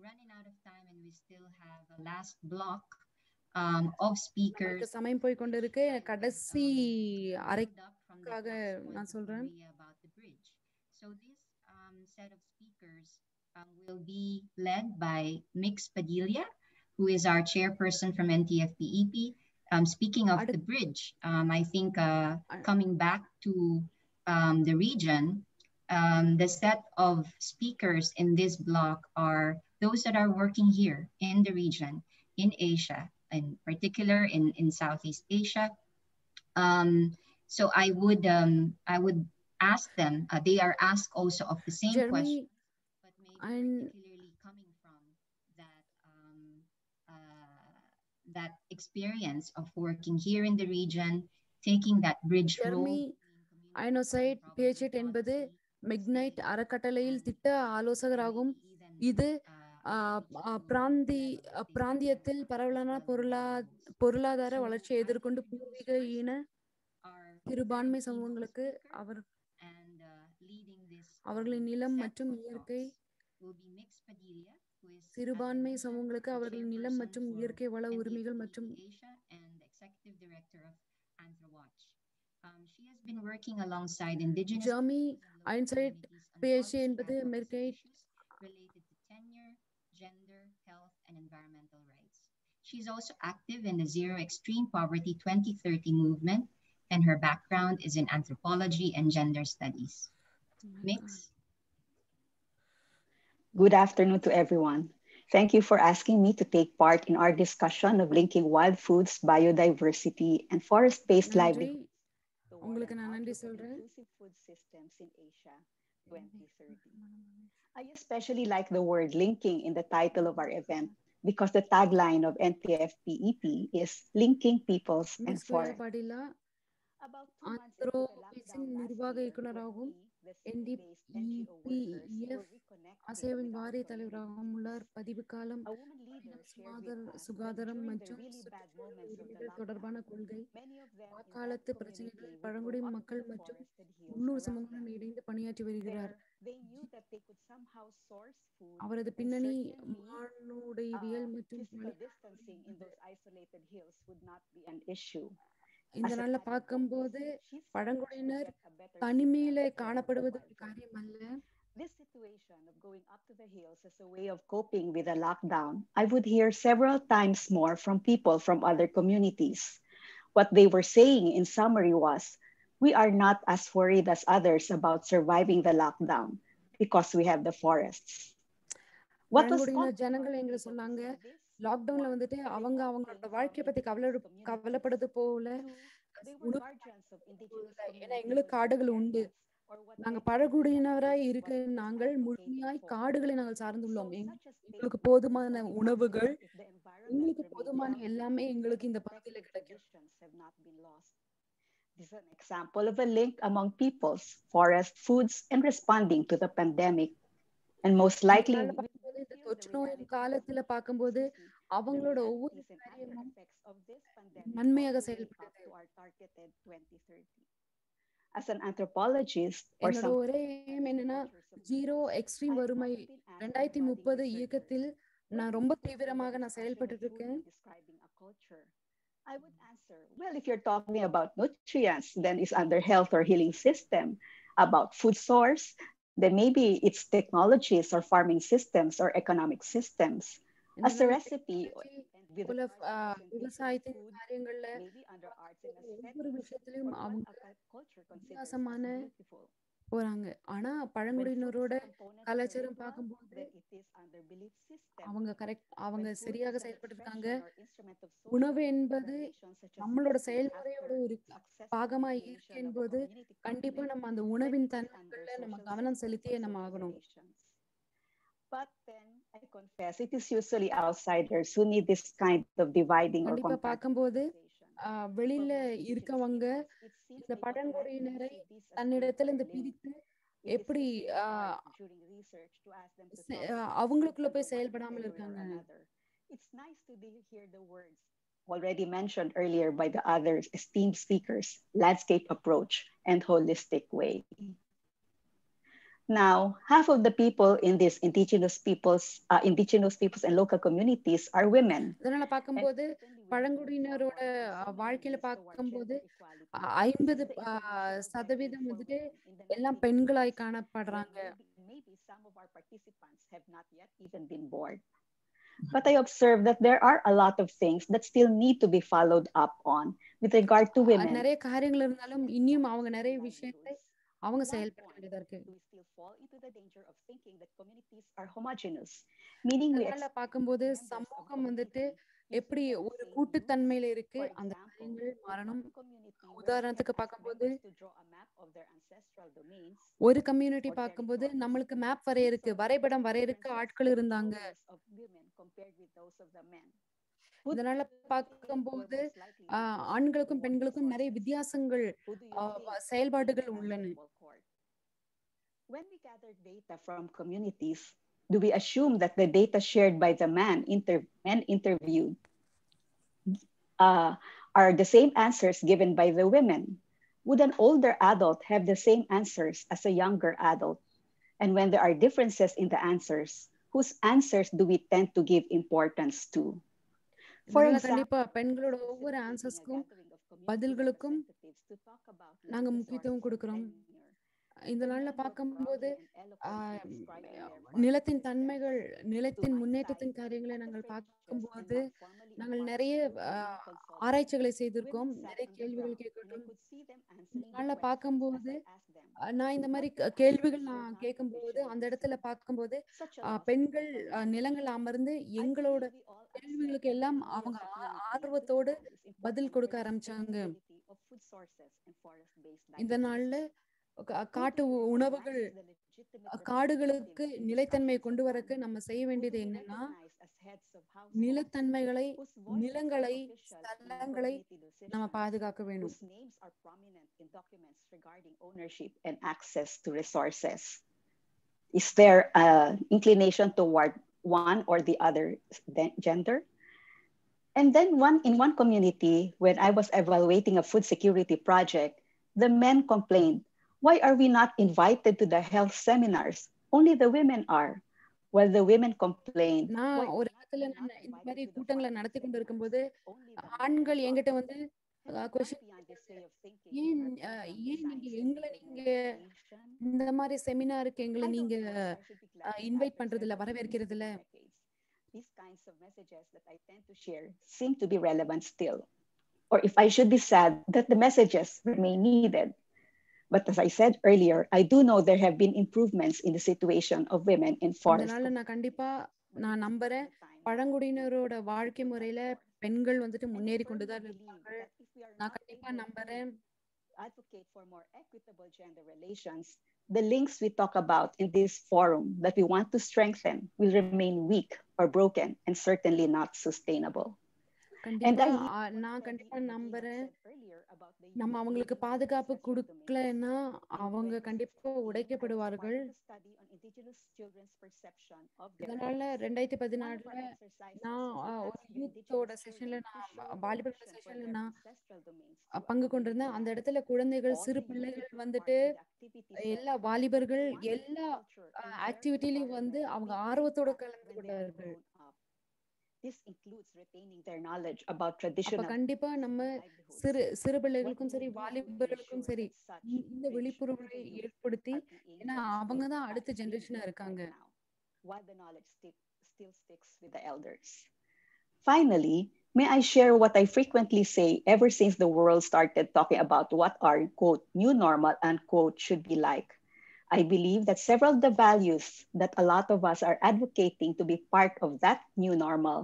Speaker 3: running out of time and we still have a last block of speakers.
Speaker 1: சமயம் போய் கொண்டிருக்கு. கடைசி அறைக்காக நான் சொல்றேன்.
Speaker 3: About the bridge. So this set of speakers will be led by Mix Padilla, who is our chairperson from NTFP-EP. Speaking of the bridge, I think coming back to the region, the set of speakers in this block are those that are working here in the region, in Asia, in particular in Southeast Asia. So I would ask them, they are asked also of the same question, but maybe particularly coming from that experience of working here in the region, taking that bridge role.
Speaker 1: ஐனோசைட் பிஹெச்எட் என்பது மெக்னைட் அறக்கட்டளையில் திட்ட ஆலோசகராகும். இது பிராந்தியத்தில் பரவலான பொருளாதார வளர்ச்சியை எதிர்கொண்டு பூர்வீக இன சிறுபான்மை சமூகங்களுக்கு அவர்களின் நிலம் மற்றும் இயற்கை சிறுபான்மை சமூகங்களுக்கு அவர்களின் நிலம் மற்றும் இயற்கை வள உரிமைகள் மற்றும்
Speaker 3: she has been working alongside indigenous
Speaker 1: Jeremy Einstein PhD என்பது மெர்கைட்
Speaker 3: related to tenure, gender, health, and environmental rights. She is also active in the Zero Extreme Poverty 2030 movement, and her background is in anthropology and gender studies. Mix.
Speaker 13: Good afternoon to everyone. Thank you for asking me to take part in our discussion of linking wild foods, biodiversity, and forest-based livelihoods.
Speaker 1: உங்களுக்கு நான் நன்றி சொல்றேன்.
Speaker 13: Food systems in Asia 2030. I especially like the word linking in the title of our event because the tagline of NTFP-EP is linking peoples and forests. About 2 months into the lockdown
Speaker 1: நிர்வாக இயக்குனராகவும் NTFP-EP அசைவின் வாரிய தலைவராகவும் உள்ளார். பதிவு காலம் சுகாதாரம் மற்றும் தொடர்பான கொள்கை, காலத்து பிரச்சனைகளில் பழங்குடி மக்கள் மற்றும் உள்ளூர் சமூகங்களுடன் இணைந்து பணியாற்றி வருகிறார். அவரது பின்னணி மானுடவியல் மற்றும் இந்த நாள்ல பார்க்கும்போது பழங்குடியினர் தனிமையில காணப்படுவது ஒரு காரியம் அல்ல.
Speaker 13: This situation of going up to the hills as a way of coping with a lockdown, I would hear several times more from people from other communities. What they were saying in summary was, we are not as worried as others about surviving the lockdown because we have the forests.
Speaker 1: ஜனங்கள் எங்க சொன்னாங்க, லாக்டவுன்ல வந்துட்டு அவங்களோட வாழ்க்கையை பத்தி கவலைப்படுறது போல ஏன்னா எங்களுக்கு காடுகள் உண்டு, நாங்க பழங்குடியினராய் இருக்க நாங்கள் முழுமையாய் காடுகளை நாங்கள் சார்ந்துள்ளோம். எங்களுக்கு போதுமான உணவுகள், எங்களுக்கு போதுமான எல்லாமே எங்களுக்கு இந்த பகுதியில கிடைக்கும்.
Speaker 13: This is an example of a link among peoples, forest, foods, and responding to the pandemic. And most likely,
Speaker 1: இந்த தொற்று நோயின் காலத்துல பார்க்கும்போது அவங்களோட ஒவ்வொரு காரியமும் நன்மையாக செயல்பட்டது.
Speaker 13: As an anthropologist,
Speaker 1: என்னோட ஒரே என்னன்னா ஜீரோ எக்ஸ்ட்ரீம் வறுமை 2030 இயக்கத்தில் நான் ரொம்ப தீவிரமாக நான் செயல்பட்டு இருக்கேன்.
Speaker 13: I would answer, well, if you're talking about nutrients, then it's under health or healing system. About food source, then maybe it's technologies or farming systems or economic systems. As a recipe,
Speaker 1: விவசாயத்தின் காரியங்கள்ல ஒவ்வொரு விஷயத்திலும் அவங்க வித்தியாசமான போறாங்க. ஆனா பழங்குடியினரோட கலாச்சாரம் பார்க்கும்போது அவங்க சரியாக செயல்பட்டு இருக்காங்க. உணவு என்பது நம்மளோட செயல்முறையோட ஒரு பாகமா இருக்கு என்பது கண்டிப்பா நம்ம அந்த உணவின் தன்மைகள்ல நம்ம கவனம் செலுத்தியே நம்ம ஆகணும்.
Speaker 13: But then I confess it is usually outsiders who need this kind of dividing or
Speaker 1: கண்டிப்பா பார்க்கும்போது வெளியில இருக்கவங்க இந்த பழங்குடியினரை தன்னிடத்துல இந்த பிரித்து எப்படி அவங்களுக்குள்ள போய் செயல்படாமல் இருக்காங்க.
Speaker 13: It's nice to hear the words already mentioned earlier by the other esteemed speakers, landscape approach and holistic way. Now, half of the people in these indigenous peoples and local communities are women.
Speaker 1: இதனால பார்க்கும்போது பழங்குடியினரோட வாழ்க்கையில பார்க்கும்போது 50% வந்துட்டு எல்லாம் பெண்களாய் காணப்படுறாங்க.
Speaker 13: Maybe some of our participants have not yet even been born. But I observe that there are a lot of things that still need to be followed up on with regard to women.
Speaker 1: நிறைய காரியங்கள் இருந்தாலும் இன்னும் அவங்க நிறைய விஷயத்தை அவங்க செயல்பட வேண்டியதா இருக்கு.
Speaker 13: Meaning
Speaker 1: பார்க்கும்போது சமூகம் வந்துட்டு எப்படி ஒரு கூட்டுத்தன்மையில இருக்கு அந்த காரியங்கள் மாறணும். உதாரணத்துக்கு பார்க்கும்போது ஒரு கம்யூனிட்டி பார்க்கும்போது நம்மளுக்கு மேப் வரையறுக்கு வரைபடம் வரையறுக்க ஆட்கள் இருந்தாங்க. இதனால பார்க்கும்போது ஆண்களுக்கும் பெண்களுக்கும் நிறைய வித்தியாசங்கள் செயல்பாடுகள் உள்ளன.
Speaker 13: When we gather data from communities, do we assume that the data shared by the men interviewed are the same answers given by the women? Would an older adult have the same answers as a younger adult? And when there are differences in the answers, whose answers do we tend to give importance to?
Speaker 1: கண்டிப்பா பெண்களோட ஒவ்வொரு ஆன்சர்ஸ்க்கும் பதில்களுக்கும் நாங்க முக்கியத்துவம் கொடுக்கிறோம். இந்த நாள்ல பார்க்கும்போது நிலத்தின் தன்மைகள், நிலத்தின் முன்னேற்றத்தின் காரியங்களை நாங்கள் பார்க்கும்போது நாங்கள் நிறைய ஆராய்ச்சிகளை செய்திருக்கோம், நிறைய கேள்விகள் கேட்கட்டும். இந்த நாள்ல பார்க்கும்போது நான் இந்த மாதிரி கேள்விகள் நான் கேட்கும்போது அந்த இடத்துல பார்க்கும்போது பெண்கள் நிலங்கள் அமர்ந்து எங்களோட கேள்விகளுக்கு எல்லாம் அவங்க ஆர்வத்தோடு பதில் கொடுக்க ஆரம்பிச்சாங்க. இந்த நாள்ல காட்டு உணவுகள், காடுகளுக்கு நிலைத்தன்மையை கொண்டு வரக்கு நம்ம செய்ய வேண்டியது என்னன்னா, நிலத்தன்மைகளை, நிலங்களை, ஸ்தலங்களை நம்ம பாதுகாக்க வேணும்.
Speaker 13: And access to resources. Is there an inclination toward one or the other gender? And then in one community, when I was evaluating a food security project, the men complained, why are we not invited to the health seminars? Only the women are. While the women complained.
Speaker 1: நான் ஒரு இடத்துல இந்த மாதிரி கூட்டங்களை நடத்தி கொண்டு இருக்கும்போது ஆண்கள் என்கிட்ட வந்து ஏன் நீங்க எங்களை இந்த மாதிரி செமினாருக்கு எங்களை நீங்க இன்வைட் பண்றது இல்ல, வரவேற்கிறது இல்ல?
Speaker 13: These kinds of messages that I tend to share seem to be relevant still. Or if I should be sad that the messages remain needed. But as I said earlier, I do know there have been improvements in the situation of women in forest.
Speaker 1: அதனால நான் கண்டிப்பா நான் நம்புறேன் பழங்குடியினரோட வாழ்க்கை முறையில பெண்கள் வந்துட்டு முன்னேறி கொண்டுதான் இருப்பாங்க. நான் கண்டிப்பா நம்புறேன்.
Speaker 13: Advocate for more equitable gender relations. The links we talk about in this forum that we want to strengthen will remain weak or broken and certainly not sustainable.
Speaker 1: நான் கண்டிப்பா நம்புறேன் நம்ம அவங்களுக்கு பாதுகாப்பு கொடுக்கலன்னா அவங்க கண்டிப்பா உடைக்கப்படுவார்கள். இதனால 2014 நான் ஒரு யூத்தோட செஷன்ல, நான் வாலிபர் செஷன்ல நான் பங்கு கொண்டிருந்தேன். அந்த இடத்துல குழந்தைகள், சிறு பிள்ளைகள் வந்துட்டு எல்லா வாலிபர்கள் எல்லா ஆக்டிவிட்டிலையும் வந்து அவங்க ஆர்வத்தோட கலந்து கொண்டார்கள்.
Speaker 13: This includes retaining their knowledge about traditional.
Speaker 1: கண்டிப்பா நம்ம சிறு பிள்ளைகளுக்கும் சரி வாலிபர்களுக்கும் சரி இந்த விழிப்புணர்வை ஏற்படுத்தி, ஏன்னா அவங்க தான் அடுத்த ஜெனரேஷனா இருக்காங்க.
Speaker 13: While the knowledge still sticks with the elders. Finally, may I share what I frequently say ever since the world started talking about what our quote new normal unquote should be like. I believe that several of the values that a lot of us are advocating to be part of that new normal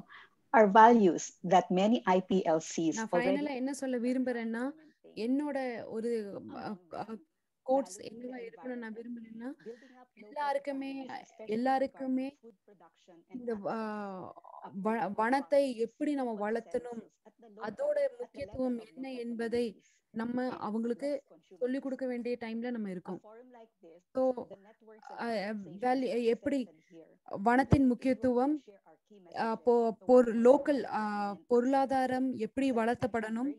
Speaker 13: are values that many IPLCs
Speaker 1: already. என்ன சொல்ல விரும்புறேன்னா, என்னோட ஒரு quotes என்னவா இருக்கணும் நான் விரும்புறேன்னா, எல்லாருக்குமே இந்த வனத்தை எப்படி நம்ம வளர்த்தணும், அதோட முக்கியத்துவம் என்ன என்பதை நம்ம அவங்களுக்கு சொல்லிக் கொடுக்க வேண்டிய டைம்ல நம்ம இருக்கோம். எப்படி வனத்தின் முக்கியத்துவம், லோக்கல் பொருளாதாரம் எப்படி வளர்த்தப்படணும்,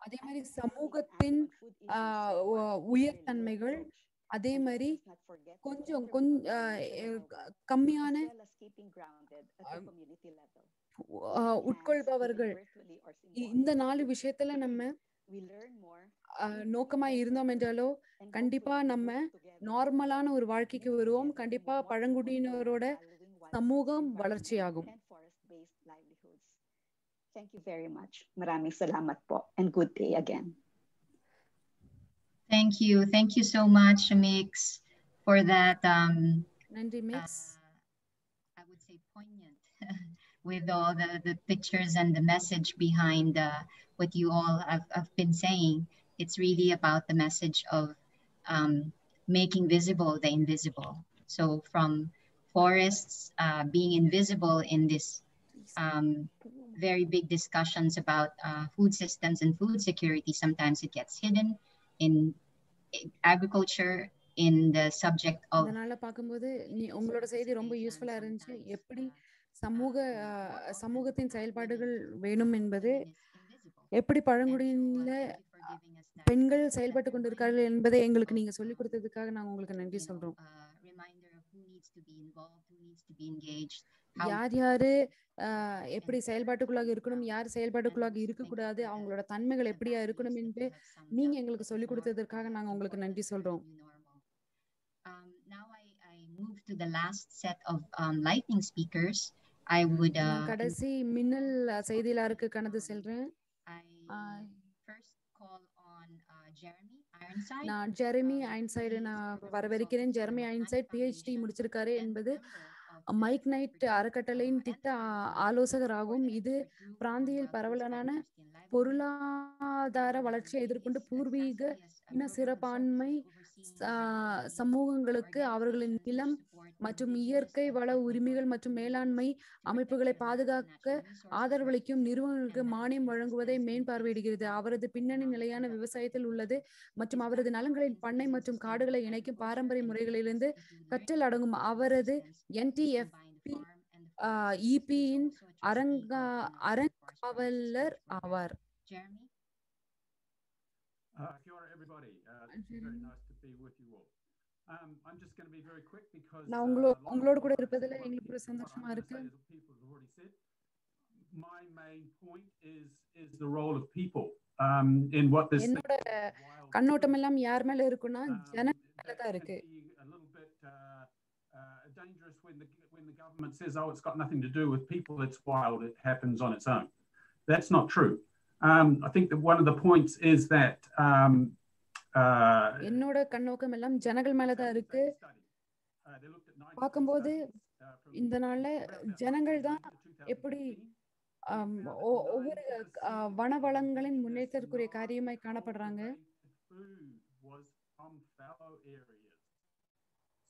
Speaker 1: அதே மாதிரி சமூகத்தின் உயர்தன்மைகள், அதே மாதிரி கொஞ்சம் கம்மியான உட்கொள்பவர்கள், இந்த 4 விஷயத்துல நம்ம நோக்கமா இருந்தோம் என்றாலோ கண்டிப்பா நம்ம நார்மலான ஒரு வாழ்க்கைக்கு வருவோம். கண்டிப்பா பழங்குடியினரோட சமூகம் வளர்ச்சியாகும்.
Speaker 13: Thank you very much. Maraming salamat po and good day again.
Speaker 3: Thank you so much, Mix, for that.
Speaker 1: Nandri Mix.
Speaker 3: I would say poignant with all the pictures and the message behind what you all have been saying. It's really about the message of making visible the invisible. So from forests being invisible in this very big discussions about food systems and food security, sometimes it gets hidden in agriculture, in the subject of.
Speaker 1: அதனால பார்க்கும்போது உங்களோட செய்தி ரொம்ப யூஸ்ஃபுல்லா இருந்துச்சு. எப்படி சமூகத்தின் செயல்பாடுகள் வேணும் என்பது, எப்படி பழங்குடியில பெண்கள் செயல்பட்டு கொண்டிருக்கார்கள் என்பதை எங்களுக்கு நீங்க சொல்லிக் கொடுத்ததுக்காக நாங்க உங்களுக்கு நன்றி சொல்றோம். யார் யாரு எப்படி செயல்பாட்டுக்குள்ளாக இருக்கணும், யார் செயல்பாட்டுக்குள்ளாக இருக்கக்கூடாது, அவங்களோட தன்மைகள் எப்படியா இருக்கணும் என்று நீங்க எங்களுக்கு சொல்லிக் கொடுத்ததற்காக நாங்க உங்களுக்கு நன்றி சொல்றோம்.
Speaker 3: Now I move to the last set of lightning speakers. I would
Speaker 1: கடைசி மின்னல் செய்தியாளருக்கு கடந்து செல்றேன்.
Speaker 3: first call on Jeremy Ironside.
Speaker 1: நான் ஜெரமி ஐன்சைடு நான் வரவேற்கிறேன். ஜெரமி ஐன்சைட் PhD முடிச்சிருக்காரு என்பது மைக் நைட் அறக்கட்டளையின் திட்ட ஆலோசகராகும். இது பிராந்தியில் பரவலான பொருளாதார வளர்ச்சியை எதிர்கொண்டு பூர்வீக இன சிறப்பான்மை சமூகங்களுக்கு அவர்களின் நிலம் மற்றும் இயற்கை வள உரிமைகள் மற்றும் மேலாண்மை அமைப்புகளை பாதுகாக்க ஆதரவளிக்கும் நிறுவனங்களுக்கு மானியம் வழங்குவதை மேற்பார்வையிடுகிறது. அவரது பின்னணி நிலையான விவசாயத்தில் உள்ளது மற்றும் அவரது நலன்களின் பண்ணை மற்றும் காடுகளை இணைக்கும் பாரம்பரிய முறைகளிலிருந்து கற்றல் அடங்கும். அவரது NTFP-EP-இன் அறங்காவலர் ஆவார்.
Speaker 14: Kia ora everybody. It's very nice to be with you all. I'm just going to be very quick because
Speaker 1: நான் உங்களோட கூட இருப்பதில் எங்களுக்கு ஒரு சந்தோஷமா இருக்கு.
Speaker 14: My main point is the role of people in what this.
Speaker 1: என்னோட கண்ணோட்டம் எல்லாம் யார் மேல இருக்குன்னா ஜனங்க மேல தான் இருக்கு.
Speaker 14: A little bit dangerous when the government says, oh, it's got nothing to do with people, it's wild, it happens on its own. That's not true. I think that one of the points is that
Speaker 1: என்னோட கண்ணோக்கம் எல்லாம் ஜனங்கள் மேலதான் இருக்கு. பார்க்கும்போது இந்த நாள்ல ஜனங்கள் தான் எப்படி ஒவ்வொரு வனவளங்களின் முன்னேற்றத்திற்குரிய காரியமாய் காணப்படுறாங்க.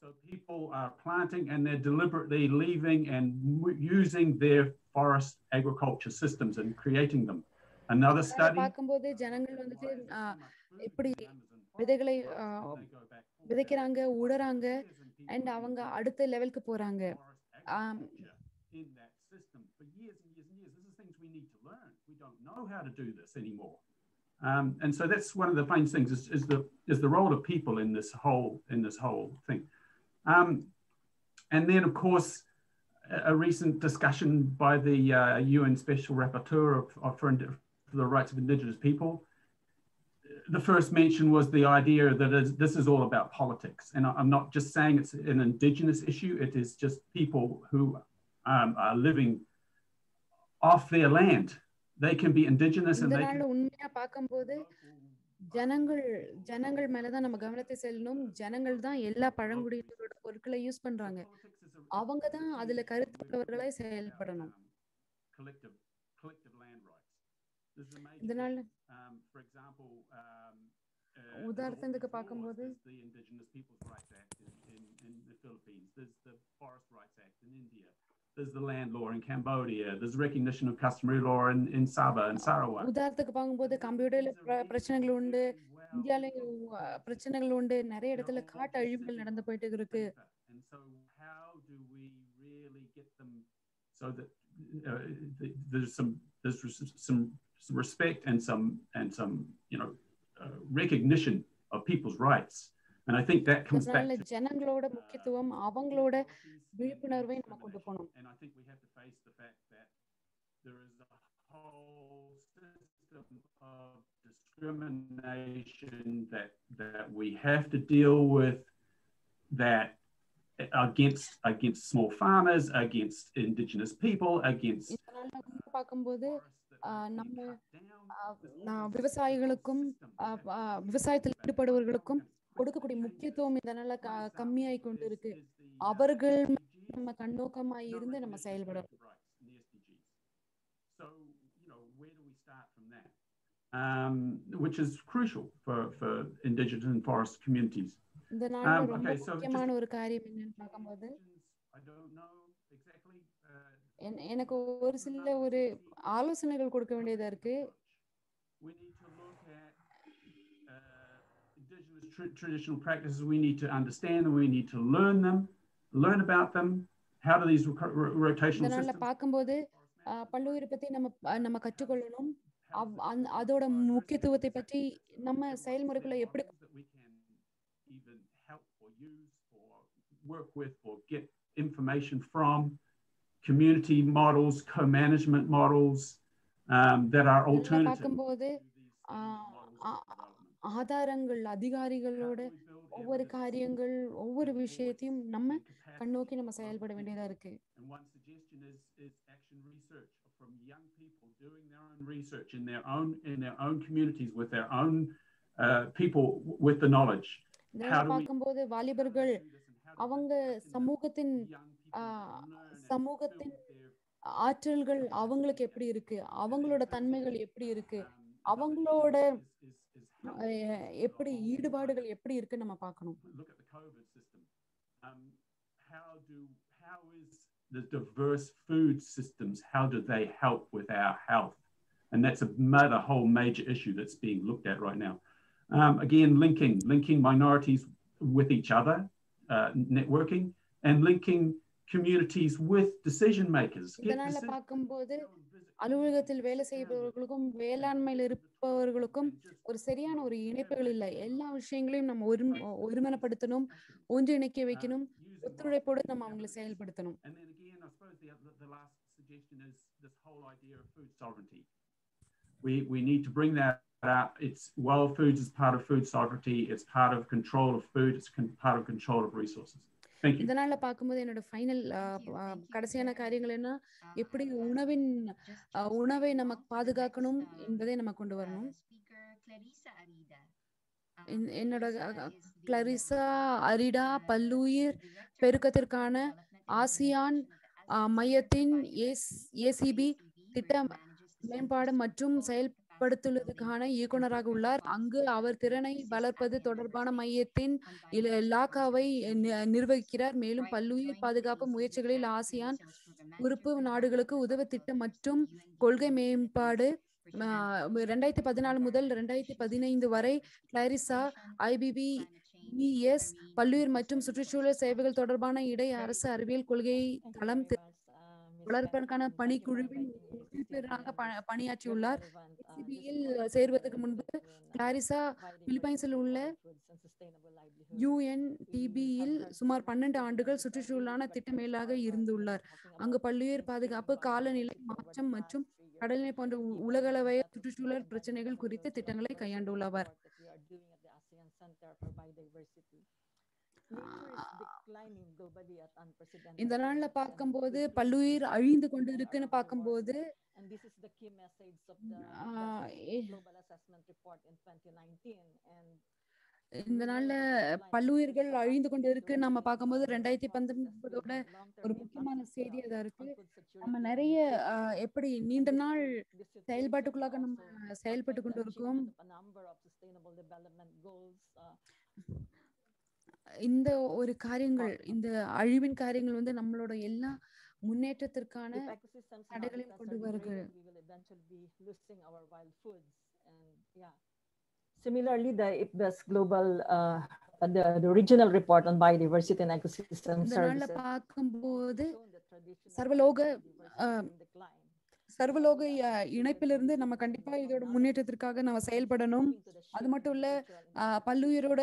Speaker 14: So people are planting and they're deliberately leaving and using their forest agriculture systems and creating them. Another study.
Speaker 1: பார்க்கும்போது ஜனங்கள் வந்துட்டு எப்படி விதைகளை விதைக்கிறாங்க, உடறாங்க, and அவங்க அடுத்த லெவலுக்கு போறாங்க.
Speaker 14: In that system for years and years and years. This is things we need to learn. We don't know how to do this anymore. And so that's one of the main things is the role of people in this whole thing. And then of course a recent discussion by the UN Special Rapporteur for the rights of Indigenous people. The first mention was the idea that this is all about politics. And I'm not just saying it's an Indigenous issue. It is just people who are living off their land. They can be Indigenous and they can...
Speaker 1: உண்மையா பார்க்கும்போது ஜனங்கள் மேலதான் நம்ம கவனத்தை செல்லணும். ஜனங்கள் தான் எல்லா பழங்குடியினரோட பொருட்களை யூஸ் பண்றாங்க. அவங்க தான் அதுல கருத்துள்ளவர்களாய் செயல்படணும். இதனால உதாரணத்துக்கு பார்க்கும்போது
Speaker 14: the Indigenous Peoples Rights Act in the Philippines, there's the Forest Rights Act in India, there's the land law in Cambodia, there's recognition of customary law in Sabah and Sarawak.
Speaker 1: உதாரணத்துக்கு பார்க்கும்போது கம்ப்யூட்டர்ல பிரச்சனைகள் உண்டு, இந்தியால பிரச்சனைகள் உண்டு, நிறைய இடத்துல காட்டு அழிவுகள் நடந்து போயிட்டு இருக்கு.
Speaker 14: And so how do we really get them so that there's some respect and some recognition of people's rights, and I think that comes back to
Speaker 1: ஜனங்களோட முக்கியத்துவம், அவங்களோட விழிப்புணர்வை நம்ம கொண்டு போகணும்.
Speaker 14: And I think we have to face the fact that there is a whole system of discrimination that we have to deal with, that against small farmers, against Indigenous people, against
Speaker 1: பார்க்கும்போது நம்ம விவசாயிகளுக்கும் விவசாயத்தில் ஈடுபடுவர்களுக்கும் கொடுக்கக்கூடிய முக்கியத்துவம் இதனால கம்மியாய் கொண்டு இருக்கு. அவர்கள் நம்ம கண்ணோக்கமா இருந்து நம்ம செயல்படணும்.
Speaker 14: So, where do we start from that? Which is crucial for indigenous and forest communities.
Speaker 1: இந்த நாள்ல ரொம்ப முக்கியமான ஒரு காரியம் என்னன்னு பார்க்கும்போது
Speaker 14: I don't know exactly.
Speaker 1: எனக்கு ஒரு சில ஒரு ஆலோசனைகள் கொடுக்க வேண்டியதா இருக்கு.
Speaker 14: We need to look at indigenous traditional practices. We need to understand them. We need to learn about them. How do these rotational
Speaker 1: இந்த நாள்ல
Speaker 14: systems?
Speaker 1: பார்க்கும்போது பல்லுயிர் பத்தி நம்ம கற்றுக்கொள்ளணும். அதோட முக்கியத்துவத்தை பற்றி நம்ம செயல்முறைக்குள்ள எப்படி
Speaker 14: even help or use or work with or get information from community models, co-management models that are alternative.
Speaker 1: பார்க்கும்போது ஆதாரங்கள் அதிகாரிகளோட ஒவ்வொரு காரியங்கள் ஒவ்வொரு விஷயத்தையும் நம்ம கண்ணோக்கி நம்ம செயல்பட வேண்டியதா இருக்கு.
Speaker 14: And one suggestion is action research from young people doing their own research in their own communities with their own people with the knowledge.
Speaker 1: பார்க்கும்போது வாலிபர்கள் அவங்க சமூகத்தின் ஆற்றல்கள் அவங்களுக்கு எப்படி இருக்கு, அவங்களோட தன்மைகள் எப்படி இருக்கு, அவங்களோட எப்படி ஈடுபாடுகள் எப்படி இருக்கு நம்ம பார்க்கணும்.
Speaker 14: Look at the COVID system. How is the diverse food systems, how do they help with our health? And that's another whole major issue that's being looked at right now. Again, linking minorities with each other, networking, and linking communities with decision makers.
Speaker 1: இதனால பார்க்கும்போது அலுவலகத்தில் வேலை செய்பவர்களுக்கும் வேளாண்மையில் இருப்பவர்களுக்கும் ஒரு சரியான ஒரு இணைப்புகள் இல்லை. எல்லா விஷயங்களையும் நம்ம ஒருமனப்படுத்தணும், ஒன்றிணைக்க வைக்கணும், ஒத்துழைப்போடு நம்ம அவங்களை செயல்படுத்தணும்.
Speaker 14: And then again, I suppose the last suggestion is this whole idea of food sovereignty. We need to bring that up. It's wild foods is part of food sovereignty. It's part of control of food. It's part of control of resources. Thank you.
Speaker 1: இதனால பார்க்கும்போது என்னோட final கடைசியான காரியங்கள் என்ன, எப்படி உணவை நம்ம பாதுகாக்கணும் என்பதை நம்ம கொண்டு வரணும். என்னோட கிளரிசா அரிடா பல்லுயிர் பெருக்கத்திற்கான ஆசியான் மையத்தின் ACB திட்ட மேம்பாடு மற்றும் செயல்படுத்துவதற்கான இயக்குநராக உள்ளார். அங்கு அவர் திறனை வளர்ப்பது தொடர்பான மையத்தின் இலாக்காவை நிர்வகிக்கிறார். மேலும் பல்லுயிர் பாதுகாப்பு முயற்சிகளில் ஆசியான் உறுப்பு நாடுகளுக்கு உதவ திட்டம் மற்றும் கொள்கை மேம்பாடு 2014 முதல் 2015 வரை கிளாரிசா IBBES பல்லுயிர் மற்றும் சுற்றுச்சூழல் சேவைகள் தொடர்பான இடை அரசு அறிவியல் கொள்கையை தளம் வளர்ப்பதற்கான பணிக்குழுவின் உறுப்பினராக பணியாற்றியுள்ளார். சிபியில் சேர்வதற்கு முன்பு கிளாரிசா பிலிப்பைன்ஸில் உள்ள UNTP-யில் சுமார் 12 ஆண்டுகள் சுற்றுச்சூழலான திட்ட மேலாக இருந்துள்ளார். அங்கு பல்லுயிர் பாதுகாப்பு, காலநிலை மாற்றம் மற்றும் கடல்நீர் போன்ற உலகளவைய சுற்றுச்சூழல் பிரச்சனைகள் குறித்து திட்டங்களை கையாண்டுள்ளவர். இந்த நாள்ல பார்க்கும்போது பல்லுயிர் அழிந்து கொண்டு இருக்குன்னு பார்க்கும்போது இந்த நாள்ல பல்லுயிர்கள் அழிந்து கொண்டு இருக்கு நம்ம பார்க்கும்போது 2019 ஒரு முக்கியமான செய்தி அதா இருக்கு. நம்ம நிறைய எப்படி நீண்ட நாள் செயல்பாட்டுக்குள்ளாக நம்ம செயல்பட்டு கொண்டு இருக்கோம். இந்த ஒரு காரியங்கள், இந்த அழிவின் காரியங்கள் வந்து நம்மளோட எல்லா முன்னேற்றத்திற்கான தடைகளையும் கொண்டு வருகிறது.
Speaker 10: Similarly, the IPBES Global, the regional report on biodiversity and ecosystem services
Speaker 1: பார்க்கும்போது சர்வலோக இணைப்பிலிருந்து நம்ம கண்டிப்பா இதோட முன்னேற்றத்திற்காக நம்ம செயல்படணும். அது மட்டும் இல்ல பல்லுயிரோட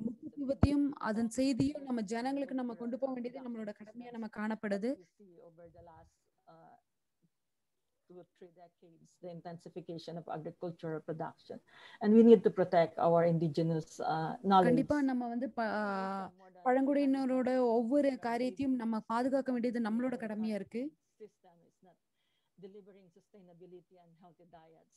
Speaker 1: முக்கியத்துவத்தையும் அதன் செய்தியும் நம்ம ஜனங்களுக்கு நம்ம கொண்டு போக வேண்டியது நம்மளோட கடமையா நம்ம காணப்படுது.
Speaker 10: 2 or 3 decades, the intensification of agricultural production, and we need to protect our indigenous knowledge.
Speaker 1: கண்டிப்பா நம்ம வந்து பழங்குடியினரோட ஒவ்வொரு காரியத்தையும் நம்ம பாதுகாக்க வேண்டியது நம்மளோட கடமையா இருக்கு.
Speaker 10: System is not delivering sustainability and healthy diets.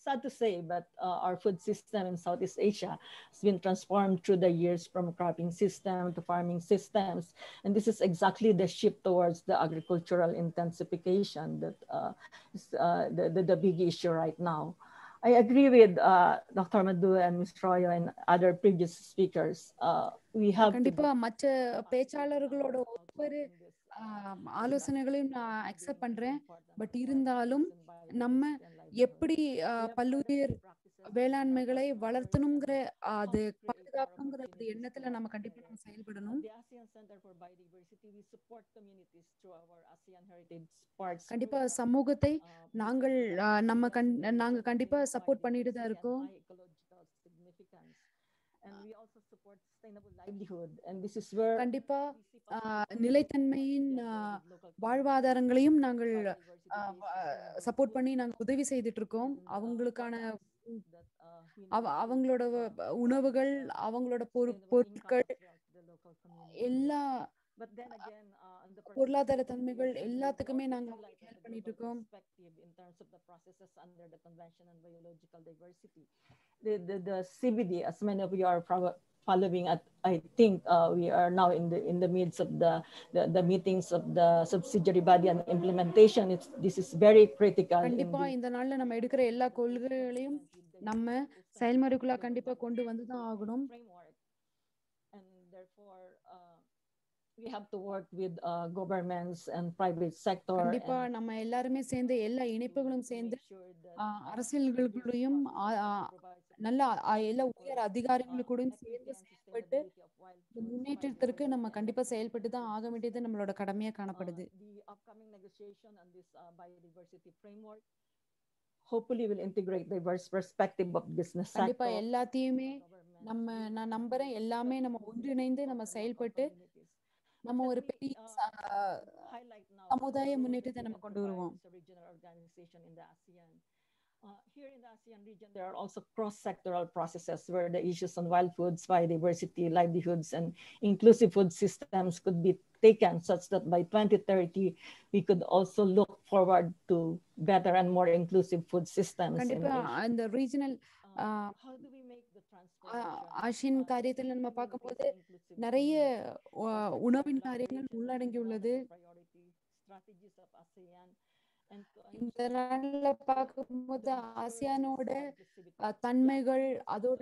Speaker 10: sad to say, but our food system in Southeast Asia has been transformed through the years from cropping system to farming systems. And this is exactly the shift towards the agricultural intensification that is the big issue right now. I agree with Dr. Madhu and Ms. Royo and other previous speakers. We have
Speaker 1: கண்டிப்பா மற்ற பேச்சாளர்களோட ஒவ்வொரு ஆலோசனைகளையும் நான் accept பண்றேன். But இருந்தாலும் நம்ம எப்படி பல்லுயிர் வேளாண்மைகளை வளர்த்தணுங்கிற அது பாதுகாக்கணுங்கிற ஒரு எண்ணத்துல நம்ம கண்டிப்பா நம்ம செயல்படணும். கண்டிப்பா சமூகத்தை நாங்க கண்டிப்பா சப்போர்ட் பண்ணிட்டு தான் இருக்கோம்.
Speaker 10: And we also support sustainable livelihood, and this is where
Speaker 1: கண்டிப்பா நிலைத்தன்மையின் வாழ்வாதாரங்களையும் நாங்கள் சப்போர்ட் பண்ணி நாங்கள் உதவி செய்துட்டு இருக்கோம். அவங்களுக்கான அவங்களோட உணவுகள், அவங்களோட பொருட்கள், எல்லா பொருளாதார தன்மைகள் எல்லாத்துக்குமே நாங்க ஹெல்ப் பண்ணிட்டு இருக்கோம்.
Speaker 10: The CBD, as many of you are following, I think we are now in the midst of the meetings of the subsidiary body and implementation. This is very critical.
Speaker 1: கண்டிப்பா இந்த நாள்ல நம்ம எடுக்கிற எல்லா கொள்கைகளையும் நம்ம செயல்முறைக்குள்ள கண்டிப்பா கொண்டு வந்து தான் ஆகணும்.
Speaker 10: And therefore we have to work with governments and private sector.
Speaker 1: கண்டிப்பா நம்ம எல்லாருமே சேர்ந்து எல்லா இணைப்புகளும் சேர்ந்து அரசியல்களுக்குள்ளேயும் நல்ல எல்லா உயர் அதிகாரிகளுக்கூடையும் சேர்ந்து செயல்பட்டு முன்னேற்றத்திற்கு நம்ம கண்டிப்பா செயல்பட்டு தான் ஆக வேண்டியது நம்மளோட கடமையா காணப்படுது.
Speaker 10: The upcoming negotiation on this biodiversity framework hopefully will integrate diverse perspective of business sector.
Speaker 1: கண்டிப்பா எல்லாத்தையுமே நான் நம்புறேன் எல்லாமே நம்ம ஒன்றிணைந்து நம்ம செயல்பட்டு நம்ம ஒரு பெரிய சமுதாய முன்னேற்றத்தை நம்ம கொண்டு வருவோம்.
Speaker 10: Here in the ASEAN region, there are also cross-sectoral processes where the issues on wild foods, biodiversity, livelihoods, and inclusive food systems could be taken such that by 2030, we could also look forward to better and more inclusive food systems.
Speaker 1: கண்டிப்பா அந்த regional Asian காரியத்தில் நம்ம பார்க்கும்போது நிறைய உணவின் காரியங்கள் உள்ளடங்கியுள்ளது. இந்த நாள்ல பார்க்கும்போது ஆசியானோட தன்மைகள், அதோட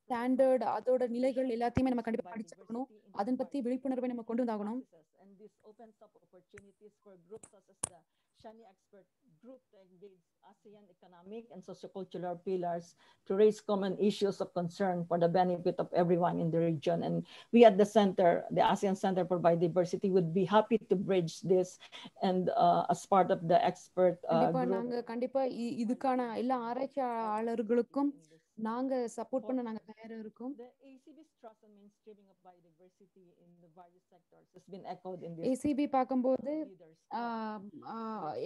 Speaker 1: ஸ்டாண்டர்ட், அதோட நிலைகள் எல்லாத்தையுமே நம்ம கண்டிப்பா படிச்சுக்கணும். அதன் பத்தி விழிப்புணர்வை நம்ம கொண்டு வந்தாகணும்.
Speaker 10: And this opens up opportunities for groups such as the SIANI Expert Group to engage ASEAN economic and sociocultural pillars to raise common issues of concern for the benefit of everyone in the region. And we at the center, the ASEAN Center for Biodiversity, would be happy to bridge this and as part of the expert group.
Speaker 1: நாங்க கண்டிப்பா இதுக்கான எல்லா ஆராய்ச்சியாளர்களுக்கும் நாங்க support பண்ண நாங்க தயாரா இருக்கோம்.
Speaker 10: The ACB's trust and mainstreaming of biodiversity in the various sectors has been echoed in this.
Speaker 1: ACB பார்க்கும்போது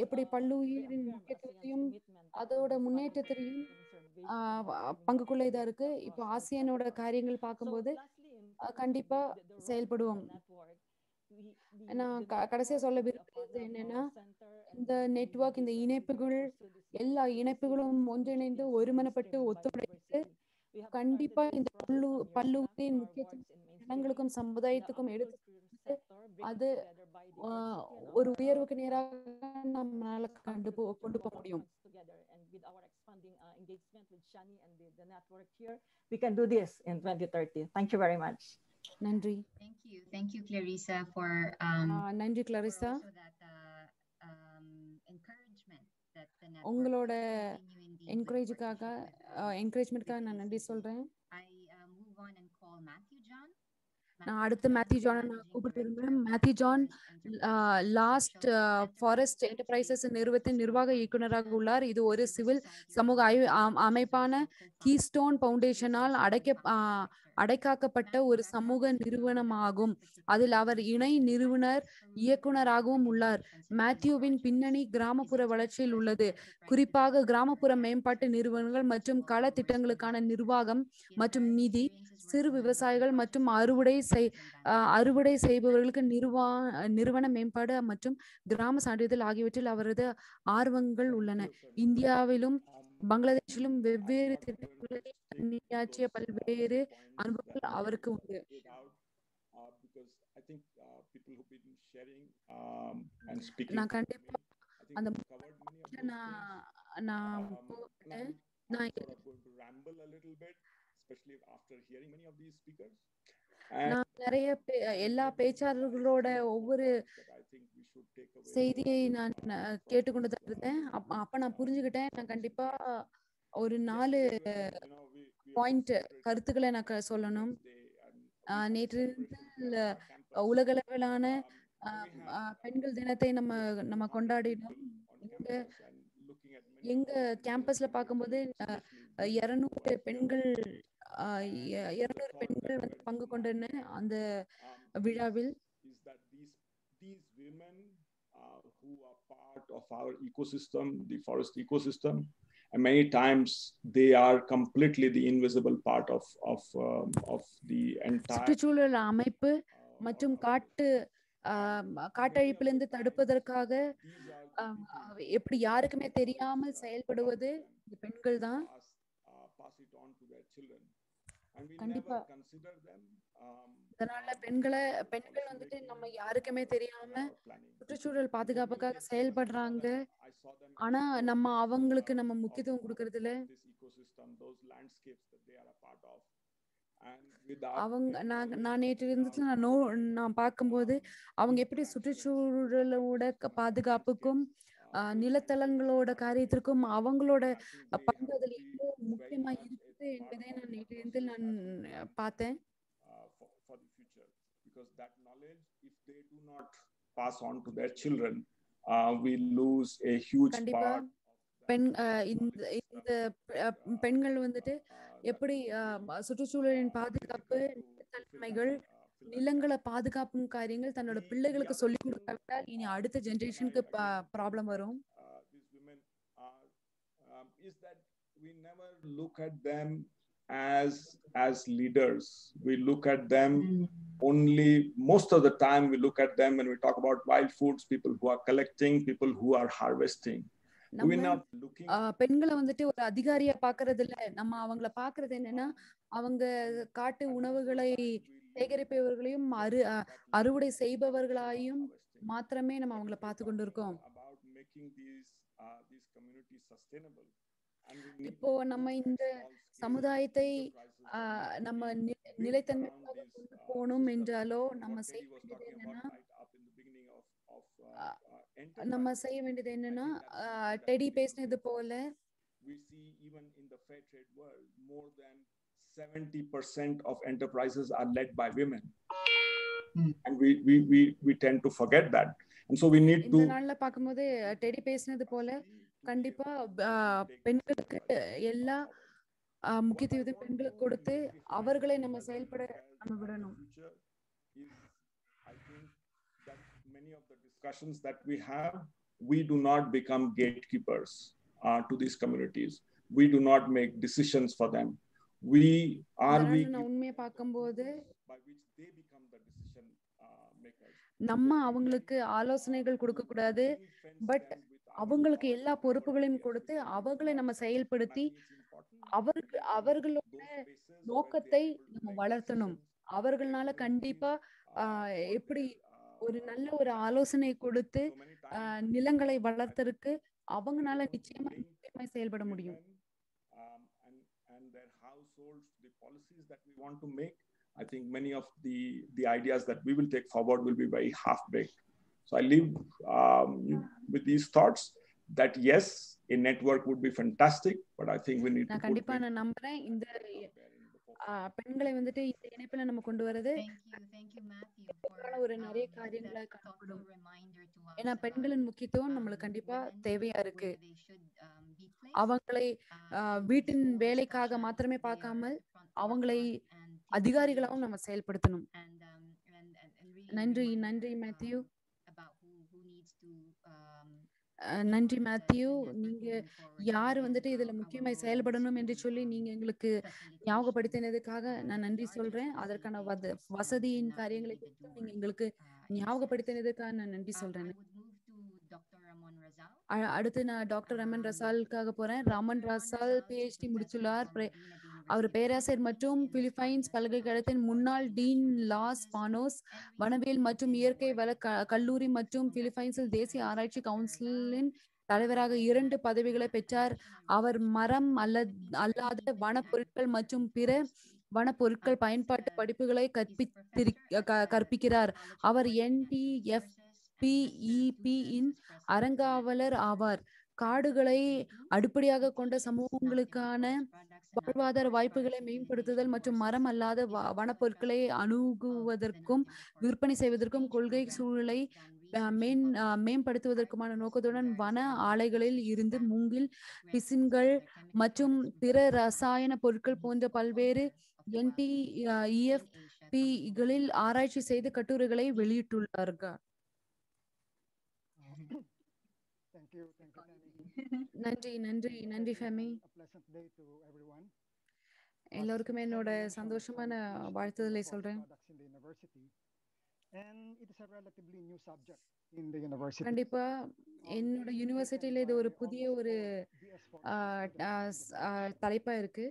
Speaker 1: எப்படி பல்லுயிரின் முக்கியத்துவத்தையும் அதோட முன்னேற்றத்தையும் பங்குக்குள்ள இதா இருக்கு. இப்போ ஆசியானோட காரியங்கள் பார்க்கும்போது கண்டிப்பா செயல்படுவோம். நான் கடைசியா சொல்ல விரும்புறது என்னன்னா, இந்த நெட்வொர்க், இந்த இணைப்புகள், எல்லா இணைப்புகளும் ஒன்றிணைந்து ஒருமனப்பட்டு ஒத்துழைத்து கண்டிப்பா இந்த பல்லுயிரின் முக்கியத்துவம் இனங்களுக்கும் சமுதாயத்துக்கும் எடுத்து அது ஒரு உயர்வுக்கு நேராக நம்மளால கொண்டு போக முடியும்.
Speaker 10: With our expanding engagement with SIANI and the network here, we can do this in 2030. Thank you very much.
Speaker 1: நன்றி.
Speaker 3: Thank you, Clarissa, for
Speaker 1: நன்றி Clarissa.
Speaker 3: encouragement that the network
Speaker 1: உங்களோட என்கரேஜ்மென்ட்காக நான் நன்றி சொல்றேன்.
Speaker 3: I move on and call Matthew John.
Speaker 1: நான் அடுத்து Matthew John நான் கூப்பிட்டு விரும்புகிறேன். Mathew John lost forest enterprises நிறுவனத்தின் நிர்வாக இயக்குநராக உள்ளார். இது ஒரு சிவில் சமூக அமைப்பான கீஸ்டோன் ஃபவுண்டேஷனால் அடைக்காக்கப்பட்ட ஒரு சமூக நிறுவனமாகும். அதில் அவர் இணை நிறுவனர் இயக்குநராகவும் உள்ளார். மேத்யூவின் பின்னணி கிராமப்புற வளர்ச்சியில் உள்ளது, குறிப்பாக கிராமப்புற மேம்பாட்டு நிறுவனங்கள் மற்றும் கள திட்டங்களுக்கான நிர்வாகம் மற்றும் நிதி, சிறு விவசாயிகள் மற்றும் அறுவடை செய்பவர்களுக்கு நிறுவன மேம்பாடு மற்றும் கிராம சான்றிதழ் ஆகியவற்றில் அவரது ஆர்வங்கள் உள்ளன. இந்தியாவிலும் பங்களாதேஷிலும் வெவ்வேறு திட்டங்களை பணியாற்றிய பல்வேறு அனுபவங்கள் அவருக்கு உண்டு. நான் கண்டிப்பா அந்த நான் போட்டேன். நான் நிறைய எல்லா பேச்சாளர்களோட ஒவ்வொரு செய்தியை நான் கேட்டுக்கொண்டு தான் இருந்தேன். அப்ப நான் புரிஞ்சுக்கிட்டேன். நான் கண்டிப்பா ஒரு 4 பாயிண்ட் கருத்துக்களை நான் சொல்லணும். நேற்று உலகளவிலான பெண்கள் தினத்தை நம்ம கொண்டாடினோம். எங்க கேம்பஸ்ல பார்க்கும்போது 200 பெண்கள் வந்து பங்கு கொண்டன அந்த விழாவில்.
Speaker 15: These women who are part of our ecosystem, the forest ecosystem, and many times they are completely the invisible part of the entire
Speaker 1: சுற்றுச்சூழல் அமைப்பு மற்றும் காட்டழிப்பிலிருந்து தடுப்பதற்காக எப்படி யாருக்குமே தெரியாமல் செயல்படுவது இந்த பெண்கள் தான். கண்டிப்பா அதனால பெண்கள் வந்துட்டு நம்ம யாருக்குமே தெரியாம சுற்றுச்சூழல் பாதுகாப்புக்காக செயல்படுறாங்க. ஆனா நம்ம அவங்களுக்கு நம்ம முக்கியத்துவம் கொடுக்கறது இல்ல. அவங்க நான் நேற்று இருந்துச்சு நான் பார்க்கும்போது அவங்க எப்படி சுற்றுச்சூழலோட பாதுகாப்புக்கும் நிலத்தளங்களோட காரியத்திற்கும் அவங்களோட பங்கு அதில் எவ்வளவு முக்கியமா இருக்குது என்பதை நான் நேற்று இருந்து நான் பார்த்தேன்.
Speaker 15: For the future, because that knowledge, if they do not pass on to their children, we lose a huge part.
Speaker 1: இந்த பெண்கள் வந்துட்டு எப்படி சுற்றுச்சூழலின் பாதுகாப்பு, தலைமைகள், நிலங்களை பாதுகாப்பும் காரியங்கள் தன்னோட பிள்ளைகளுக்கு சொல்லிக் கொடுக்காவிட்டால் இனி அடுத்த ஜெனரேஷனுக்கு ப்ராப்ளம் வரும்.
Speaker 15: Is that we never look at them as leaders. We look at them only, most of the time we look at them when we talk about wild foods, people who are collecting, people who are harvesting.
Speaker 1: பெண்களை வந்துட்டு ஒரு அதிகாரியா பாக்குறது இல்ல. நம்ம அவங்கள பாக்குறது என்னன்னா அவங்க காட்டு உணவுகளை சேகரிப்பவர்களையும் அறுவடை செய்பவர்களாயும் மாத்திரமே நம்ம அவங்கள பார்த்து கொண்டு இருக்கோம். இப்போ நம்ம இந்த சமுதாயத்தை நம்ம நிலைத்தன்மையாக கொண்டு போகணும் என்றாலோ நம்ம செய்ய வேண்டியது என்னன்னா டெடி பேசினது போல
Speaker 15: we see even in the fair trade world more than 70% of enterprises are led by women. And we tend to forget that. And so we need to
Speaker 1: இந்த நாள்ல பாக்கும்போது டெடி பேசினது போல கண்டிப்பா பெண்களுக்கு எல்லா முக்கியத்துவம் பெண்களுக்கு கொடுத்து அவர்களை நம்ம செயல்பட நம்ம விடணும்.
Speaker 15: I think that many of the discussions that we have, we do not become gatekeepers to these communities. We do not make decisions for them. We are
Speaker 1: உண்மையை பார்க்கும்போது
Speaker 15: by which they become the decision makers.
Speaker 1: நம்ம அவங்களுக்கு ஆலோசனைகள் கொடுக்க கூடாது, but அவங்களுக்கு எல்லா பொறுப்புகளையும் கொடுத்து அவர்களை நம்ம செயல்படுத்தி அவர்களோட நோக்கத்தை நம்ம வளர்த்தணும். அவர்களால கண்டிப்பா எப்படி ஒரு நல்ல ஒரு ஆலோசனை கொடுத்து நிலங்களை வளர்த்ததுக்கு அவங்களால நிச்சயமா செயல்பட முடியும்.
Speaker 15: And their households, the policies that we want to make, I think many of the ideas that we will take forward will be very half-baked. So I leave with these thoughts that yes, a network would be fantastic, but I think we need to
Speaker 1: கண்டிப்பா நான் நம்புறேன் இந்த பெண்களை வந்துட்டு இந்த இணைப்புல நம்ம கொண்டு வரது ஒரு நிறைய காரியங்களை காணப்படும். ஏன்னா பெண்களின் முக்கியத்துவம் நம்மளுக்கு கண்டிப்பா தேவையா இருக்கு. அவங்களை வீட்டின் வேலைக்காக மாத்திரமே பார்க்காமல் அவங்களை அதிகாரிகளாகவும் நம்ம செயல்படுத்தணும். நன்றி மேத்யூ. நன்றி மேத்யூ. நீங்க யாரு வந்துட்டு இதுல முக்கியமாய் செயல்படணும் என்று சொல்லி நீங்க எங்களுக்கு ஞாபகப்படுத்தினதுக்காக நான் நன்றி சொல்றேன். அதற்கான வசதியின் காரியங்களை குறித்து நீங்க எங்களுக்கு ஞாபகப்படுத்தினதுக்காக நான் நன்றி சொல்றேன். அடுத்து நான் டாக்டர் ரமன் ரசாலுக்காக போறேன். ராமன் ரசால் PhD முடிச்சுள்ளார். அவர் பேராசிரியர் மற்றும் பிலிப்பைன்ஸ் பல்கலைக்கழகத்தின் முன்னாள் டீன் லாஸ் பானோஸ் வனவியல் மற்றும் இயற்கை வள கல்லூரி மற்றும் பிலிப்பைன்ஸில் தேசிய ஆராய்ச்சி கவுன்சிலின் தலைவராக 2 பதவிகளை பெற்றார். அவர் மரம் அல்லாத வனப்பொருட்கள் மற்றும் பிற வனப்பொருட்கள் பயன்பாட்டு படிப்புகளை கற்பிக்கிறார். அவர் NTFP-EP இன் அறங்காவலர் ஆவார். காடுகளை அடிப்படையாக கொண்ட சமூகங்களுக்கான வாழ்வாதார வாய்ப்புகளை மேம்படுத்துதல் மற்றும் மரம் அல்லாத வனப்பொருட்களை அணுகுவதற்கும் விற்பனை செய்வதற்கும் கொள்கை சூழலை மேம்படுத்துவதற்குமான நோக்கத்துடன் வன ஆலைகளில் இருந்து மூங்கில், பிசின்கள் மற்றும் பிற ரசாயன பொருட்கள் போன்ற பல்வேறு NTFP-களில் ஆராய்ச்சி செய்து கட்டுரைகளை வெளியிட்டுள்ளார்கள். நன்றி ஃபெமி. எல்லோருக்குமே என்னோட சந்தோஷமான வாழ்த்துதலை சொல்றேன். கண்டிப்பா என்னோட யூனிவர்சிட்டியில இது ஒரு புதிய ஒரு தலைப்பா இருக்கு.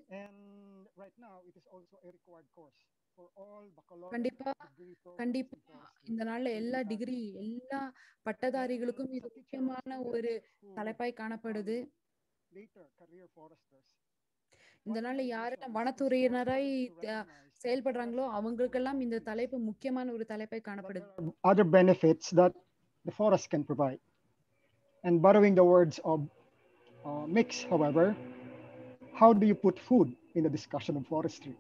Speaker 1: கண்டிப்பா இந்த நாள்ல எல்லா டிகிரி எல்லா பட்டதாரிகளுக்கும் இது முக்கியமான ஒரு தலைப்பாய் காணப்படுது. இந்த நாள்ல யாரெல்லாம் வனத்துறையினராய் செயல்படுறாங்களோ அவங்களுக்கெல்லாம் இந்த தலைப்பு முக்கியமான ஒரு தலைப்பாய் காணப்படுது.
Speaker 16: Other benefits that the forest can provide. And borrowing the words of Mix, however, how do you put food in the discussion of forestry?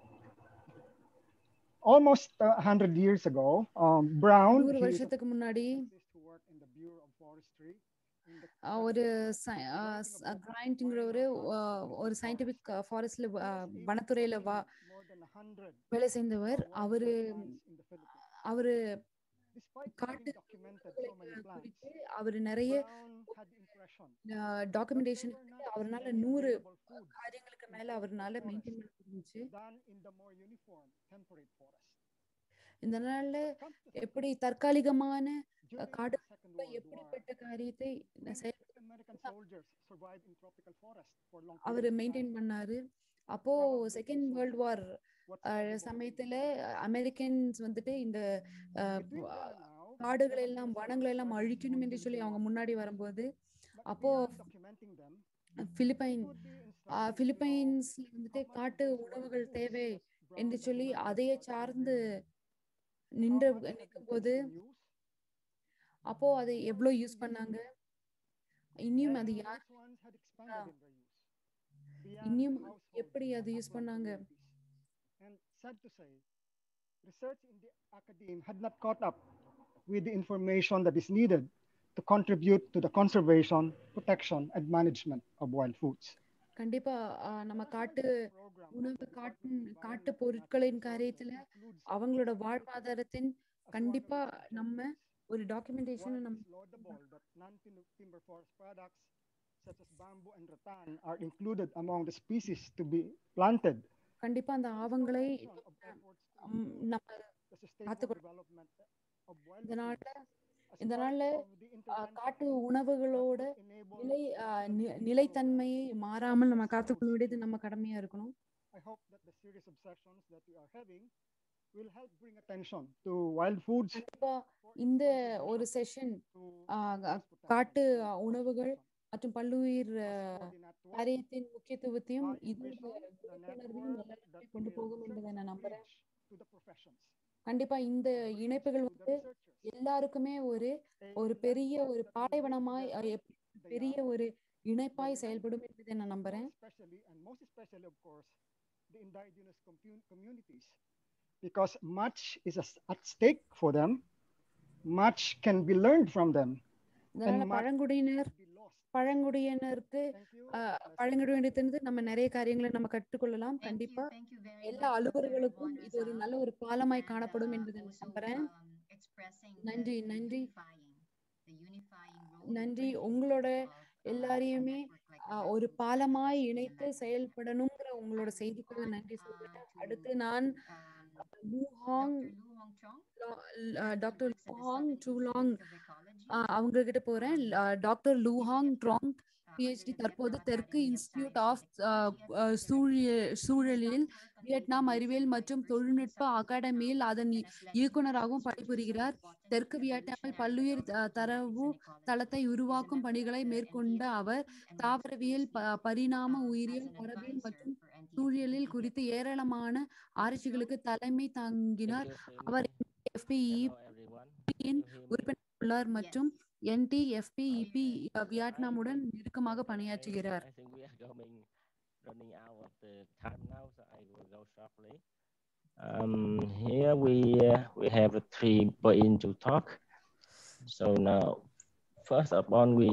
Speaker 16: Almost 100 years ago, Brown,
Speaker 1: 100 வருஷத்துக்கு முன்னாடி ஒரு ஒரு சயின்டிபிக் ஃபாரஸ்ட்ல வனத்துறையில வேலை செய்தவர். அவரு காட்டு குறித்து அவர் நிறைய டாக்குமெண்டேஷன் அவர்னால 100 காரியங்களுக்கு மேல அவர்னால மெயின்டைன் பண்ண முடிஞ்சுச்சு. இந்த நாள்ல எப்படி தற்காலிகமான காடு எப்படிப்பட்ட காரியத்தை அவர் மெயின்டைன் பண்ணாரு. அப்போ செகண்ட் வேர்ல்ட் வார் சமயத்துல அமெரிக்கன்ஸ் வந்துட்டு இந்த காடுகள் எல்லாம் வனங்களை எல்லாம் அழிக்கணும் என்று சொல்லி அவங்க முன்னாடி வரும்போது அப்போ பிலிப்பைன்ஸ்ல வந்துட்டு காட்டு உணவுகள் தேவை என்று சொல்லி அதையே சார்ந்து நிற்கும் போது அப்போ அதை எவ்வளவு யூஸ் பண்ணாங்க, இன்னும் அது இன்னும் எப்படி அது யூஸ் பண்ணாங்க.
Speaker 16: Research in the academe had not caught up with the information that is needed to contribute to the conservation, protection, and management of wild foods.
Speaker 1: கண்டிப்பா நம்ம காட்டு பொருட்களின் காரியத்துல அவங்களோட வாழ்வாதாரத்தின் கண்டிப்பா நம்ம ஒரு documentation
Speaker 16: non-timber forest products such as bamboo and rattan are included among the species to be planted.
Speaker 1: கண்டிப்பா அந்த ஆவங்களை இதனால காட்டு உணவுகளோட நிலைத்தன்மையை மாறாமல் நம்ம காத்துக்கொள்ள வேண்டியது நம்ம கடமையா இருக்கணும்.
Speaker 16: I hope that the series of sessions that we are having will help bring attention to wild foods.
Speaker 1: இந்த ஒரு செஷன் காட்டு உணவுகள் மற்றும் பல்லுயிர் காரியத்தின் முக்கியத்துவத்தையும் கொண்டு போகும் என்பதை நான் நம்புறேன். கண்டிப்பா இந்த இணைப்புகள் வந்து எல்லாருக்குமே ஒரு பெரிய ஒரு பாலைவனமாய் பெரிய ஒரு இணைப்பாய் செயல்படும் என்பதை நான் நம்புறேன்.
Speaker 16: The indigenous communities, because much is at stake for them, much can be learned from them.
Speaker 1: பழங்குடியினருக்கு நம்ம நிறைய காரியங்களை நம்ம கற்றுக்கொள்ளலாம். கண்டிப்பா எல்லா அலுவலர்களுக்கும் இது ஒரு நல்ல ஒரு பாலமாய் காணப்படும் என்பதை நம்புறேன். நன்றி உங்களோட எல்லாரையுமே ஒரு பாலமாய் இணைத்து செயல்படணுங்கிற உங்களோட செய்திக்காக நன்றி சொல்றேன். அடுத்து நான் டாக்டர் லூ ஹாங் அவங்க கிட்ட போறேன். டாக்டர் லூஹாங் ட்ராங் PhD தற்போது தெற்கு இன்ஸ்டிடியூட் ஆஃப் சூழலில் வியட்நாம் அறிவியல் மற்றும் தொழில்நுட்ப அகாடமியில் அதன் இயக்குநராகவும் பணிபுரிகிறார். தெற்கு வியட்நாமில் பல்லுயிர் தரவு தளத்தை உருவாக்கும் பணிகளை மேற்கொண்ட அவர் தாவரவியல், பரிணாம உயிரியல், மரபியல் மற்றும் சூழலியல் குறித்து ஏராளமான ஆராய்ச்சிகளுக்கு தலைமை தாங்கினார். அவர் NTFP-EP உறுப்பினர் உள்ளார் மற்றும் NTFP-EP வியட்நாமுடன் நெருக்கமாக பணியாற்றுகிறார்.
Speaker 17: Here we have 3 points to talk. So now, first of all, we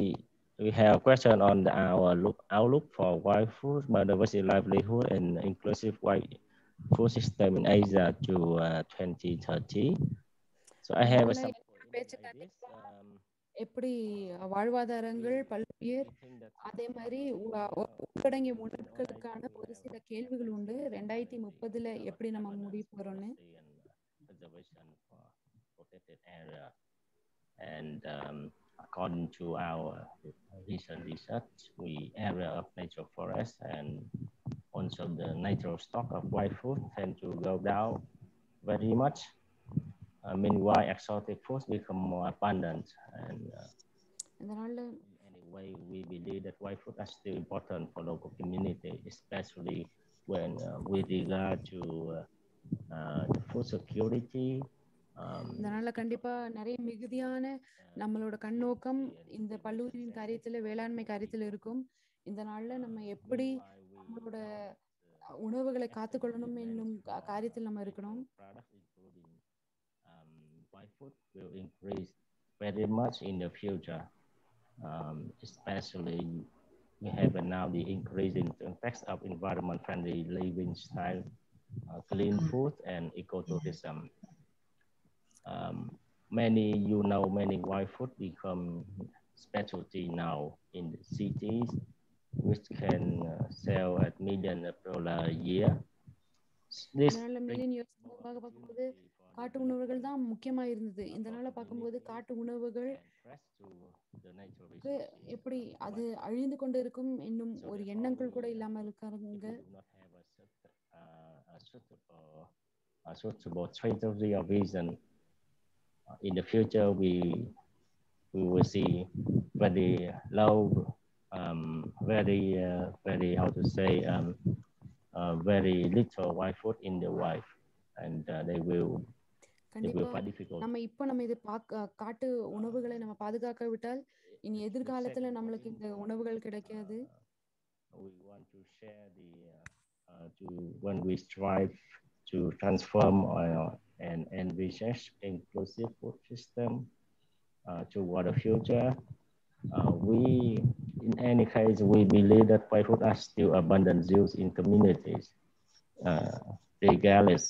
Speaker 17: have a question on our outlook for wild food, biodiversity, livelihood, and inclusive wild food system in Asia to 2030. So I have some ideas.
Speaker 1: எப்படி வாழ்வாதாரங்கள், பல்லுயிர், அதே மாதிரி உள்ளடங்கிய உணவுகளுக்கான ஒரு சில கேள்விகள் உண்டு. 2030 எப்படி நம்ம முடிவு போறோம்னு.
Speaker 17: And according to our recent research, area of natural forest and also the natural stock of wild food tend to go down very much. Meanwhile, exotic foods become more abundant. And anyway, we believe that wild food are still important for local community, especially when with regard to the food security.
Speaker 1: இதனால கண்டிப்பா நிறைய மிகுதியான நம்மளோட கண்ணோக்கம் இந்த பல்லுயிரின் காரியத்துல, வேளாண்மை காரியத்துல இருக்கும். இந்த நாள்ல நம்ம எப்படி நம்மளோட உணவுகளை காத்துக்கொள்ளணும் என்னும் காரியத்தில் நம்ம இருக்கணும்.
Speaker 17: Wild food will increase very much in the future, especially we have now the increase in context of environment-friendly living style, clean food, and ecotourism. Many wild food become specialty now in the cities, which can sell at millions of dollars a year.
Speaker 1: பார்க்கும்போது காட்டு உணவுகள் தான் முக்கியமா இருந்தது. இந்த நாள பார்க்கும்போது காட்டு உணவுகள் எப்படி அது அழிந்து கொண்டு இருக்கும் என்னும் ஒரு எண்ணங்கள் கூட இல்லாம இருக்காங்க.
Speaker 17: Suitable strategy or vision. In the future, we will see very low, very how to say, very little wild food in the wild, and they will find difficult.
Speaker 1: நம்ம இது காட்டு உணவுகளை நம்ம பாதுகாக்க விட்டால் இனி எதிர்காலத்துல நம்மளுக்கு இந்த உணவுகள் கிடைக்காது.
Speaker 17: We want to share when we strive to transform and envisage inclusive food system toward the future. In any case, we believe that wild food are still abundant use in communities, regardless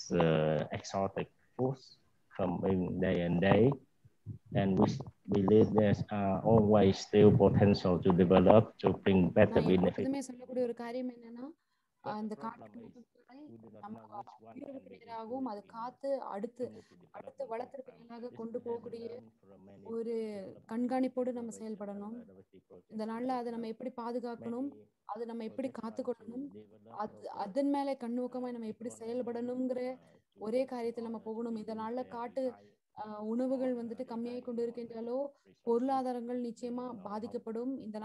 Speaker 17: exotic foods coming day and day, and we believe there's always still potential to develop to bring better benefits.
Speaker 1: சொல்லக்கூடிய ஒரு காரியம் என்னன்னா, அந்த காட்டு நேராகவும் அது காத்து அடுத்து வளத்திற்கு கொண்டு போகக்கூடிய ஒரு கண்காணிப்போடு நம்ம செயல்படணும். இந்த நாள்ல அதை நம்ம எப்படி பாதுகாக்கணும், அதை நம்ம எப்படி காத்துக்கொள்ளணும், அதன் மேல கண்ணோக்கமா நம்ம எப்படி செயல்படணுங்கிற ஒரே காரியத்தில் நம்ம போகணும். இதனால காட்டு உணவுகள் வந்துட்டு கம்மியாகி கொண்டு இருக்கின்றாலோ பொருளாதாரங்கள் நிச்சயமா பாதிக்கப்படும். இந்த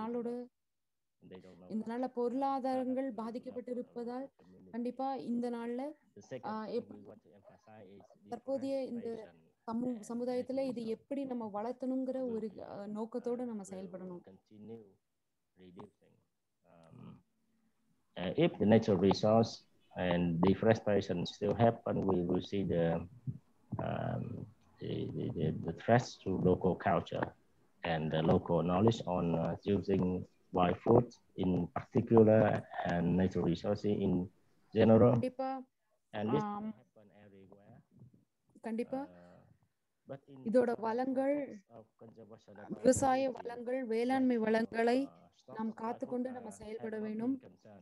Speaker 1: நாள்ல பொருளாதாரங்கள் பாதிக்கப்பட்டிருப்பதால் கண்டிப்பா இந்த நாள்ல தற்போதைய இந்த சமுதாயத்துல இது எப்படி நம்ம வளர்த்தணுங்கிற ஒரு நோக்கத்தோட நம்ம செயல்படணும்.
Speaker 17: If the natural resource and deforestation still happen, we will see the threats to local culture and the local knowledge on using wild food in particular and natural resources in general. And this happen everywhere.
Speaker 1: கண்டிப்பா இதோட வளங்கள், விவசாய வளங்கள், வேளாண்மை வளங்களை நாம் காத்துக்கொண்டு நம்ம செயல்பட வேண்டும்.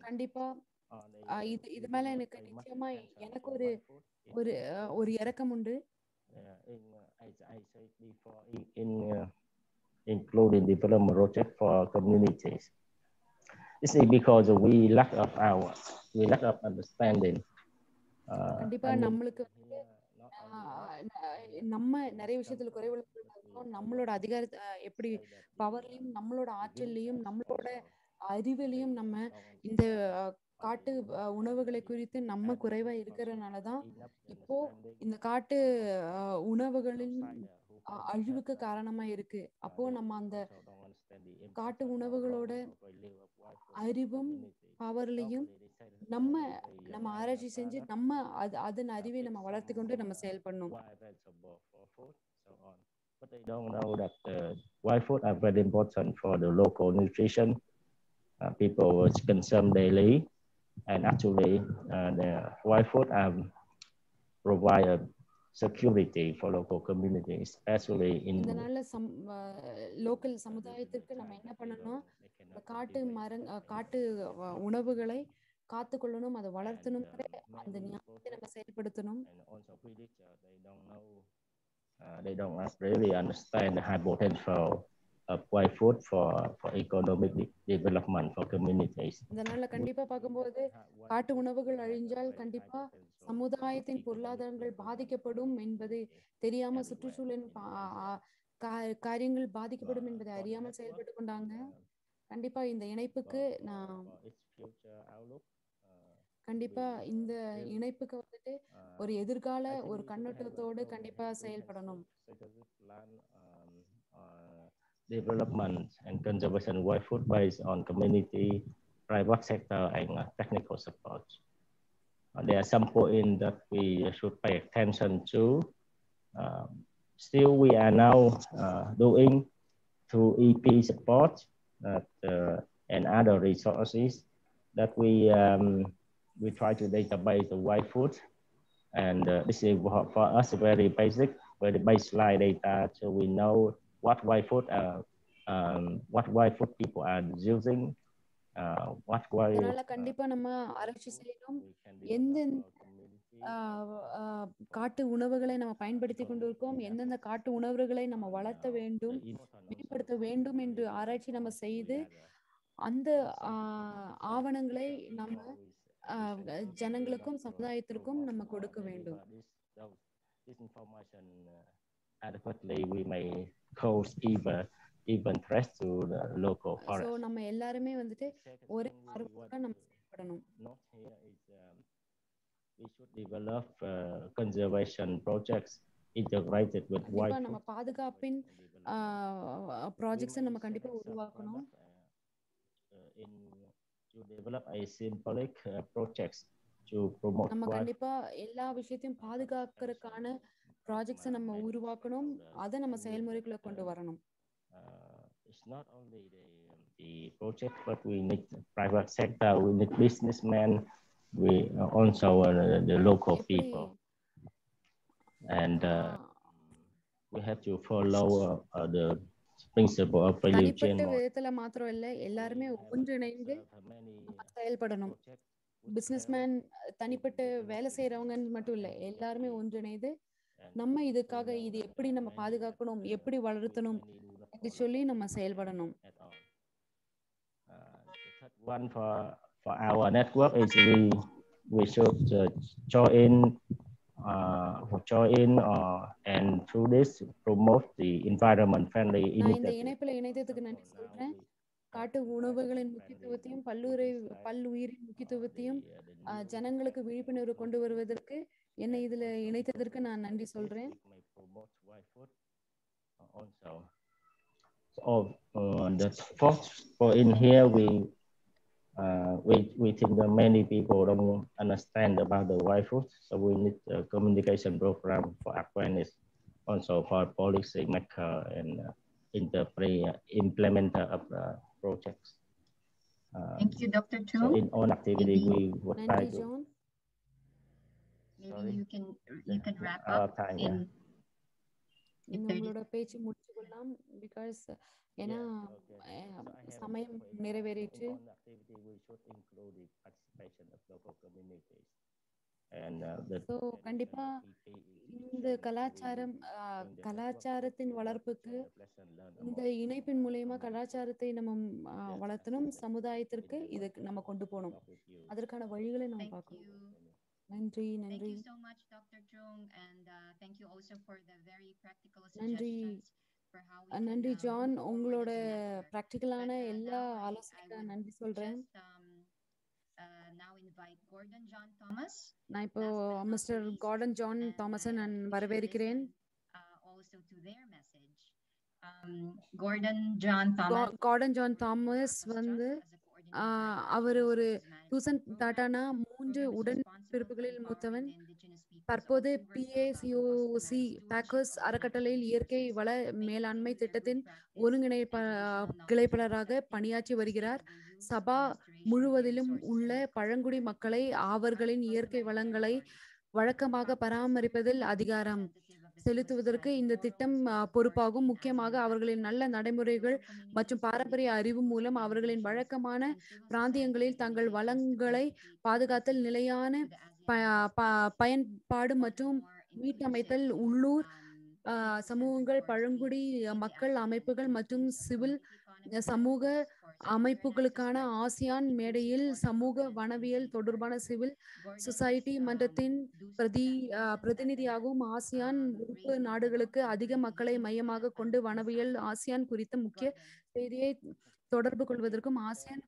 Speaker 1: கண்டிப்பா இது மேல எனக்கு நிச்சயமா எனக்கு ஒரு இரக்கம் உண்டு.
Speaker 17: including development project for communities. This is because we lack of understanding.
Speaker 1: கண்டிப்பா நம்மளுக்கு நம்ம நிறைய விஷயத்துல குறைவுள்ள இருக்கோம். நம்மளோட அதிகாரத்தை எப்படி பவர்லயும் நம்மளோட ஆற்றல்லையும் நம்மளோட அறிவிலையும் நம்ம இந்த காட்டு உணவுகளை குறித்து நம்ம குறைவா இருக்கிறதுனாலதான் இப்போ இந்த காட்டு உணவுகளின் அழிவுக்கு காரணமா இருக்கு. அப்போ நம்ம அந்த காட்டு உணவுகளோட அறிவும் பவர்லையும் நம்ம ஆராய்ச்சி செஞ்சு நம்ம அதன் அறிவை நம்ம வளர்த்து கொண்டு நம்ம செயல்படணும்.
Speaker 17: But they don't know that wild food are very important for the local nutrition. People consume daily, and actually the wild food provide a security for local communities, especially in.
Speaker 1: இதனால லோக்கல் சமுதாயத்திற்கு நம்ம என்ன பண்ணணும், காட்டு உணவுகளை காத்துக்கொள்ளணும், அதை வளர்த்தணும், அந்த ஞானத்தை நம்ம செயல்படுத்தணும்.
Speaker 17: They don't really understand the high potential of wild food for economic development for communities.
Speaker 1: இதனால கண்டிப்பா பார்க்கும்போது காட்டு உணவுகள் அழிஞ்சால் கண்டிப்பா சமுதாயத்தின் பொருளாதாரங்கள் பாதிக்கப்படும் என்பது தெரியாம, சுற்றுச்சூழலின் காரியங்கள் பாதிக்கப்படும் என்பதை அறியாமல் செயல்பட்டு கொண்டாங்க. கண்டிப்பா இந்த இணைப்புக்கு வந்துட்டு ஒரு எதிர்கால ஒரு கண்ணோட்டத்தோடு கண்டிப்பா செயல்படணும்.
Speaker 17: Development and conservation of wild food based on community, private sector, and technical support. There are some points that we should pay attention to. Still, we are now doing through EP support and other resources that we try to database the wild food, and this is for us very basic, very baseline data, so we know what wild food people are using, what wild.
Speaker 1: அதனால கண்டிப்பா நம்ம ஆராய்ச்சி செய்யணும். எந்தெந்த காட்டு உணவுகளை நம்ம பயன்படுத்தி கொண்டிருக்கோம், எந்தெந்த காட்டு உணவுகளை நம்ம வளர்த்த வேண்டும், மேம்படுத்த வேண்டும் என்று ஆராய்ச்சி நம்ம செய்து அந்த ஆவணங்களை நம்ம ஜனங்களுக்கும் சமுதாயத்திற்கும் நம்ம கொடுக்க வேண்டும்.
Speaker 17: This information adequately, we may cause even threats to the local forest.
Speaker 1: So நம்ம எல்லாருமே வந்துட்டு ஒரே ஆர்வத்தோட நம்ம செயல்படணும்.
Speaker 17: We should develop conservation projects integrated with wild food.
Speaker 1: நம்ம பாதுகாப்பின் ப்ராஜெக்ட்ஸ் நம்ம கண்டிப்பா உருவாக்கணும்.
Speaker 17: To develop a symbolic projects to promote.
Speaker 1: நம்ம கண்டிப்பா எல்லா விஷயத்தையும் பாதுகாக்கிறதுக்கான ப்ராஜெக்ட்ஸ் நம்ம உருவாக்கணும், அதை நம்ம செயல்முறைக்குள்ள கொண்டு வரணும்.
Speaker 17: It's not only the project, but we need private sector, we need businessmen, we also the local people, and we have to follow the principle of pollution.
Speaker 1: தனிப்பட்ட விதத்துல மாத்திரம் இல்ல, எல்லாருமே ஒன்றிணைந்து செயல்படணும். பிசினஸ்மேன் தனிப்பட்ட வேலை செய்யறவங்க மட்டும் இல்ல, எல்லாருமே ஒன்றிணைந்து நம்ம இதுக்காக இது எப்படி நம்ம பாதுகாக்கணும், எப்படி வளர்த்தணும் என்று சொல்லி நம்ம செயல்படணும்.
Speaker 17: One for our network is we should join and through this promote the environment friendly initiative.
Speaker 1: இந்த இணைப்புல இணைத்ததுக்கு நன்றி சொல்றேன். காட்டு உணவுகளின் முக்கியத்துவத்தையும் பல்லுயிரின் முக்கியத்துவத்தையும் ஜனங்களுக்கு விழிப்புணர்வு கொண்டு வருவதற்கு என்னை இதுல இணைத்ததற்கு நான் நன்றி சொல்றேன்.
Speaker 17: So the fourth point here, we think that many people don't understand about the wild food, so we need a communication program for awareness, also for policy maker and implementer of the projects.
Speaker 3: Thank you, Dr. Chu.
Speaker 17: So in all activity, we would try to.
Speaker 3: Maybe you can wrap up in.
Speaker 1: நம்மளோட பேச்சு முடிச்சுக்கலாம், because ஏன்னா சமயம் நிறைவேறிச்சு.
Speaker 17: And the
Speaker 1: so கண்டிப்பா இந்த கலாச்சாரத்தின் வளர்ப்புக்கு இந்த இணைப்பின் மூலயமா கலாச்சாரத்தை நம்ம வளர்த்தணும், சமுதாயத்திற்கு இதை நம்ம கொண்டு போகணும். அதற்கான வழிகளை நம்ம பார்க்கணும். நன்றி.
Speaker 3: Thank you so much, Dr. Chung, and thank you also for the very practical
Speaker 1: நன்றி.
Speaker 3: suggestions for how we can
Speaker 1: நன்றி ஜான்,
Speaker 3: move forward
Speaker 1: உங்களோட
Speaker 3: as a network.
Speaker 1: ப்ராக்டிக்கலான
Speaker 3: But
Speaker 1: எல்லா
Speaker 3: now I
Speaker 1: ஆலோசனைக்காக
Speaker 3: would
Speaker 1: நன்றி சொல்றேன்.
Speaker 3: just now invite Gordon John Thomas.
Speaker 1: நான் இப்போ mister garden John தாமஸை நான் வரவேற்கிறேன்.
Speaker 3: Also to their message. Gordon John Thomas.
Speaker 1: Garden John Thomas வந்து அவர் ஒரு சூசன் டாட்டானா 3 உடன்பிறப்புகளில் மூத்தவன். தற்போது PACOC பேக்கர்ஸ் அறக்கட்டளையில் இயற்கை வள மேலாண்மை திட்டத்தின் கிளைப்பாளராக பணியாற்றி வருகிறார். சபா முழுவதிலும் உள்ள பழங்குடி மக்களை அவர்களின் இயற்கை வளங்களை வழக்கமாக பராமரிப்பதில் அதிகாரம் செலுத்துவதற்கு இந்த திட்டம் பொறுப்பாகும். முக்கியமாக அவர்களின் நல்ல நடைமுறைகள் மற்றும் பாரம்பரிய அறிவு மூலம் அவர்களின் வழக்கமான பிராந்தியங்களில் தங்கள் வளங்களை பாதுகாத்தல், நிலையான பயன்பாடு மற்றும் மீட்டமைத்தல், உள்ளூர் சமூகங்கள், பழங்குடி மக்கள் அமைப்புகள் மற்றும் சிவில் சமூக அமைப்புகளுக்கான ஆசியான் மேடையில் சமூக வனவியல் தொடர்பான சிவில் சொசைட்டி மன்றத்தின் பிரதிநிதியாகவும் ஆசியான் உறுப்பு நாடுகளுக்கு அதிக மக்களை மையமாக கொண்டு வனவியல் ஆசியான் குறித்த முக்கிய செய்தியை தொடர்பு கொள்வதற்கும் ஆசியான்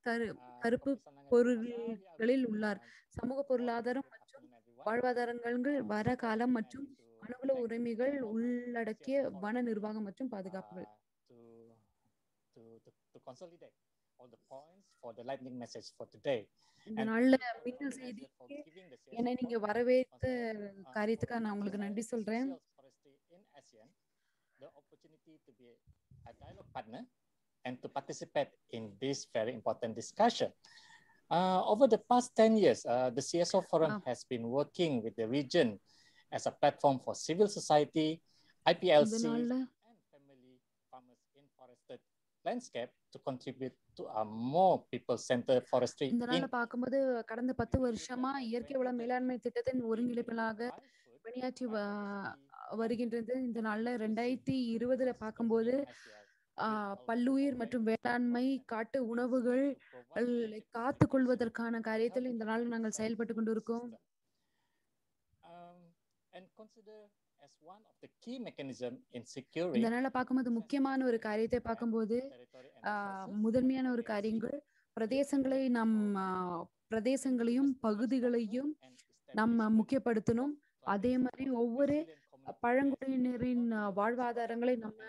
Speaker 1: கருப்பு பொருள்களில் உள்ளார். சமூக பொருளாதாரம் மற்றும் வாழ்வாதாரங்கள், வர காலம் மற்றும் மனுவள உரிமைகள் உள்ளடக்கிய வன நிர்வாகம் மற்றும் பாதுகாப்புகள்.
Speaker 18: To consolidate all the points for the lightning message for today.
Speaker 1: இந்த நாள்ல மின்னல் செய்திக்கு என்னை நீங்க வரவேற்ற காரியத்துக்காக நான் உங்களுக்கு நன்றி சொல்றேன்.
Speaker 18: The opportunity to be a dialogue partner and to participate in this very important discussion. Over the past 10 years, the CSO Forum has been working with the region as a platform for civil society, IPLC, and family farmers in forested landscape to contribute to a more people-centered forestry.
Speaker 1: இந்த நாள்ல பார்க்கும்போது கடந்த 10 வருஷமா இயற்கை வள மேலாண்மை திட்டத்தின் ஒருங்கிணைப்பாளராக பணியாற்றி வருகின்றது. இந்த நாள்ல 2020 பார்க்கும்போது பல்லுயிர் மற்றும் வேளாண்மை, காட்டு உணவுகள் காத்து கொள்வதற்கான காரியத்தில் இந்த நாள் நாங்கள் செயல்பட்டு கொண்டிருக்கோம். இந்த நாள பார்க்கும்போது முக்கியமான ஒரு காரியத்தை பார்க்கும்போது முதன்மையான ஒரு காரியங்கள் பிரதேசங்களையும் பகுதிகளையும் நம்ம முக்கியப்படுத்தணும். அதே மாதிரி ஒவ்வொரு பழங்குடியினரின் வாழ்வாதாரங்களை நம்ம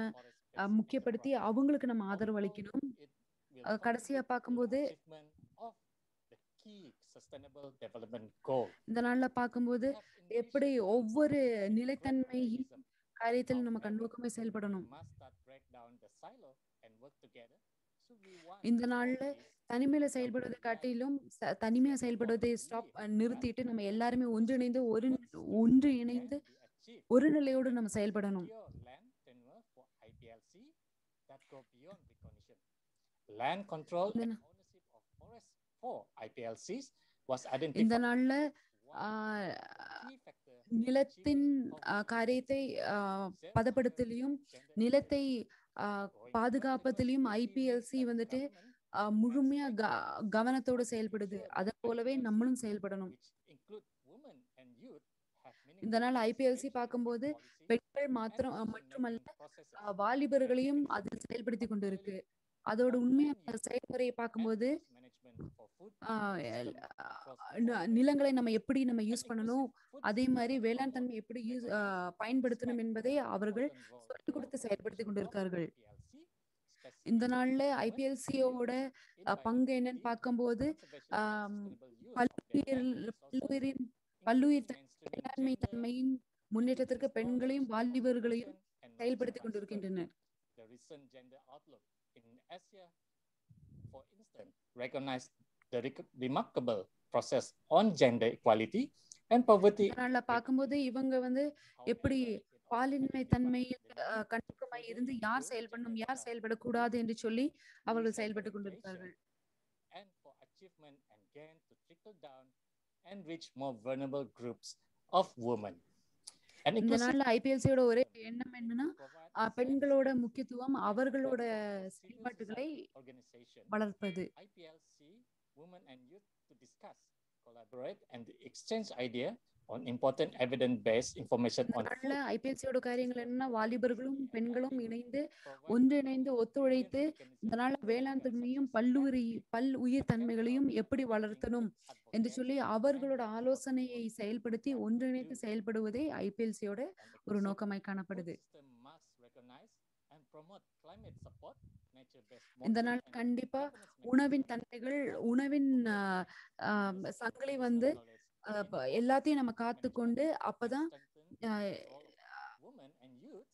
Speaker 1: முக்கியப்படுத்தி அவங்களுக்கு நம்ம ஆதரவு அளிக்கணும். கடைசியா பார்க்கும்போது இந்த நாள்ல பார்க்கும்போது எப்படி ஒவ்வொரு நிலைத்தன்மையின் காரியத்தில் நம்ம கண்ணோக்கமே செயல்படணும். இந்த நாள்ல தனிமையில செயல்படுவதை காட்டிலும் தனிமையா செயல்படுவதை நிறுத்திட்டு நம்ம எல்லாருமே ஒன்றிணைந்து ஒரு நிலையோடு நம்ம செயல்படணும்.
Speaker 18: Land control and ownership of forests for IPLCs was identified.
Speaker 1: இந்த நாள்ல நிலத்தின் காரியத்தை பதப்படுத்தலையும் நிலத்தை பாதுகாப்பதிலையும் IPLC வந்துட்டு முழுமையா கவனத்தோடு செயல்படுது. அதை போலவே நம்மளும் செயல்படணும். இந்த நாள் IPLC பார்க்கும்போது பெண்கள் மட்டுமல்ல வாலிபர்களையும் அதில் செயல்படுத்தி கொண்டிருக்கு. அதோட உண்மையான செயல்முறையை பார்க்கும்போது நிலங்களை நம்ம எப்படி யூஸ் பண்ணணும், அதே மாதிரி வேளாண் தன்மை எப்படி பயன்படுத்தணும் என்பதை அவர்கள் சொல்லிக் கொடுத்து செயல்படுத்தி கொண்டிருக்கார்கள். இந்த நாள்ல IPLCயோட பங்கு என்னன்னு பார்க்கும்போது பல்லுயிர் வேளாண்மை தன்மையின் முன்னேற்றத்திற்கு பெண்களையும் வாலிபர்களையும் செயல்படுத்தி கொண்டிருக்கின்றனர்.
Speaker 18: In Asia, for instance, recognize the remarkable process on gender equality and poverty.
Speaker 1: அதனால பார்க்கும்போது இவங்க வந்து எப்படி பாலின்மை தன்மையில் கண்ணுக்குமாய் இருந்து யார் செயல்படணும் யார் செயல்படக்கூடாது என்று சொல்லி அவர்கள் செயல்பட்டு கொண்டிருக்கிறார்கள்.
Speaker 18: And for achievement and gain to trickle down and reach more vulnerable groups of women. And
Speaker 1: இந்த
Speaker 18: inclusive
Speaker 1: நாள்ல ஐபிஎல்சியோட ஒரே எண்ணம் என்னன்னா பெண்களோட முக்கியத்துவம் அவர்களோட செயல்பாட்டுகளை வளர்ப்பது.
Speaker 18: IPLC women and youth to discuss, collaborate and exchange idea on important evidence-based information on food.
Speaker 1: ஐபிஎல்சியோட காரியங்கள் என்னன்னா வாலிபர்களும் பெண்களும் இணைந்து ஒன்றிணைந்து ஒத்துழைத்து இந்த நாள் வேளாண் தன்மையும் பல் உயிர் தன்மைகளையும் எப்படி வளர்த்தணும் என்று சொல்லி அவர்களோட ஆலோசனையை செயல்படுத்தி ஒன்றிணைத்து செயல்படுவதே ஐபிஎல்சியோட ஒரு நோக்கமாய் காணப்படுது. இந்த நாள் கண்டிப்பா உணவின் தன்மைகள் உணவின் சங்கிலி வந்து எல்லாத்தையும் நம்ம காத்துக்கொண்டு அப்பதான்
Speaker 18: women and youth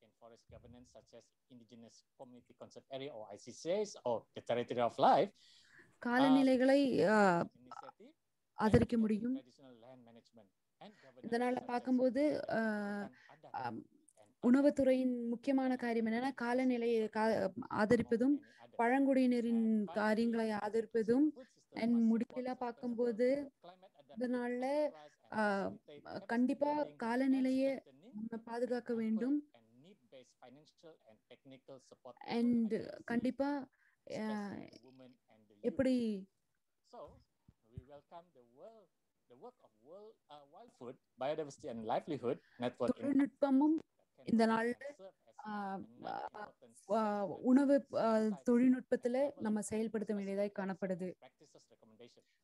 Speaker 18: in forest governance such as Indigenous Community Conserved Area or ICCAs or the Territory of Life
Speaker 1: காலநிலைகளை ஆதரிக்க முடியும். இதனால பார்க்கும்போது உணவுத்துறையின் முக்கியமான காரியம் என்னன்னா காலநிலையை ஆதரிப்பதும் பழங்குடியினரின் காரியங்களை ஆதரிப்பதும் அண்ட் முடிவுல பார்க்கும்போது இதனால கண்டிப்பா காலநிலையை நம்ம பாதுகாக்க வேண்டும். அண்ட் கண்டிப்பா எப்படி
Speaker 18: the work of Wild Food, Biodiversity and Livelihood Network
Speaker 1: தொழில்நுட்பமும் இந்த நாள் உணவு தொழில்நுட்பத்துல நம்ம செயல்படுத்த வேண்டியதாய் காணப்படுது.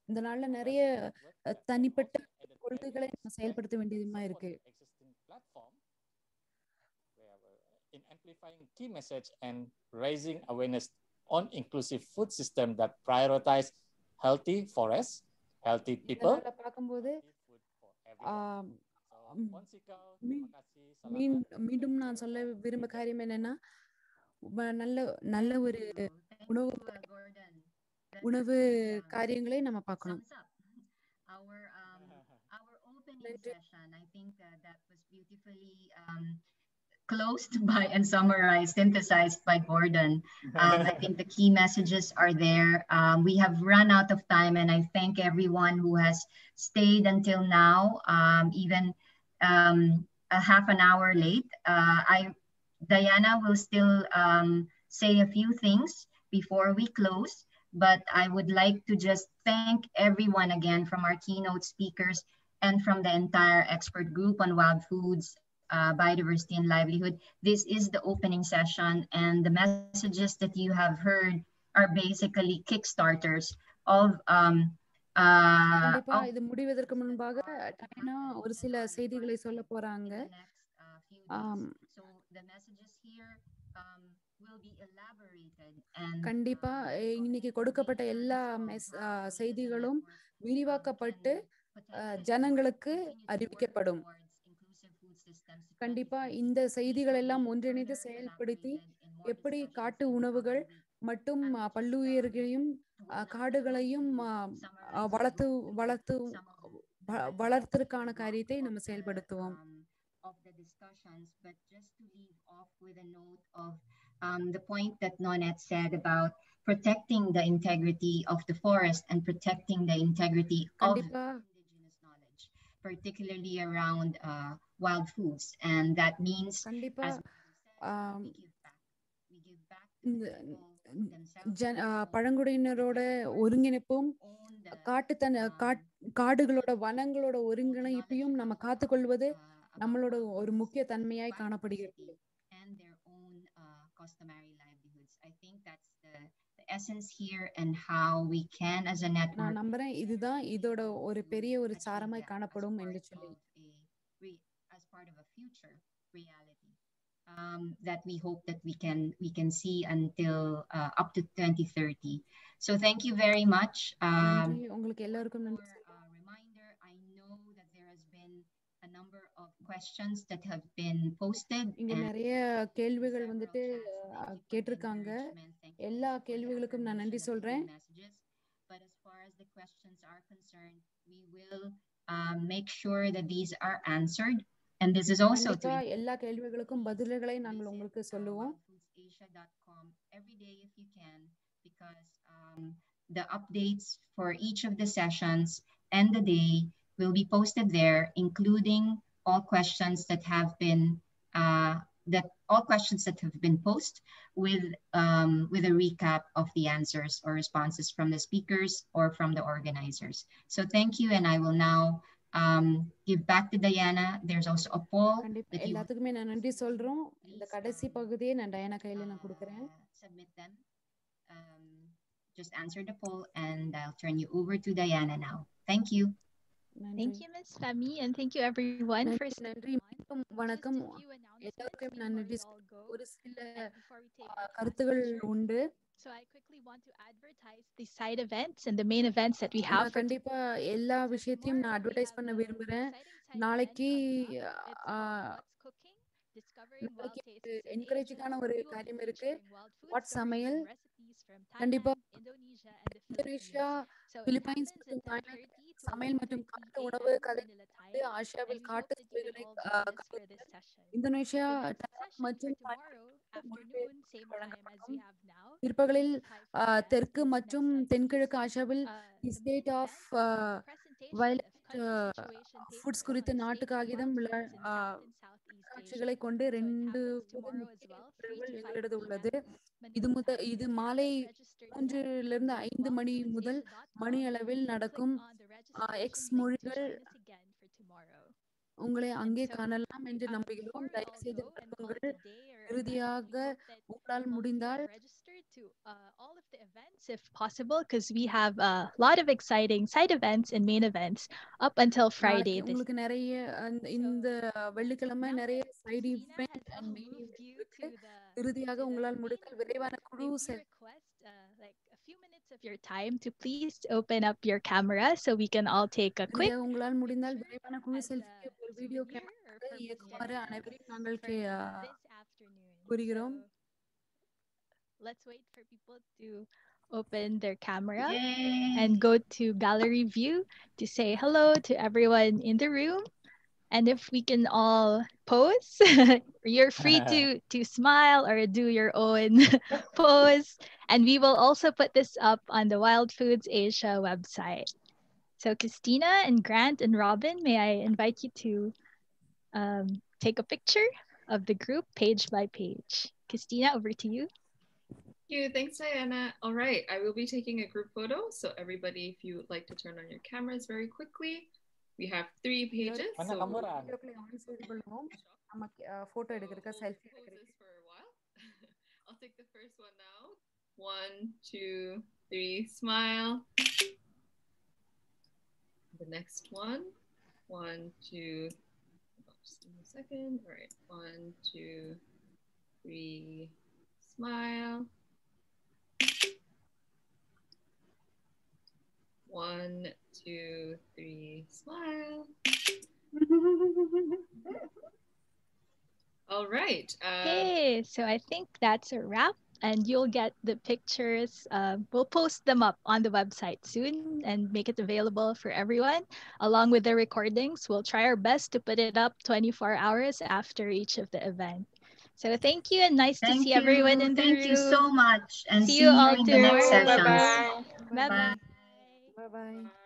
Speaker 1: இந்த நாள்ல நிறைய தனிப்பட்ட கொள்கைகளை நம்ம செயல்படுத்த வேண்டியதுமா இருக்கு.
Speaker 18: In amplifying key message and raising awareness on inclusive food system that prioritize healthy forests, healthy people.
Speaker 1: பார்க்கும்போது மீண்டும் நான் சொல்ல விரும்ப காரியம் என்னன்னா நல்ல ஒரு உணவு காரியங்களை நம்ம பார்க்கணும்.
Speaker 3: Our opening session, I think that was beautifully closed by and summarized, synthesized by Gordon. I think the key messages are there. We have run out of time, and I thank everyone who has stayed until now, even a half an hour late. Diana will still say a few things before we close, but I would like to just thank everyone again from our keynote speakers and from the entire expert group on wild foods, biodiversity and livelihood. This is the opening session, and the messages that you have heard are basically kickstarters of
Speaker 1: இது முடிவதற்கு முன்பாக டைனா ஒரு சில செய்திகளை சொல்ல போறாங்க.
Speaker 3: So the messages here will be elaborated and
Speaker 1: கண்டிப்பா இன்னைக்கு கொடுக்கப்பட்ட எல்லா செய்திகளும் விரிவாக்கப்பட்டு ஜனங்களுக்கு அறிவிக்கப்படும். கண்டிப்பா இந்த செய்திகள் எல்லாம் ஒன்றிணைந்து செயல்படுத்தி எப்படி காட்டு உணவுகள் மற்றும் பல்லுயிர்களையும் காடுகளையும் வளர்த்ததற்கான காரியத்தை நம்ம செயல்படுத்துவோம்.
Speaker 3: Of the discussions, but just to leave off with a note of the point that Nonette said about protecting the integrity of the forest and protecting the integrity of indigenous knowledge, particularly around wild foods. And that means as we give back to the people
Speaker 1: பழங்குடியினரோட ஒருங்கிணைப்பும் காடுகளோட வனங்களோட ஒருங்கிணைப்பையும் நம்ம காத்துக்கொள்வது நம்மளோட ஒரு முக்கிய தன்மையாய் காணப்படுகிறது.
Speaker 3: And their own customary livelihoods. I think that's the essence here and how we can as a network.
Speaker 1: நான் நம்புறேன் இதுதான் இதோட ஒரு பெரிய ஒரு சாரமாய் காணப்படும் என்று சொல்லி.
Speaker 3: As part of a future reality that we hope that we can see until up to 2030. So thank you very much.
Speaker 1: உங்களுக்கு எல்லாருக்கும் நன்றி.
Speaker 3: Reminder, I know that there has been a number of questions that have been posted.
Speaker 1: இங்க நிறைய கேள்விகள் வந்துட்டு கேட்டிருக்காங்க. எல்லா கேள்விகளுக்கும் நான் நன்றி சொல்றேன்.
Speaker 3: But as far as the questions are concerned, we will make sure that these are answered. And this is also to
Speaker 1: எல்லா கேள்விகளுக்கும் பதில்களை நாங்கள் உங்களுக்கு சொல்லுவோம்.
Speaker 3: wildfoodsasia.com every day if you can, because the updates for each of the sessions and the day will be posted there, including all questions that have been posed with a recap of the answers or responses from the speakers or from the organizers. So thank you, and I will now give back to Diana. There's also a poll that you
Speaker 1: எல்லாத்துக்குமே நான் நன்றி சொல்றோம். இந்த கடைசி பகுதியை நான் Diana கையில நான் கொடுக்கிறேன்.
Speaker 3: Submit them. Just answer the poll, and I'll turn you over to Diana now. Thank you.
Speaker 4: Thank you, Ms. Femi, and thank you everyone for
Speaker 1: நன்றி. வணக்கம். எல்லாருக்கும் நான் நன்றி. ஒரு சில கருத்துகள் உண்டு.
Speaker 4: So I quickly want to advertise the side events and the main events that we have.
Speaker 1: கண்டிப்பா எல்லா விஷயத்தையும் நான் அட்வர்டைஸ் பண்ண விரும்புறேன். நாளைக்கு என்கரேஜிங்கான ஒரு காரியம் இருக்கு. வாட் சமையல் கண்டிப்பா இந்தோனேஷியா, பிலிப்பைன்ஸ் மற்றும் தாய்லாந்து சமையல் மற்றும் காட்டு உணவு கலை ஆசியாவில் காட்டு சுவைகளை இந்தோனேஷியா மற்றும் பிற்பகலில் தெற்கு மற்றும் தென்கிழக்கு ஆசியாவில் ஸ்டேட் ஆஃப் வயலட் ஃபுட்ஸ் குறித்த நாட்டு காகிதம் காட்சிகளை கொண்டு 2 எங்களிடது உள்ளது. இது மாலை 3 to 5 மணி முதல் மணி அளவில் நடக்கும். எக்ஸ் மொழிகள் உங்களை அங்கே காணலாம் என்று நம்புகிறோம். தயவு செய்து வருங்கள். இறுதியாக உங்களால் முடிந்தால்
Speaker 4: all of the events if possible, because we have a lot of exciting side events and main events up until Friday.
Speaker 1: உங்களுக்கு நிறைய இந்த வெள்ளிக்கிழமை நிறைய side event and main event இருக்கு. இறுதியாக உங்களால் முடிந்தால் விரைவான குழு
Speaker 4: like a few minutes of your time to please open up your camera so we can all take a quick
Speaker 1: உங்களால் முடிந்தால் விரைவான குழு செல்ஃபி ஒரு வீடியோ கேமரா இயக்குமாறு அனைவரையும் நாங்கள் கூறுகிறோம்.
Speaker 4: Let's wait for people to open their camera and go to gallery view to say hello to everyone in the room. And if we can all pose, you're free to smile or do your own pose. And we will also put this up on the Wild Foods Asia website. So Christina and Grant and Robin, may I invite you to take a picture of the group page by page. Christina, over to you.
Speaker 2: Thank you. Thanks, Diana. All right, I will be taking a group photo. So everybody, if you would like to turn on your cameras very quickly. We have 3 pages. So
Speaker 1: photo எடுக்கிறதுக்கு selfie
Speaker 2: poses for a while. I'll take the first one now. 1, 2, 3, smile. The next one. 1, 2. Just give me a second. All right. 1, 2, 3, smile. 1, 2, 3, smile. All right.
Speaker 4: Okay, so I think that's a wrap, and you'll get the pictures. We'll post them up on the website soon and make it available for everyone, along with the recordings. We'll try our best to put it up 24 hours after each of the event. So thank you, and nice to see everyone in the room.
Speaker 3: Thank you so much, and
Speaker 4: see you all
Speaker 3: in the next sessions.
Speaker 4: Bye-bye.
Speaker 3: Bye-bye.
Speaker 1: Bye-bye.